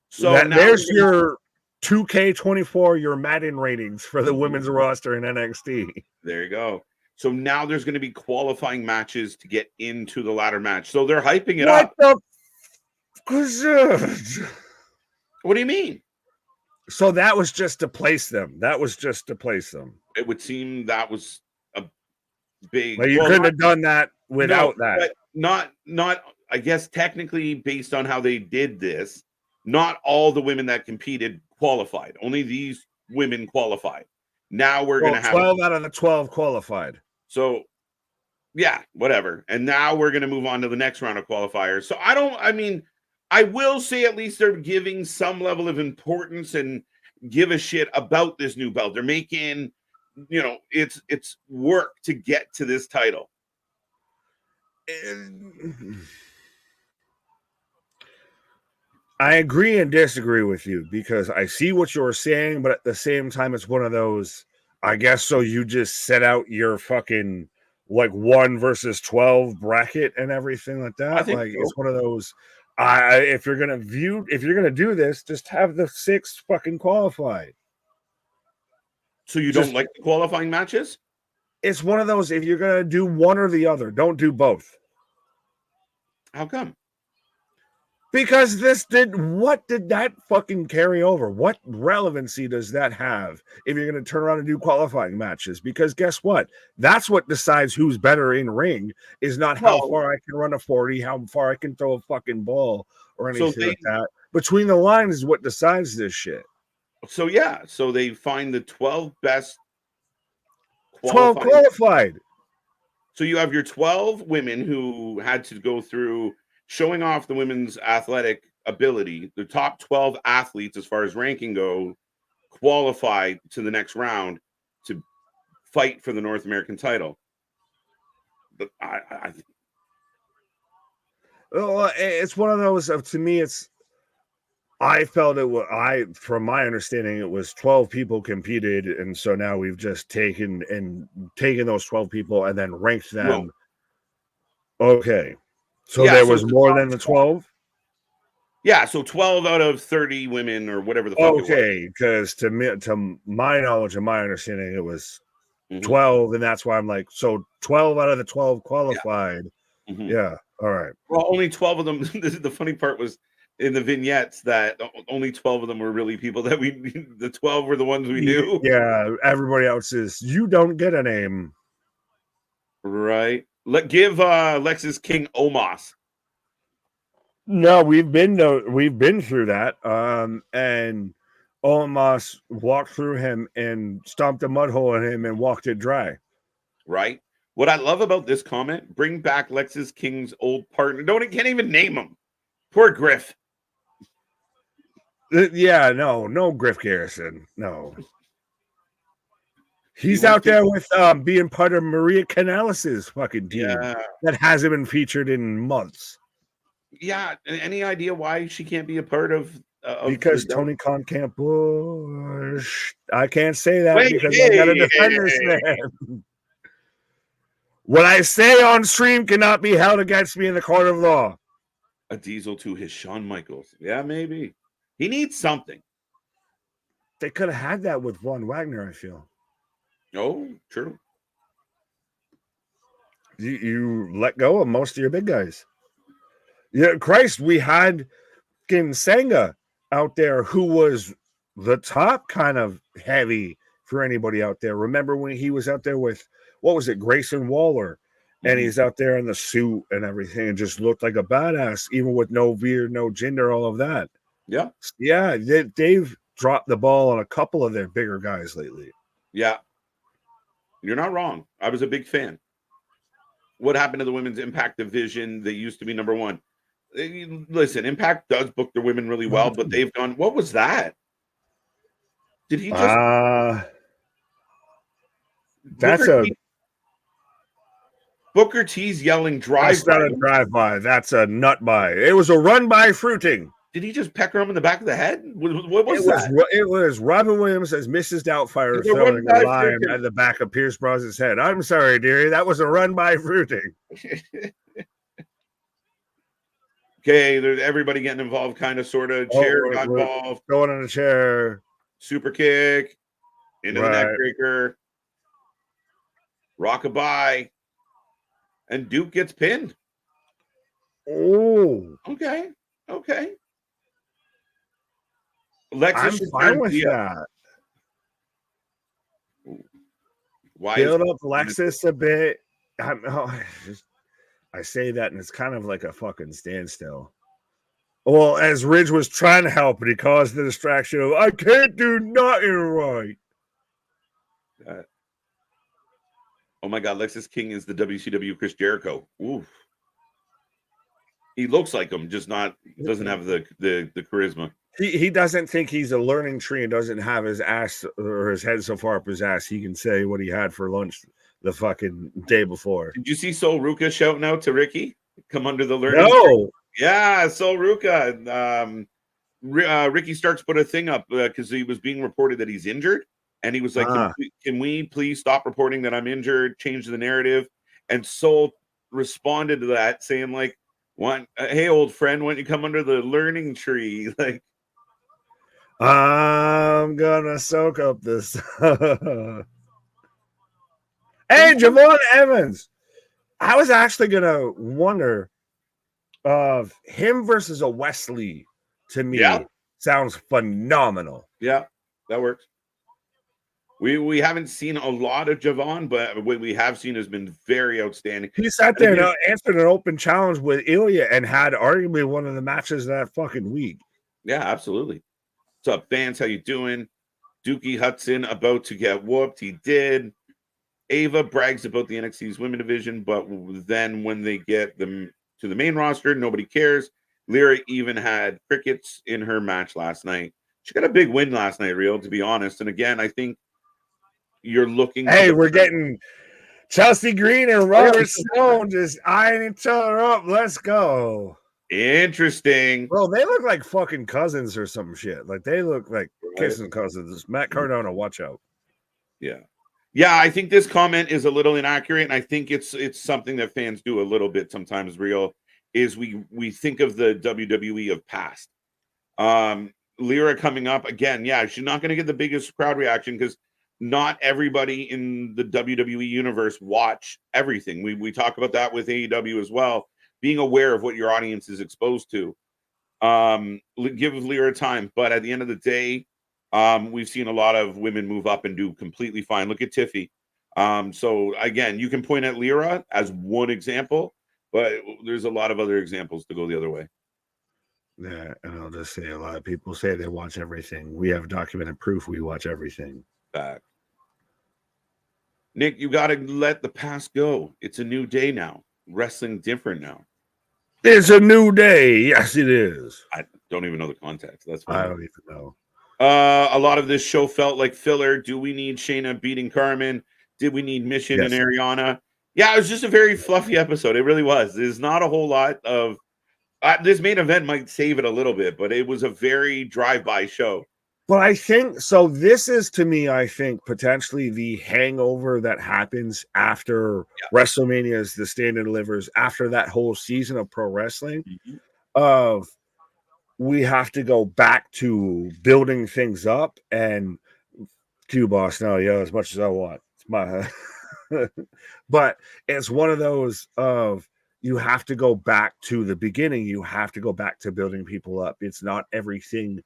So there's your 2K24, your Madden ratings for the women's roster in NXT. There you go. So now there's going to be qualifying matches to get into the ladder match. So they're hyping it up. What do you mean? So that was just to place them. It would seem that was a big. Well, you couldn't have done that without that. Not. I guess technically, based on how they did this, not all the women that competed qualified. Only these women qualified. Now we're going to have 12 out of the 12 qualified. So, yeah, whatever. And now we're going to move on to the next round of qualifiers. So I will say at least they're giving some level of importance and give a shit about this new belt. They're making, it's work to get to this title. I agree and disagree with you because I see what you're saying, but at the same time, it's one of those, I guess, so you just set out your fucking 1 versus 12 bracket and everything like that. It's one of those, if you're going to do this, just have the 6 fucking qualified. So you don't like the qualifying matches? It's one of those, if you're going to do one or the other, don't do both. How come? Because what did that fucking carry over? What relevancy does that have if you're going to turn around and do qualifying matches? Because guess what? That's what decides who's better in ring, is not how far I can run a 40, how far I can throw a fucking ball or anything like that. Between the lines is what decides this shit. So, yeah. So they find the 12 best 12 qualified. So you have your 12 women who had to go through showing off the women's athletic ability. The top 12 athletes, as far as ranking go, qualified to the next round to fight for the North American title. But it's one of those. To me, I felt it was. From my understanding, it was 12 people competed, and so now we've just taken those 12 people and then ranked them. No. Okay. So there was more than the 12? Yeah, so 12 out of 30 women or whatever the fuck it was. Okay, because to my knowledge and my understanding, it was 12, and that's why I'm like, so 12 out of the 12 qualified. Yeah, yeah. All right. Well, only 12 of them, the funny part was in the vignettes that only 12 of them were really people that the 12 were the ones we knew. Yeah, everybody else is, you don't get a name. Right. Give Lexis King Omos. No, we've been through that. And Omos walked through him and stomped a mud hole in him and walked it dry. Right. What I love about this comment: bring back Lexis King's old partner. Can't even name him. Poor Griff. Yeah, no Griff Garrison. No. He's out there with being part of Maria Canales' fucking team that hasn't been featured in months. Yeah, any idea why she can't be a part of? Because Tony Khan can't push. I can't say that because I got to defend this man. What I say on stream cannot be held against me in the court of law. A Diesel to his Shawn Michaels. Yeah, maybe. He needs something. They could have had that with Von Wagner, I feel. Oh, true. You let go of most of your big guys. Yeah, Christ, we had Senga out there who was the top kind of heavy for anybody out there. Remember when he was out there with, what was it, Grayson Waller? And he's out there in the suit and everything and just looked like a badass, even with no beard, no gender, all of that. Yeah. Yeah, they've dropped the ball on a couple of their bigger guys lately. Yeah. You're not wrong. I was a big fan. What happened to the women's Impact division? They used to be number one. Listen, Impact does book their women really well, but they've gone. What was that? Did he just? That's Booker T's yelling drive. That's not a drive-by. That's a nut-by. It was a run-by fruiting. Did he just pecker him in the back of the head? What was that? It was Robin Williams as Mrs. Doubtfire throwing a line at the back of Pierce Brosnan's head. I'm sorry, dearie. That was a run-by fruiting. Okay, there's everybody getting involved, kind of, sort of. Chair got involved. Going on a chair. Super kick. Into the neck breaker. Rockabye. And Duke gets pinned. Oh. Okay. I'm fine with that. Why build up Lexus a bit? I say that, and it's kind of like a fucking standstill. Well, as Ridge was trying to help, but he caused the distraction of, I can't do nothing right. Oh my God, Lexus King is the WCW Chris Jericho. Oof. He looks like him, just doesn't have the charisma. He doesn't think he's a learning tree and doesn't have his ass or his head so far up his ass. He can say what he had for lunch the fucking day before. Did you see Sol Ruka shouting out to Ricky? Come under the learning tree? Yeah, Sol Ruka. Ricky Starks put a thing up because he was being reported that he's injured. And he was like, can we please stop reporting that I'm injured, change the narrative? And Sol responded to that saying like, hey, old friend, why don't you come under the learning tree? Like, I'm gonna soak up this. Hey, Javon Evans. I was actually gonna wonder of him versus a Wesley. To me, sounds phenomenal. Yeah, that works. We haven't seen a lot of Javon, but what we have seen has been very outstanding. He sat there and answered an open challenge with Ilya and had arguably one of the matches that fucking week. Yeah, absolutely. What's up, fans? How you doing? Dookie Hudson about to get whooped. He did. Ava brags about the NXT's women division, but then when they get them to the main roster, nobody cares. Lyra even had crickets in her match last night. She got a big win last night, Real, to be honest. And again, I think you're looking. Hey, we're getting Chelsea Green and Robert Stone just eyeing each other up. Let's go. Interesting. Bro, they look like fucking cousins or some shit. Like they look like kissing cousins. Matt Cardona, watch out. Yeah. Yeah, I think this comment is a little inaccurate, and I think it's something that fans do a little bit sometimes, Real, is we think of the WWE of past. Lyra coming up again, yeah, she's not going to get the biggest crowd reaction because not everybody in the WWE universe watch everything. We talk about that with AEW as well. Being aware of what your audience is exposed to. Give Lyra time, but at the end of the day, we've seen a lot of women move up and do completely fine. Look at Tiffy. So again, you can point at Lyra as one example, but there's a lot of other examples to go the other way. Yeah, and I'll just say a lot of people say they watch everything. We have documented proof we watch everything. Back. Nick, you got to let the past go. It's a new day now. Wrestling different now. It's a new day. Yes, it is. I don't even know the context. That's fine. I don't even know. A lot of this show felt like filler. Do we need Shayna beating Carmen? Did we need Mission and Ariana? Yeah, it was just a very fluffy episode. It really was. There's not a whole lot of this main event might save it a little bit, but it was a very drive-by show. But I think so. This is, to me, I think potentially the hangover that happens after WrestleMania, as the stand and delivers after that whole season of pro wrestling. of we have to go back to building things up and Q boss. No, yeah, as much as I want. It's my but it's one of those of you have to go back to the beginning. You have to go back to building people up. It's not everything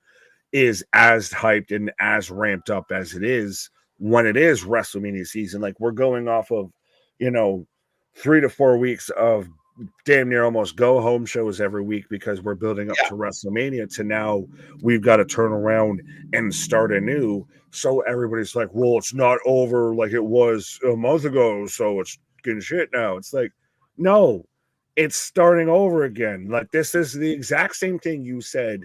is as hyped and as ramped up as it is when it is WrestleMania season. Like we're going off of, 3 to 4 weeks of damn near almost go home shows every week because we're building up to WrestleMania to now we've got to turn around and start anew. So everybody's like, well, it's not over like it was a month ago, so it's getting shit now. It's like, no, it's starting over again. Like this is the exact same thing you said,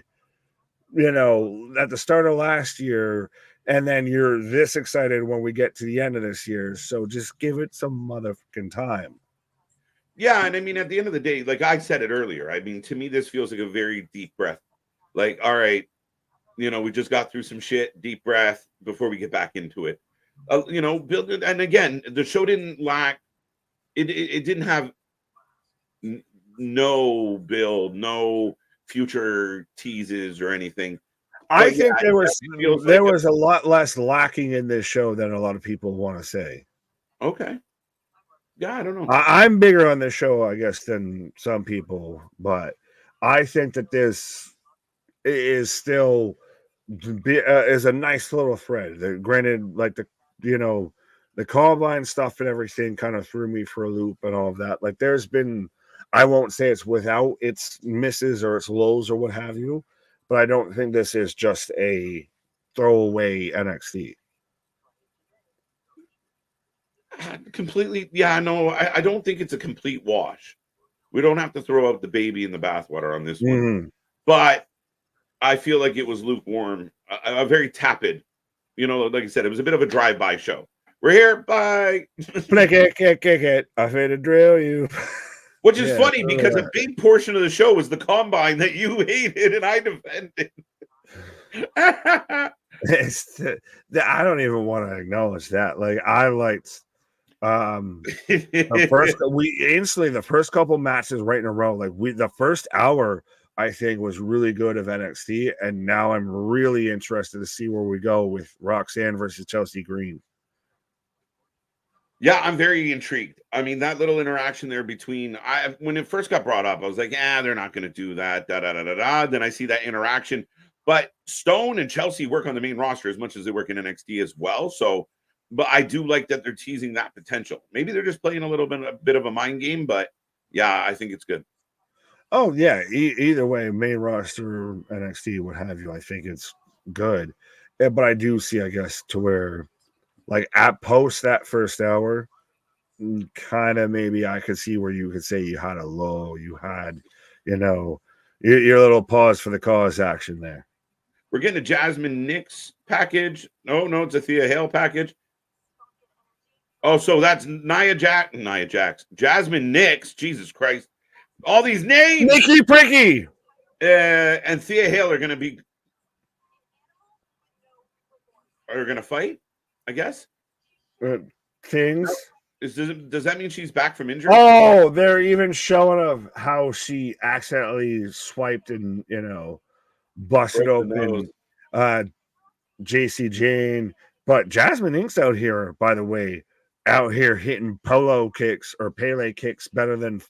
at the start of last year, and then you're this excited when we get to the end of this year. So just give it some motherfucking time. Yeah, and I mean, at the end of the day, like I said it earlier, I mean, to me, this feels like a very deep breath. Like, all right, we just got through some shit, deep breath before we get back into it. Build it. And again, the show didn't lack, it didn't have no build, no future teases or anything. I think there was a lot less lacking in this show than a lot of people want to say. Okay. Yeah, I don't know. I'm bigger on this show, I guess, than some people, but I think that this is still is a nice little thread. Granted, like the Combine stuff and everything kind of threw me for a loop and all of that. Like there's been, I won't say it's without its misses or its lows or what have you, but I don't think this is just a throwaway NXT. Completely. Yeah, no, I don't think it's a complete wash. We don't have to throw out the baby in the bathwater on this one. But I feel like it was lukewarm, a very tepid. Like I said, it was a bit of a drive-by show. We're here, bye. Kick it. I feel to drill you. Which is funny because a big portion of the show was the Combine that you hated and I defended. I don't even want to acknowledge that. Like I liked the first couple matches right in a row. Like the first hour I think was really good of NXT, and now I'm really interested to see where we go with Roxanne versus Chelsea Green. Yeah, I'm very intrigued. I mean, that little interaction there between when it first got brought up, I was like, they're not going to do that. Then I see that interaction. But Stone and Chelsea work on the main roster as much as they work in NXT as well. So, but I do like that they're teasing that potential. Maybe they're just playing a bit of a mind game, but yeah, I think it's good. Oh yeah, either way, main roster NXT, what have you, I think it's good. Yeah, but I do see, I guess, to where like at post that first hour, kind of maybe I could see where you could say you had a low, you had, your little pause for the cause action there. We're getting a Jasmine Nix package. No, it's a Thea Hale package. Oh, so that's Nia Jax, Jasmine Nix. Jesus Christ. All these names. Nikki Pricky. And Thea Hale are going to fight, I guess. Kings. Does that mean she's back from injury? Oh, they're even showing of how she accidentally swiped and, busted open JC Jane. But Jasmine Ink's out here, by the way, hitting polo kicks or Pele kicks better than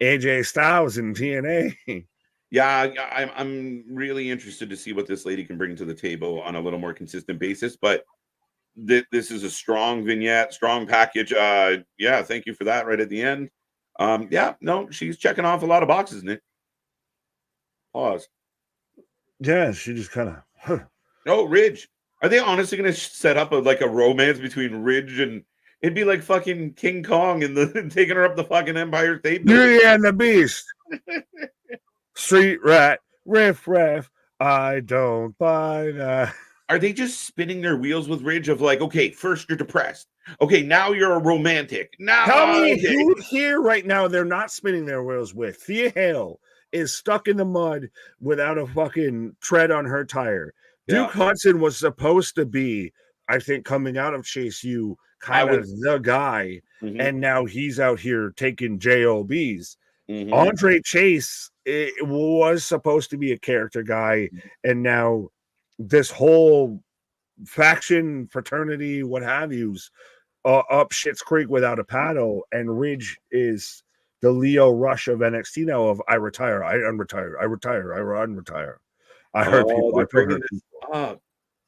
AJ Styles in TNA. Yeah, I'm really interested to see what this lady can bring to the table on a little more consistent basis. But this is a strong vignette, strong package. Yeah, thank you for that right at the end. She's checking off a lot of boxes, Nick. Pause. Yeah, she just kind of. Oh, Ridge. Are they honestly going to set up a romance between Ridge and it'd be like fucking King Kong and taking her up the fucking Empire State Building? Beauty and the Beast. Street rat, riff raff. I don't buy that. Are they just spinning their wheels with Ridge of like, okay, first you're depressed. Okay, now you're a romantic. Now tell me who here right now they're not spinning their wheels with. Thea Hale is stuck in the mud without a fucking tread on her tire. Duke Hudson was supposed to be, I think, coming out of Chase U, kind of the guy, and now he's out here taking JOBs. Andre Chase it was supposed to be a character guy, and now this whole faction, fraternity, what have yous, up Shit's Creek without a paddle, and Ridge is the Leo Rush of NXT now. Of I retire, I unretire, I retire, I unretire. I heard people. They're bringing this up.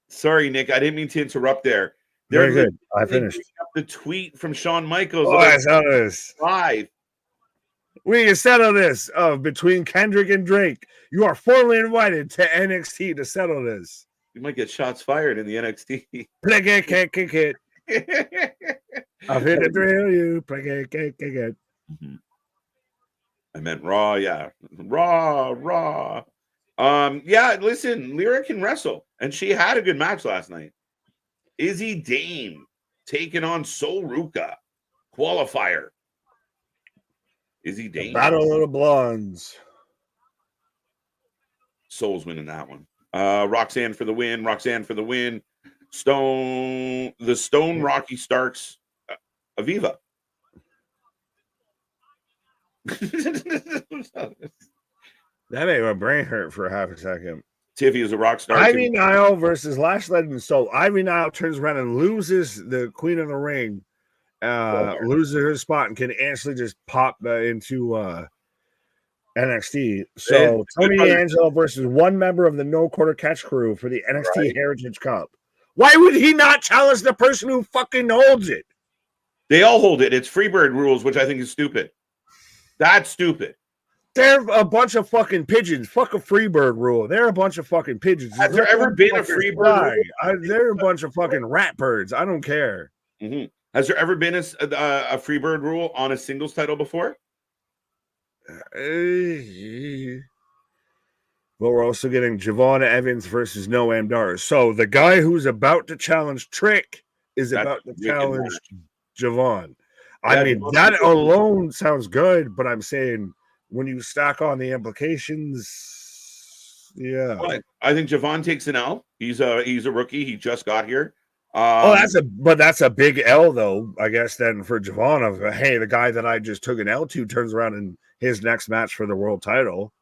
Sorry, Nick, I didn't mean to interrupt there. Very good. I finished. Up the tweet from Shawn Michaels. I saw this. Live. We can settle this between Kendrick and Drake. You are formally invited to NXT to settle this. You might get shots fired in the NXT. Play it, kick it. I've hit the drill, you play it, kick it. I meant Raw, yeah. Raw. Yeah, listen, Lyra can wrestle, and she had a good match last night. Izzy Dame taking on Sol Ruka. Qualifier. Izzy Dame. Battle of the Blondes. Sol's winning that one. Roxanne for the win. The Stone Rocky Starks. Aviva. That made my brain hurt for half a second. Tiffy is a rock star. Ivy Nile versus Lash Legend Soul. Ivy Nile turns around and loses the Queen of the Ring. Loses her spot and can actually just pop into NXT. So Tony D'Angelo versus one member of the No Quarter Catch crew for the NXT Heritage Cup. Why would he not challenge the person who fucking holds it? They all hold it. It's Freebird rules, which I think is stupid. That's stupid. They're a bunch of fucking pigeons. Fuck a Freebird rule. They're a bunch of fucking pigeons. Has there ever been a Freebird rule? They're a bunch of fucking rat birds. I don't care. Mm-hmm. Has there ever been a Freebird rule on a singles title before? But we're also getting Javon Evans versus Noam Dar. So the guy who's about to challenge Trick is about to challenge Javon. I mean, that alone sounds good, but I'm saying when you stack on the implications, yeah. I think Javon takes an L. He's a rookie. He just got here. That's a big L though, I guess. Then for Javon, of hey, the guy that I just took an L to turns around in his next match for the world title.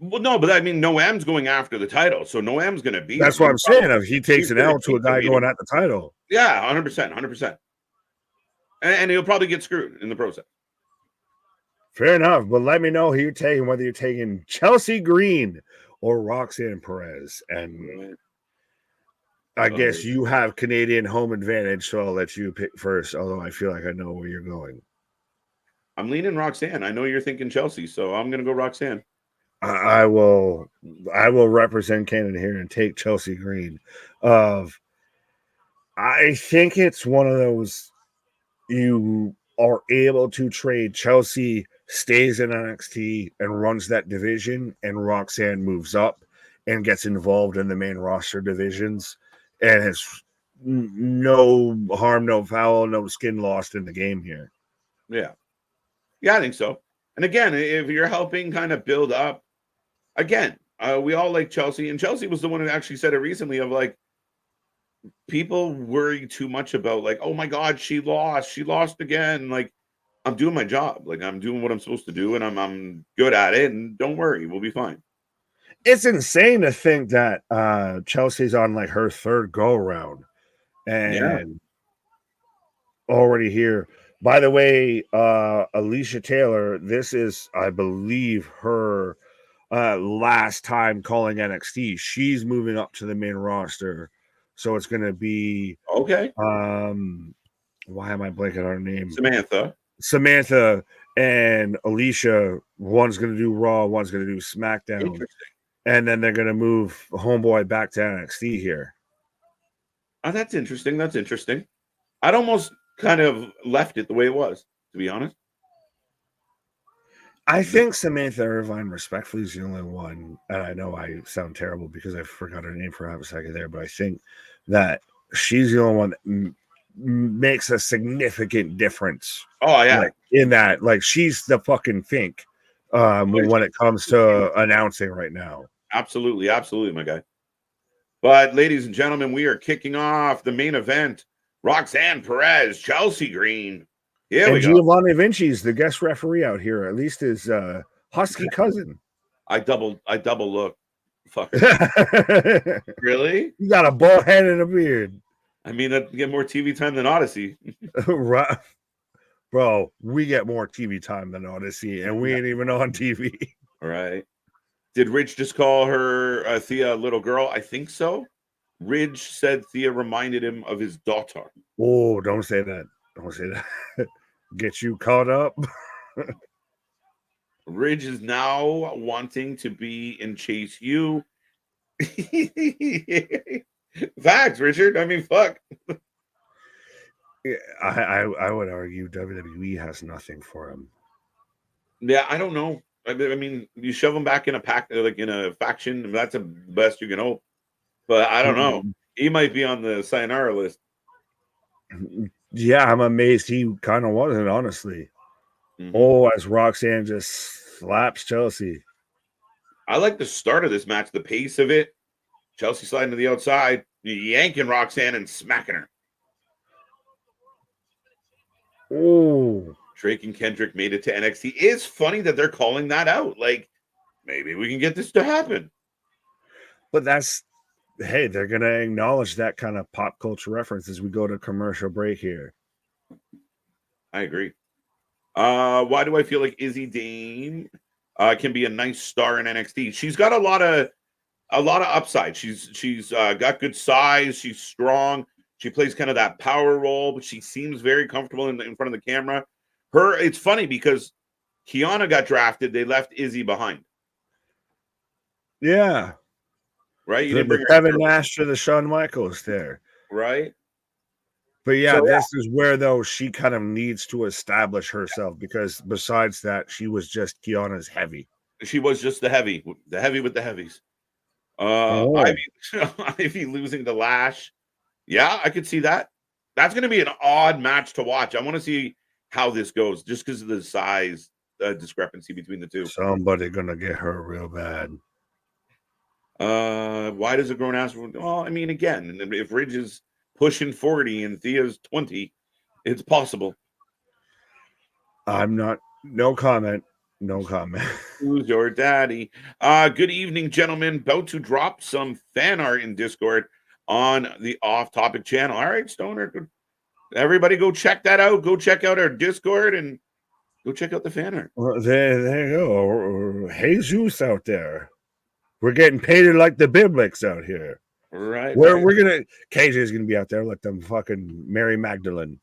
Well, no, but I mean, Noam's going after the title, so Noam's going to be. That's what I'm saying. If he takes an L to a guy going at the title, yeah, 100%, and he'll probably get screwed in the process. Fair enough, but let me know who you're taking, whether you're taking Chelsea Green or Roxanne Perez, and I guess you have Canadian home advantage, so I'll let you pick first. Although I feel like I know where you're going. I'm leaning Roxanne. I know you're thinking Chelsea, so I'm going to go Roxanne. I will represent Canada here and take Chelsea Green. I think it's one of those you are able to trade. Chelsea stays in NXT and runs that division, and Roxanne moves up and gets involved in the main roster divisions, and has no harm, no foul, no skin lost in the game here. Yeah, I think so. And again, if you're helping kind of build up, again, we all like Chelsea, and Chelsea was the one who actually said it recently of like, people worry too much about like, oh my God, she lost again. Like, I'm doing my job. Like, I'm doing what I'm supposed to do, and I'm good at it. And don't worry, we'll be fine. It's insane to think that Chelsea's on like her third go around, and already here. By the way, Alicia Taylor, this is, I believe, her last time calling NXT. She's moving up to the main roster. So it's going to be okay. Why am I blanking on her name? Samantha and Alicia. One's going to do Raw, one's going to do SmackDown, and then they're going to move Homeboy back to NXT here. Oh, that's interesting. I'd almost kind of left it the way it was, to be honest. I think Samantha Irvine, respectfully, is the only one, and I know I sound terrible because I forgot her name for half a second there, but I think that she's the only one that makes a significant difference. Oh, yeah. Like, in that, like, she's the fucking think when it comes to announcing right now. Absolutely, my guy. But, ladies and gentlemen, we are kicking off the main event. Roxanne Perez, Chelsea Green. Here we go. Giovanni Vinci's the guest referee out here. At least his Husky cousin. I double look. Fucker. Really? You got a bald head and a beard. I mean, that get more TV time than Odyssey. Right. Bro, we get more TV time than Odyssey, and we ain't even on TV. Right. Did Ridge just call her Thea a little girl? I think so. Ridge said Thea reminded him of his daughter. Oh, don't say that. Don't say that. Get you caught up. Ridge is now wanting to be in Chase U. Facts, Richard. I mean, fuck. Yeah, I would argue WWE has nothing for him. Yeah, I don't know. I mean, you shove him back in a pack, like in a faction. That's the best you can hope. But I don't know. He might be on the sayonara list. Yeah, I'm amazed he kind of wasn't, honestly. Mm-hmm. Oh, as Roxanne just slaps Chelsea. I like the start of this match, the pace of it. Chelsea sliding to the outside, yanking Roxanne and smacking her. Oh, Drake and Kendrick made it to NXT. It's funny that they're calling that out. Like, maybe we can get this to happen. But hey, they're going to acknowledge that kind of pop culture reference as we go to commercial break here. I agree. Why do I feel like Izzy Dame can be a nice star in NXT? She's got a lot of upside. She's got good size. She's strong. She plays kind of that power role, but she seems very comfortable in front of the camera. It's funny because Kiana got drafted. They left Izzy behind. Yeah. Right? You didn't bring Kevin Nash to the Shawn Michaels there. Right? But yeah, this is where, though, she kind of needs to establish herself because besides that, she was just Kiana's heavy. She was just the heavy with the heavies. Ivy losing to Lash. Yeah, I could see that. That's going to be an odd match to watch. I want to see how this goes just because of the size discrepancy between the two. Somebody going to get her real bad. Why does a grown ass? Well, I mean, again, if Ridge is pushing 40 and Thea's 20, it's possible. I'm not. No comment. No comment. Who's your daddy? Good evening, gentlemen. About to drop some fan art in Discord on the off-topic channel. All right, Stoner. Everybody go check that out. Go check out our Discord and go check out the fan art. Well, there you go. Jesus out there. We're getting painted like the Biblics out here. Right. We're gonna KJ's gonna be out there like them fucking Mary Magdalene.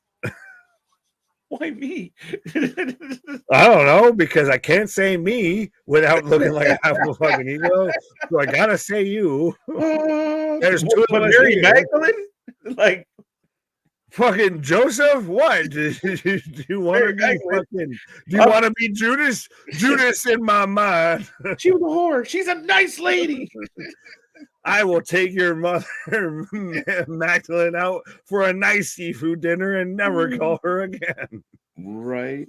Why me? I don't know, because I can't say me without looking like I have a fucking ego. So I gotta say you. There's two of us Mary here. Magdalene? Like fucking Joseph? What? Do you want to be fucking? Do you want to be Judas? Judas in my mind. She was a whore. She's a nice lady. I will take your mother Magdalene out for a nice seafood dinner and never call her again. Right.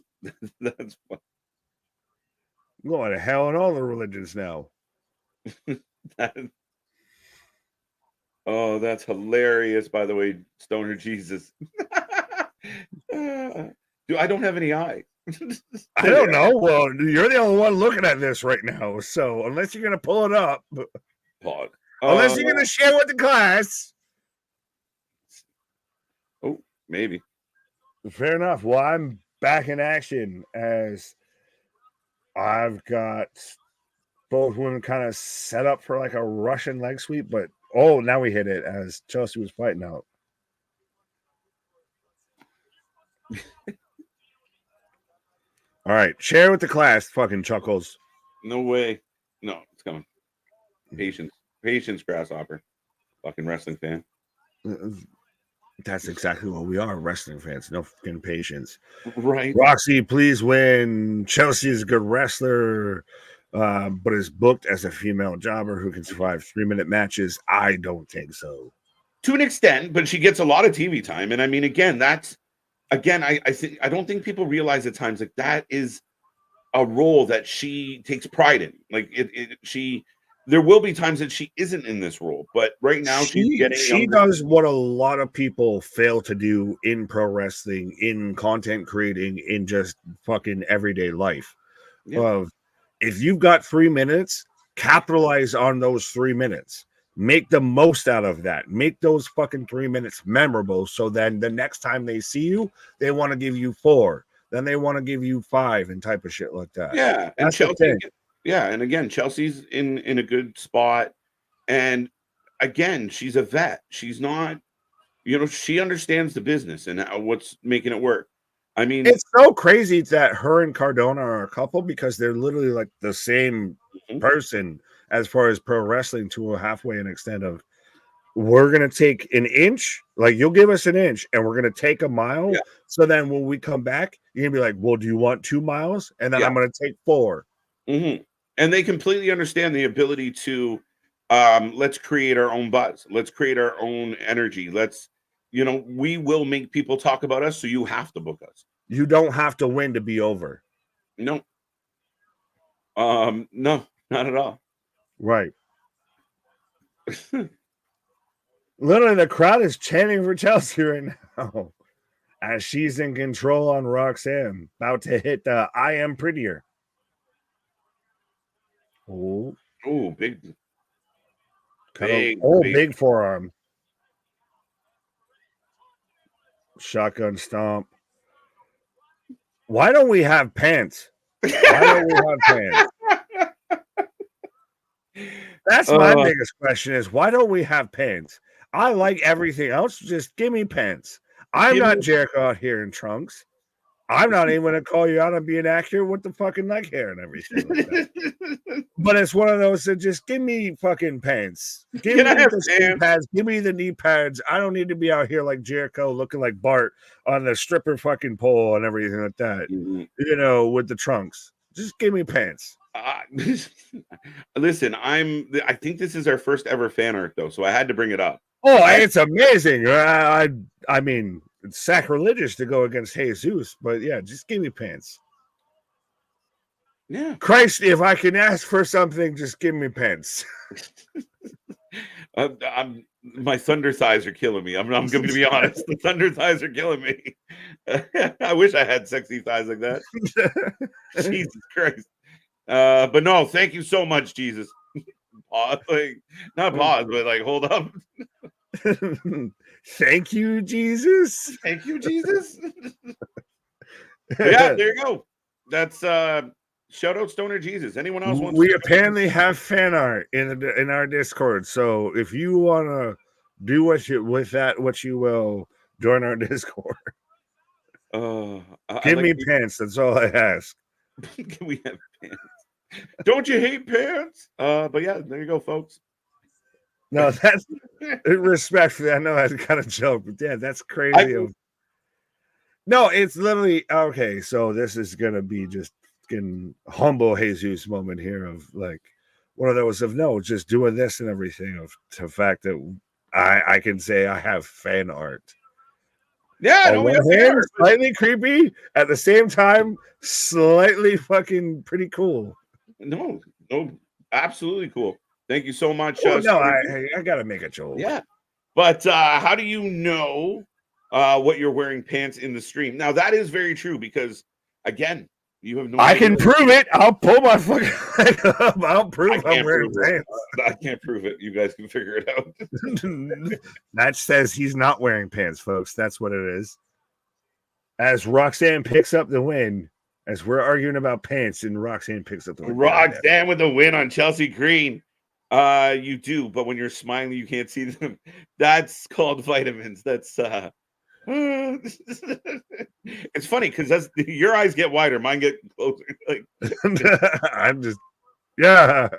That's fun. I'm going to hell in all the religions now. Oh, that's hilarious, by the way, Stoner Jesus. I don't have any eye. I don't know. Well, you're the only one looking at this right now. So unless you're going to pull it up. Pod. Unless you're going to share with the class. Oh, maybe. Fair enough. Well, I'm back in action as I've got both women kind of set up for like a Russian leg sweep, but now we hit it as Chelsea was fighting out. All right, share with the class, fucking Chuckles. No way. No, it's coming. Patience, grasshopper. Fucking wrestling fan. That's exactly what we are, wrestling fans. No fucking patience. Right. Roxy, please win. Chelsea is a good wrestler, but is booked as a female jobber who can survive 3-minute matches. I don't think so. To an extent, but she gets a lot of TV time. And I mean, I don't think people realize at times like that is a role that she takes pride in. Like there will be times that she isn't in this role, but right now she does what a lot of people fail to do in pro wrestling, in content creating, in just fucking everyday life. Yeah. If you've got 3 minutes, capitalize on those 3 minutes. Make the most out of that. Make those fucking 3 minutes memorable. So then the next time they see you, they want to give you 4. Then they want to give you 5 and type of shit like that. Yeah, and That's the Chelsea. thing. Yeah, and again, Chelsea's in a good spot, and again, she's a vet. She's not, she understands the business and what's making it work. I mean, It's so crazy that her and Cardona are a couple because they're literally like the same person as far as pro wrestling to a halfway an extent of we're going to take an inch, like you'll give us an inch and we're going to take a mile. Yeah. So then when we come back, you're going to be like, well, do you want 2 miles? And then Yeah. I'm going to take 4. And they completely understand the ability to, let's create our own buzz. Let's create our own energy. Let's, we will make people talk about us. So you have to book us. You don't have to win to be over. No. No, not at all. Right. Literally, the crowd is chanting for Chelsea right now as she's in control on Roxanne, about to hit the I am prettier. Oh, big. Big forearm. Shotgun stomp. Why don't we have pants? Why don't we have pants? That's my biggest question is why don't we have pants? I like everything else. Just give me pants. I'm not Jericho out here in trunks. I'm not even going to call you out on being accurate with the fucking leg hair and everything like that. But it's one of those that just give me fucking pants. Give me the knee pads. Give me the knee pads. I don't need to be out here like Jericho looking like Bart on the stripper fucking pole and everything like that. With the trunks. Just give me pants. Listen, I think this is our first ever fan art though, so I had to bring it up. Oh, it's amazing. I mean, it's sacrilegious to go against Jesus, but yeah, just give me pants. Yeah. Christ, if I can ask for something, just give me pants. My thunder thighs are killing me. I'm going to be honest. The thunder thighs are killing me. I wish I had sexy thighs like that. Jesus Christ. But no, thank you so much, Jesus. Pause, not pause, but hold up. Thank you, Jesus. Thank you, Jesus. Yeah, there you go. That's shout out Stoner Jesus. Anyone else wants? We apparently have fan art in our Discord. So if you want to do what you will, join our Discord. Give me pants. That's all I ask. Can we have pants? Don't you hate pants? But yeah, there you go, folks. No, that's respectfully. I know that's kind of joke, but yeah, that's crazy. No, it's literally okay. So this is gonna be just humble Jesus moment here of like one of those of no, just doing this and everything of the fact that I can say I have fan art. Yeah, on one hand, slightly creepy, at the same time, slightly fucking pretty cool. No, absolutely cool. Thank you so much. I gotta make a joke. Yeah, but how do you know what you're wearing pants in the stream? Now that is very true because again, you have no. I can prove it. I'll pull my fucking leg up. I'll prove I'm wearing pants. I can't prove it. You guys can figure it out. That says he's not wearing pants, folks. That's what it is. As Roxanne picks up the win. As we're arguing about pants, and Roxanne picks up the win. Roxanne with the win on Chelsea Green. You do, but when you're smiling, you can't see them. That's called vitamins. That's it's funny because your eyes get wider, mine get closer. I'm just No,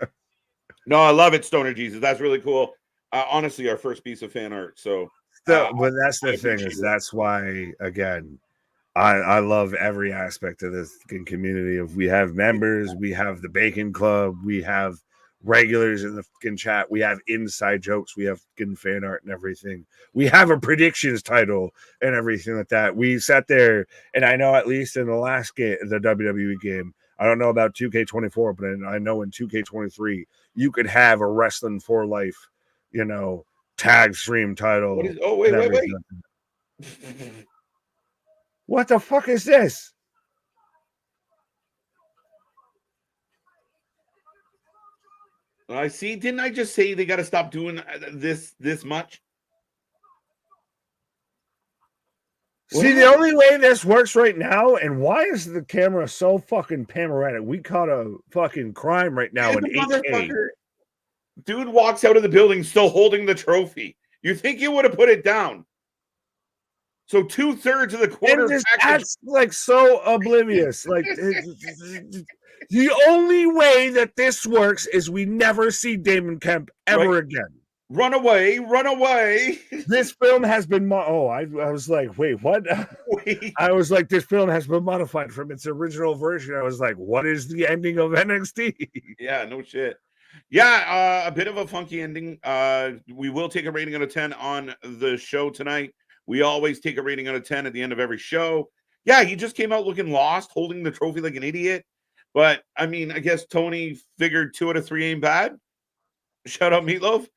I love it, Stoner Jesus. That's really cool. Honestly, our first piece of fan art. So but that's the thing is that's why again. I love every aspect of this community. Of we have members, we have the Bacon Club, we have regulars in the fucking chat, we have inside jokes, we have fucking fan art and everything. We have a predictions title and everything like that. We sat there, and I know at least in the last game, the WWE game, I don't know about 2K24, but I know in 2K23, you could have a Wrestling for Life, tag stream title. Wait. What the fuck is this? I see. Didn't I just say they got to stop doing this much? See, the only way this works right now, and why is the camera so fucking panoramic? We caught a fucking crime right now in 8K. Dude walks out of the building still holding the trophy. You think you would have put it down? So 2/3 of the quarter that's like so oblivious. Like the only way that this works is we never see Damon Kemp ever again. Run away, run away. This film has been I was like, wait, what? Wait. I was like, this film has been modified from its original version. I was like, what is the ending of NXT? Yeah, no shit. Yeah, a bit of a funky ending. We will take a rating out of 10 on the show tonight. We always take a rating out of 10 at the end of every show. Yeah, he just came out looking lost, holding the trophy like an idiot. But, I mean, I guess Tony figured 2 out of 3 ain't bad. Shout out Meatloaf.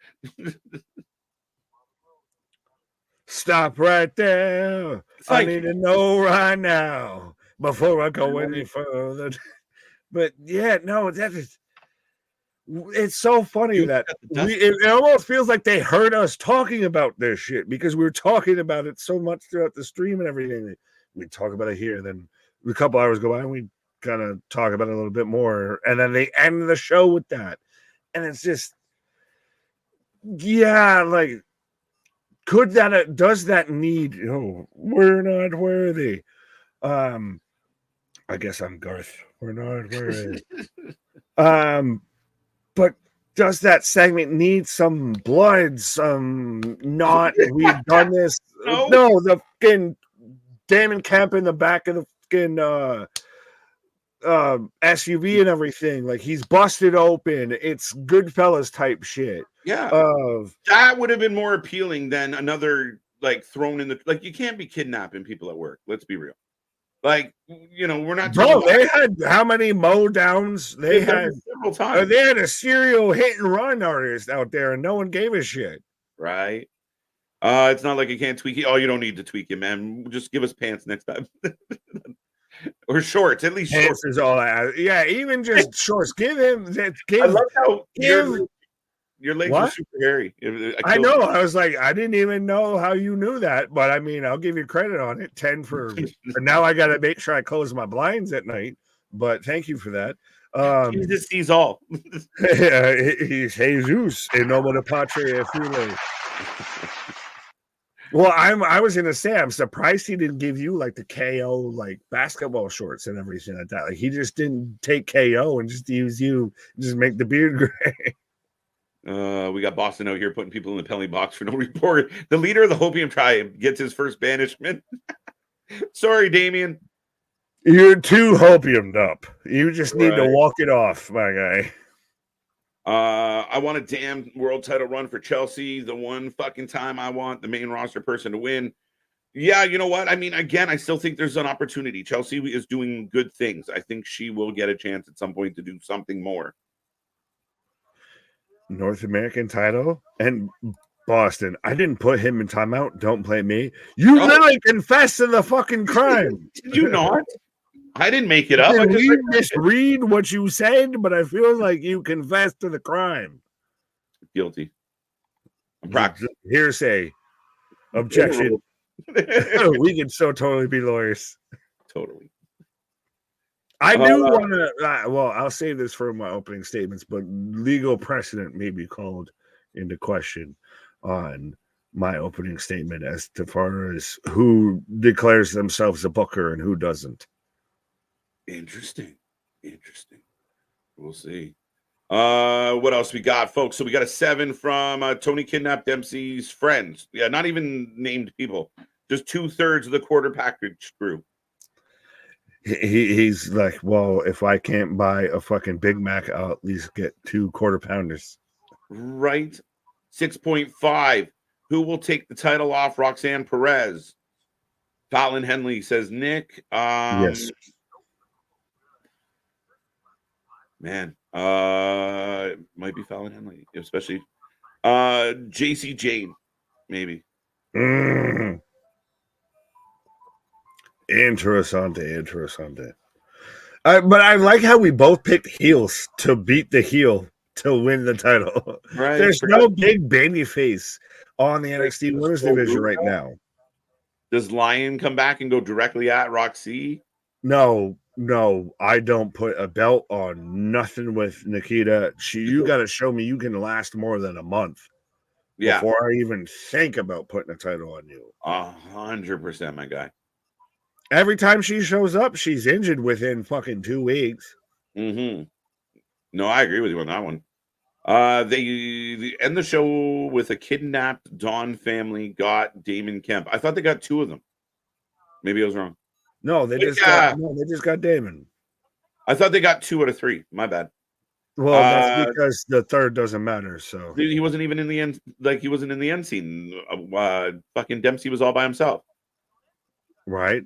Stop right there. I need to know right now before I go any further. But, yeah, no, that is... It's so funny that it almost feels like they heard us talking about this shit because we were talking about it so much throughout the stream and everything. We'd talk about it here, and then a couple hours go by, and we kind of talk about it a little bit more, and then they end the show with that, and it's just, yeah, like, does that need? Oh, we're not worthy. I guess I'm Garth. We're not worthy. But does that segment need some blood? Some not? We've done this. No, the fucking Damon Kemp in the back of the fucking SUV and everything. Like he's busted open. It's Goodfellas type shit. Yeah, that would have been more appealing than another like thrown in the like. You can't be kidnapping people at work. Let's be real. Like, you know, we're not. Bro, they had how many mow downs? They had several times. They had a serial hit and run artist out there, and no one gave a shit. Right. It's not like you can't tweak it. Oh, you don't need to tweak it, man. Just give us pants next time. Or shorts, at least pants shorts. Is all that. Yeah, even just shorts. Give him that. I love how your legs are super hairy. I know. I was like, I didn't even know how you knew that, but I mean, I'll give you credit on it. 10 for. Now I got to make sure I close my blinds at night. But thank you for that. Jesus sees all. He's Jesus in nomine Patria Filii. Well, I was gonna say I'm surprised he didn't give you like the KO like basketball shorts and everything like that. Like he just didn't take KO and just use you, just make the beard gray. We got Boston out here putting people in the penalty box for no report. The leader of the Hopium tribe gets his first banishment. Sorry, Damien. You're too hopiumed up. You just need to walk it off, my guy. I want a damn world title run for Chelsea. The one fucking time I want the main roster person to win. Yeah, you know what? I mean, again, I still think there's an opportunity. Chelsea is doing good things. I think she will get a chance at some point to do something more. North American title and Boston. I didn't put him in timeout. Don't blame me. You literally confessed to the fucking crime. Did you not? I didn't make it up. I just misread what you said, but I feel like you confessed to the crime. Guilty. I'm practicing. Hearsay. Objection. We can so totally be lawyers. Totally. I do want to, well, I'll save this for my opening statements, but legal precedent may be called into question on my opening statement as to far as who declares themselves a booker and who doesn't. Interesting. We'll see. What else we got, folks? So we got a 7 from Tony Kidnapped Dempsey's friends. Yeah, not even named people. Just 2/3 of the quarter package crew. He's like, well, if I can't buy a fucking Big Mac, I'll at least get 2 quarter pounders. Right. 6.5. Who will take the title off Roxanne Perez? Fallon Henley says Nick. Yes. Man, it might be Fallon Henley, especially JC Jane, maybe. Interessante. But I like how we both picked heels to beat the heel to win the title. Right. There's no big baby face on the NXT Women's Division right now. Does Lion come back and go directly at Roxy? No, I don't put a belt on nothing with Nikita. You got to show me you can last more than a month before I even think about putting a title on you. 100%, my guy. Every time she shows up, she's injured within fucking 2 weeks. No, I agree with you on that one. They end the show with a kidnapped Dawn family got Damon Kemp. I thought they got 2 of them. Maybe I was wrong. No, they just got Damon. I thought they got 2 out of 3. My bad. Well, that's because the third doesn't matter. So he wasn't even in the end. Like he wasn't in the end scene. Fucking Dempsey was all by himself. Right.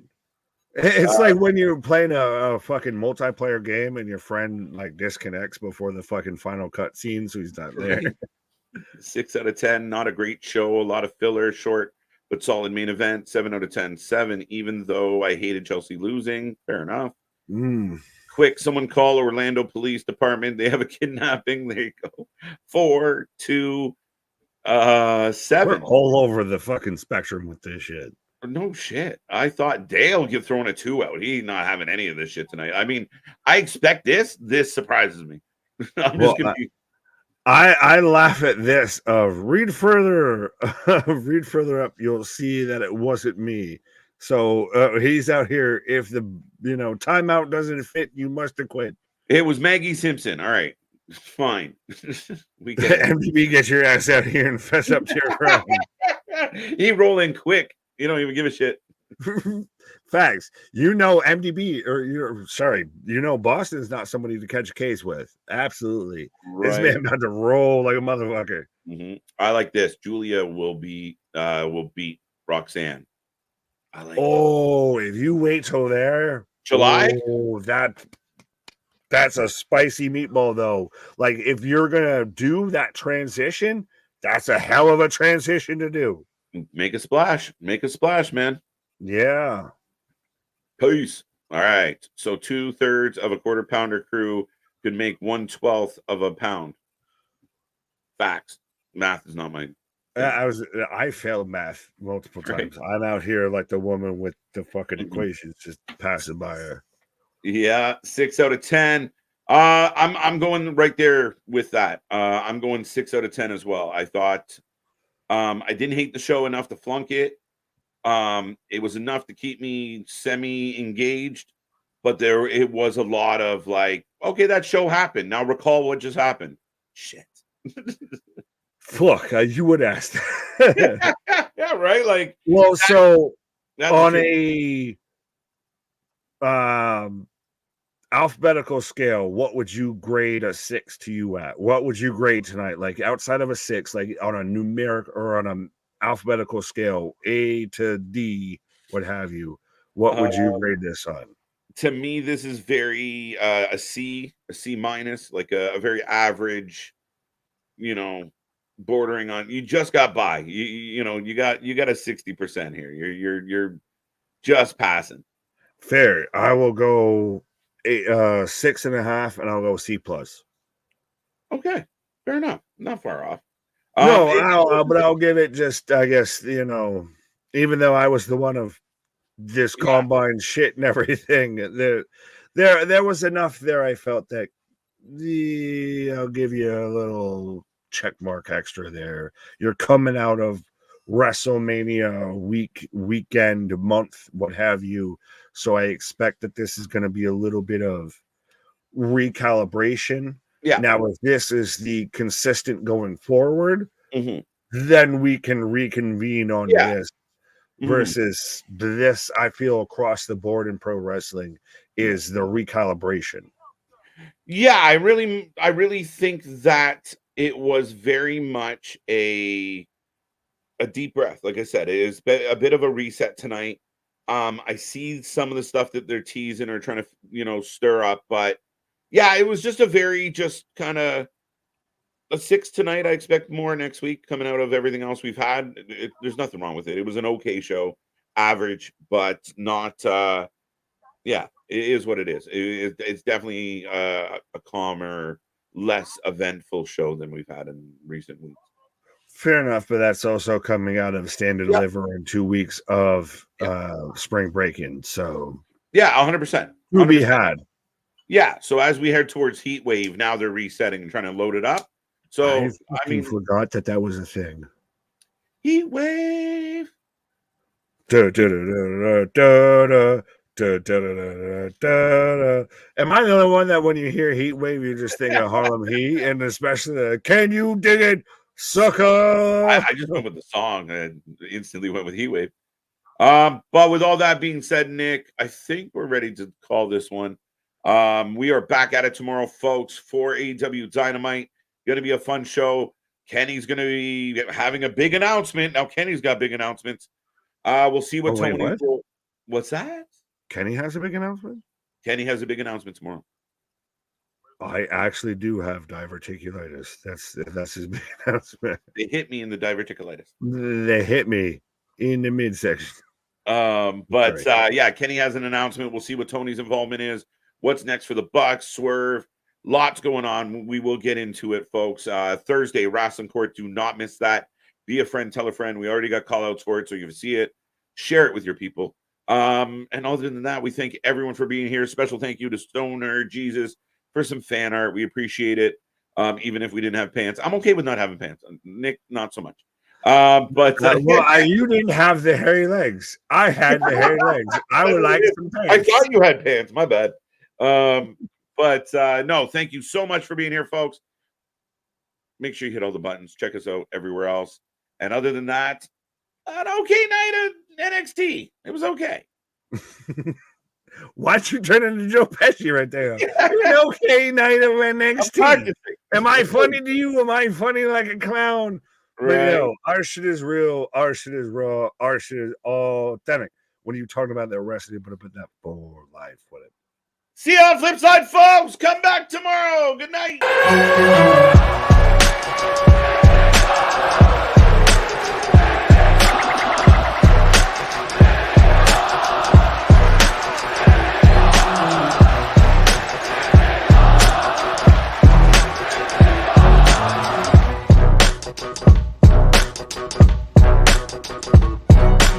It's like when you're playing a fucking multiplayer game and your friend like disconnects before the fucking final cut scene, so he's not there. 6 out of 10. Not a great show. A lot of filler. Short but solid main event. 7 out of 10. 7. Even though I hated Chelsea losing. Fair enough. Quick, someone call Orlando Police Department. They have a kidnapping. There you go. 4, 2, 7. We're all over the fucking spectrum with this shit. No shit. I thought Dale get thrown a 2 out. He's not having any of this shit tonight. I mean, I expect this. This surprises me. I'm just confused. I laugh at this. Read further up. You'll see that it wasn't me. So he's out here. If the timeout doesn't fit, you must have quit. It was Maggie Simpson. All right, fine. We get MTV, get your ass out here and fess up to your crime. He roll in quick. You don't even give a shit. Facts. MDB Boston's not somebody to catch a case with. Absolutely. Right. This man about to roll like a motherfucker. I like this. Julia will beat Roxanne. I like if you wait till there. July? That's a spicy meatball though. Like if you're gonna do that transition, that's a hell of a transition to do. Make a splash, man. Yeah. Peace. All right. So 2/3 of a quarter pounder crew could make 1/12 of a pound. Facts. Math is not my. I failed math multiple times. Right. I'm out here like the woman with the fucking equations, just passing by her. Yeah, 6 out of 10. I'm going right there with that. I'm going 6 out of 10 as well. I thought. I didn't hate the show enough to flunk it. It was enough to keep me semi-engaged, but it was a lot of like, okay, that show happened. Now recall what just happened. Shit. Fuck, you would ask. Yeah, right. Like, well, so on a alphabetical scale, what would you grade a 6 to you at? What would you grade tonight? Like outside of a 6, like on a numeric or on a alphabetical scale, A to D, what have you? What would you grade this on? To me, this is very a C minus, like a very average, bordering on. You just got by. You got a 60% here. You're just passing. Fair. I will go 6.5, and I'll go C plus. Okay, fair enough. Not far off. But I'll give it just, I guess, even though I was the one of this combine shit and everything, there was enough there. I felt that I'll give you a little check mark extra there. You're coming out of WrestleMania weekend, month, what have you. So I expect that this is going to be a little bit of recalibration. Yeah. Now, if this is the consistent going forward, then we can reconvene on this. Versus this, I feel across the board in pro wrestling is the recalibration. Yeah, I really think that it was very much a deep breath. Like I said, it is a bit of a reset tonight. I see some of the stuff that they're teasing or trying to, stir up, but yeah, it was just a very just kind of a 6 tonight. I expect more next week coming out of everything else we've had. There's nothing wrong with it. It was an okay show, average, but not. It is what it is. It's definitely a calmer less eventful show than we've had in recent weeks. Fair enough, but that's also coming out of stand and deliver in 2 weeks of spring break-in. So 100%. to be had. Yeah. So as we head towards Heat Wave, now they're resetting and trying to load it up. So I mean, forgot that was a thing. Heat Wave. Da, da, da, da, da, da. Da, da, da, da, da, da. Am I the only one that when you hear Heat Wave, you just think of Harlem Heat, and especially the "Can you dig it, sucker"? I just went with the song and instantly went with Heat Wave. But with all that being said, Nick, I think we're ready to call this one. We are back at it tomorrow, folks, for AEW Dynamite. Going to be a fun show. Kenny's going to be having a big announcement. Now, Kenny's got big announcements. We'll see what Tony. What's that? Kenny has a big announcement? Kenny has a big announcement tomorrow. I actually do have diverticulitis. That's his big announcement. They hit me in the diverticulitis. They hit me in the midsection. Kenny has an announcement. We'll see what Tony's involvement is. What's next for the Bucks? Swerve. Lots going on. We will get into it, folks. Thursday, Wrestling Court. Do not miss that. Be a friend, tell a friend. We already got call outs for it, so if you see it, share it with your people. And other than that, we thank everyone for being here. Special thank you to Stoner Jesus for some fan art. We appreciate it. Even if we didn't have pants, I'm okay with not having pants. Nick, not so much. You didn't have the hairy legs. I had the hairy legs. I would like some pants. I thought you had pants. My bad. No, thank you so much for being here, folks. Make sure you hit all the buttons. Check us out everywhere else. And other than that, an okay night at NXT. It was okay. Why'd you turn into Joe Pesci right there? An okay night of NXT. Am I funny to you? Am I funny like a clown? Right. But, our shit is real. Our shit is raw. Our shit is authentic. When you talk about the rest of it, put that for life with it. See you on the flip side, folks. Come back tomorrow. Good night.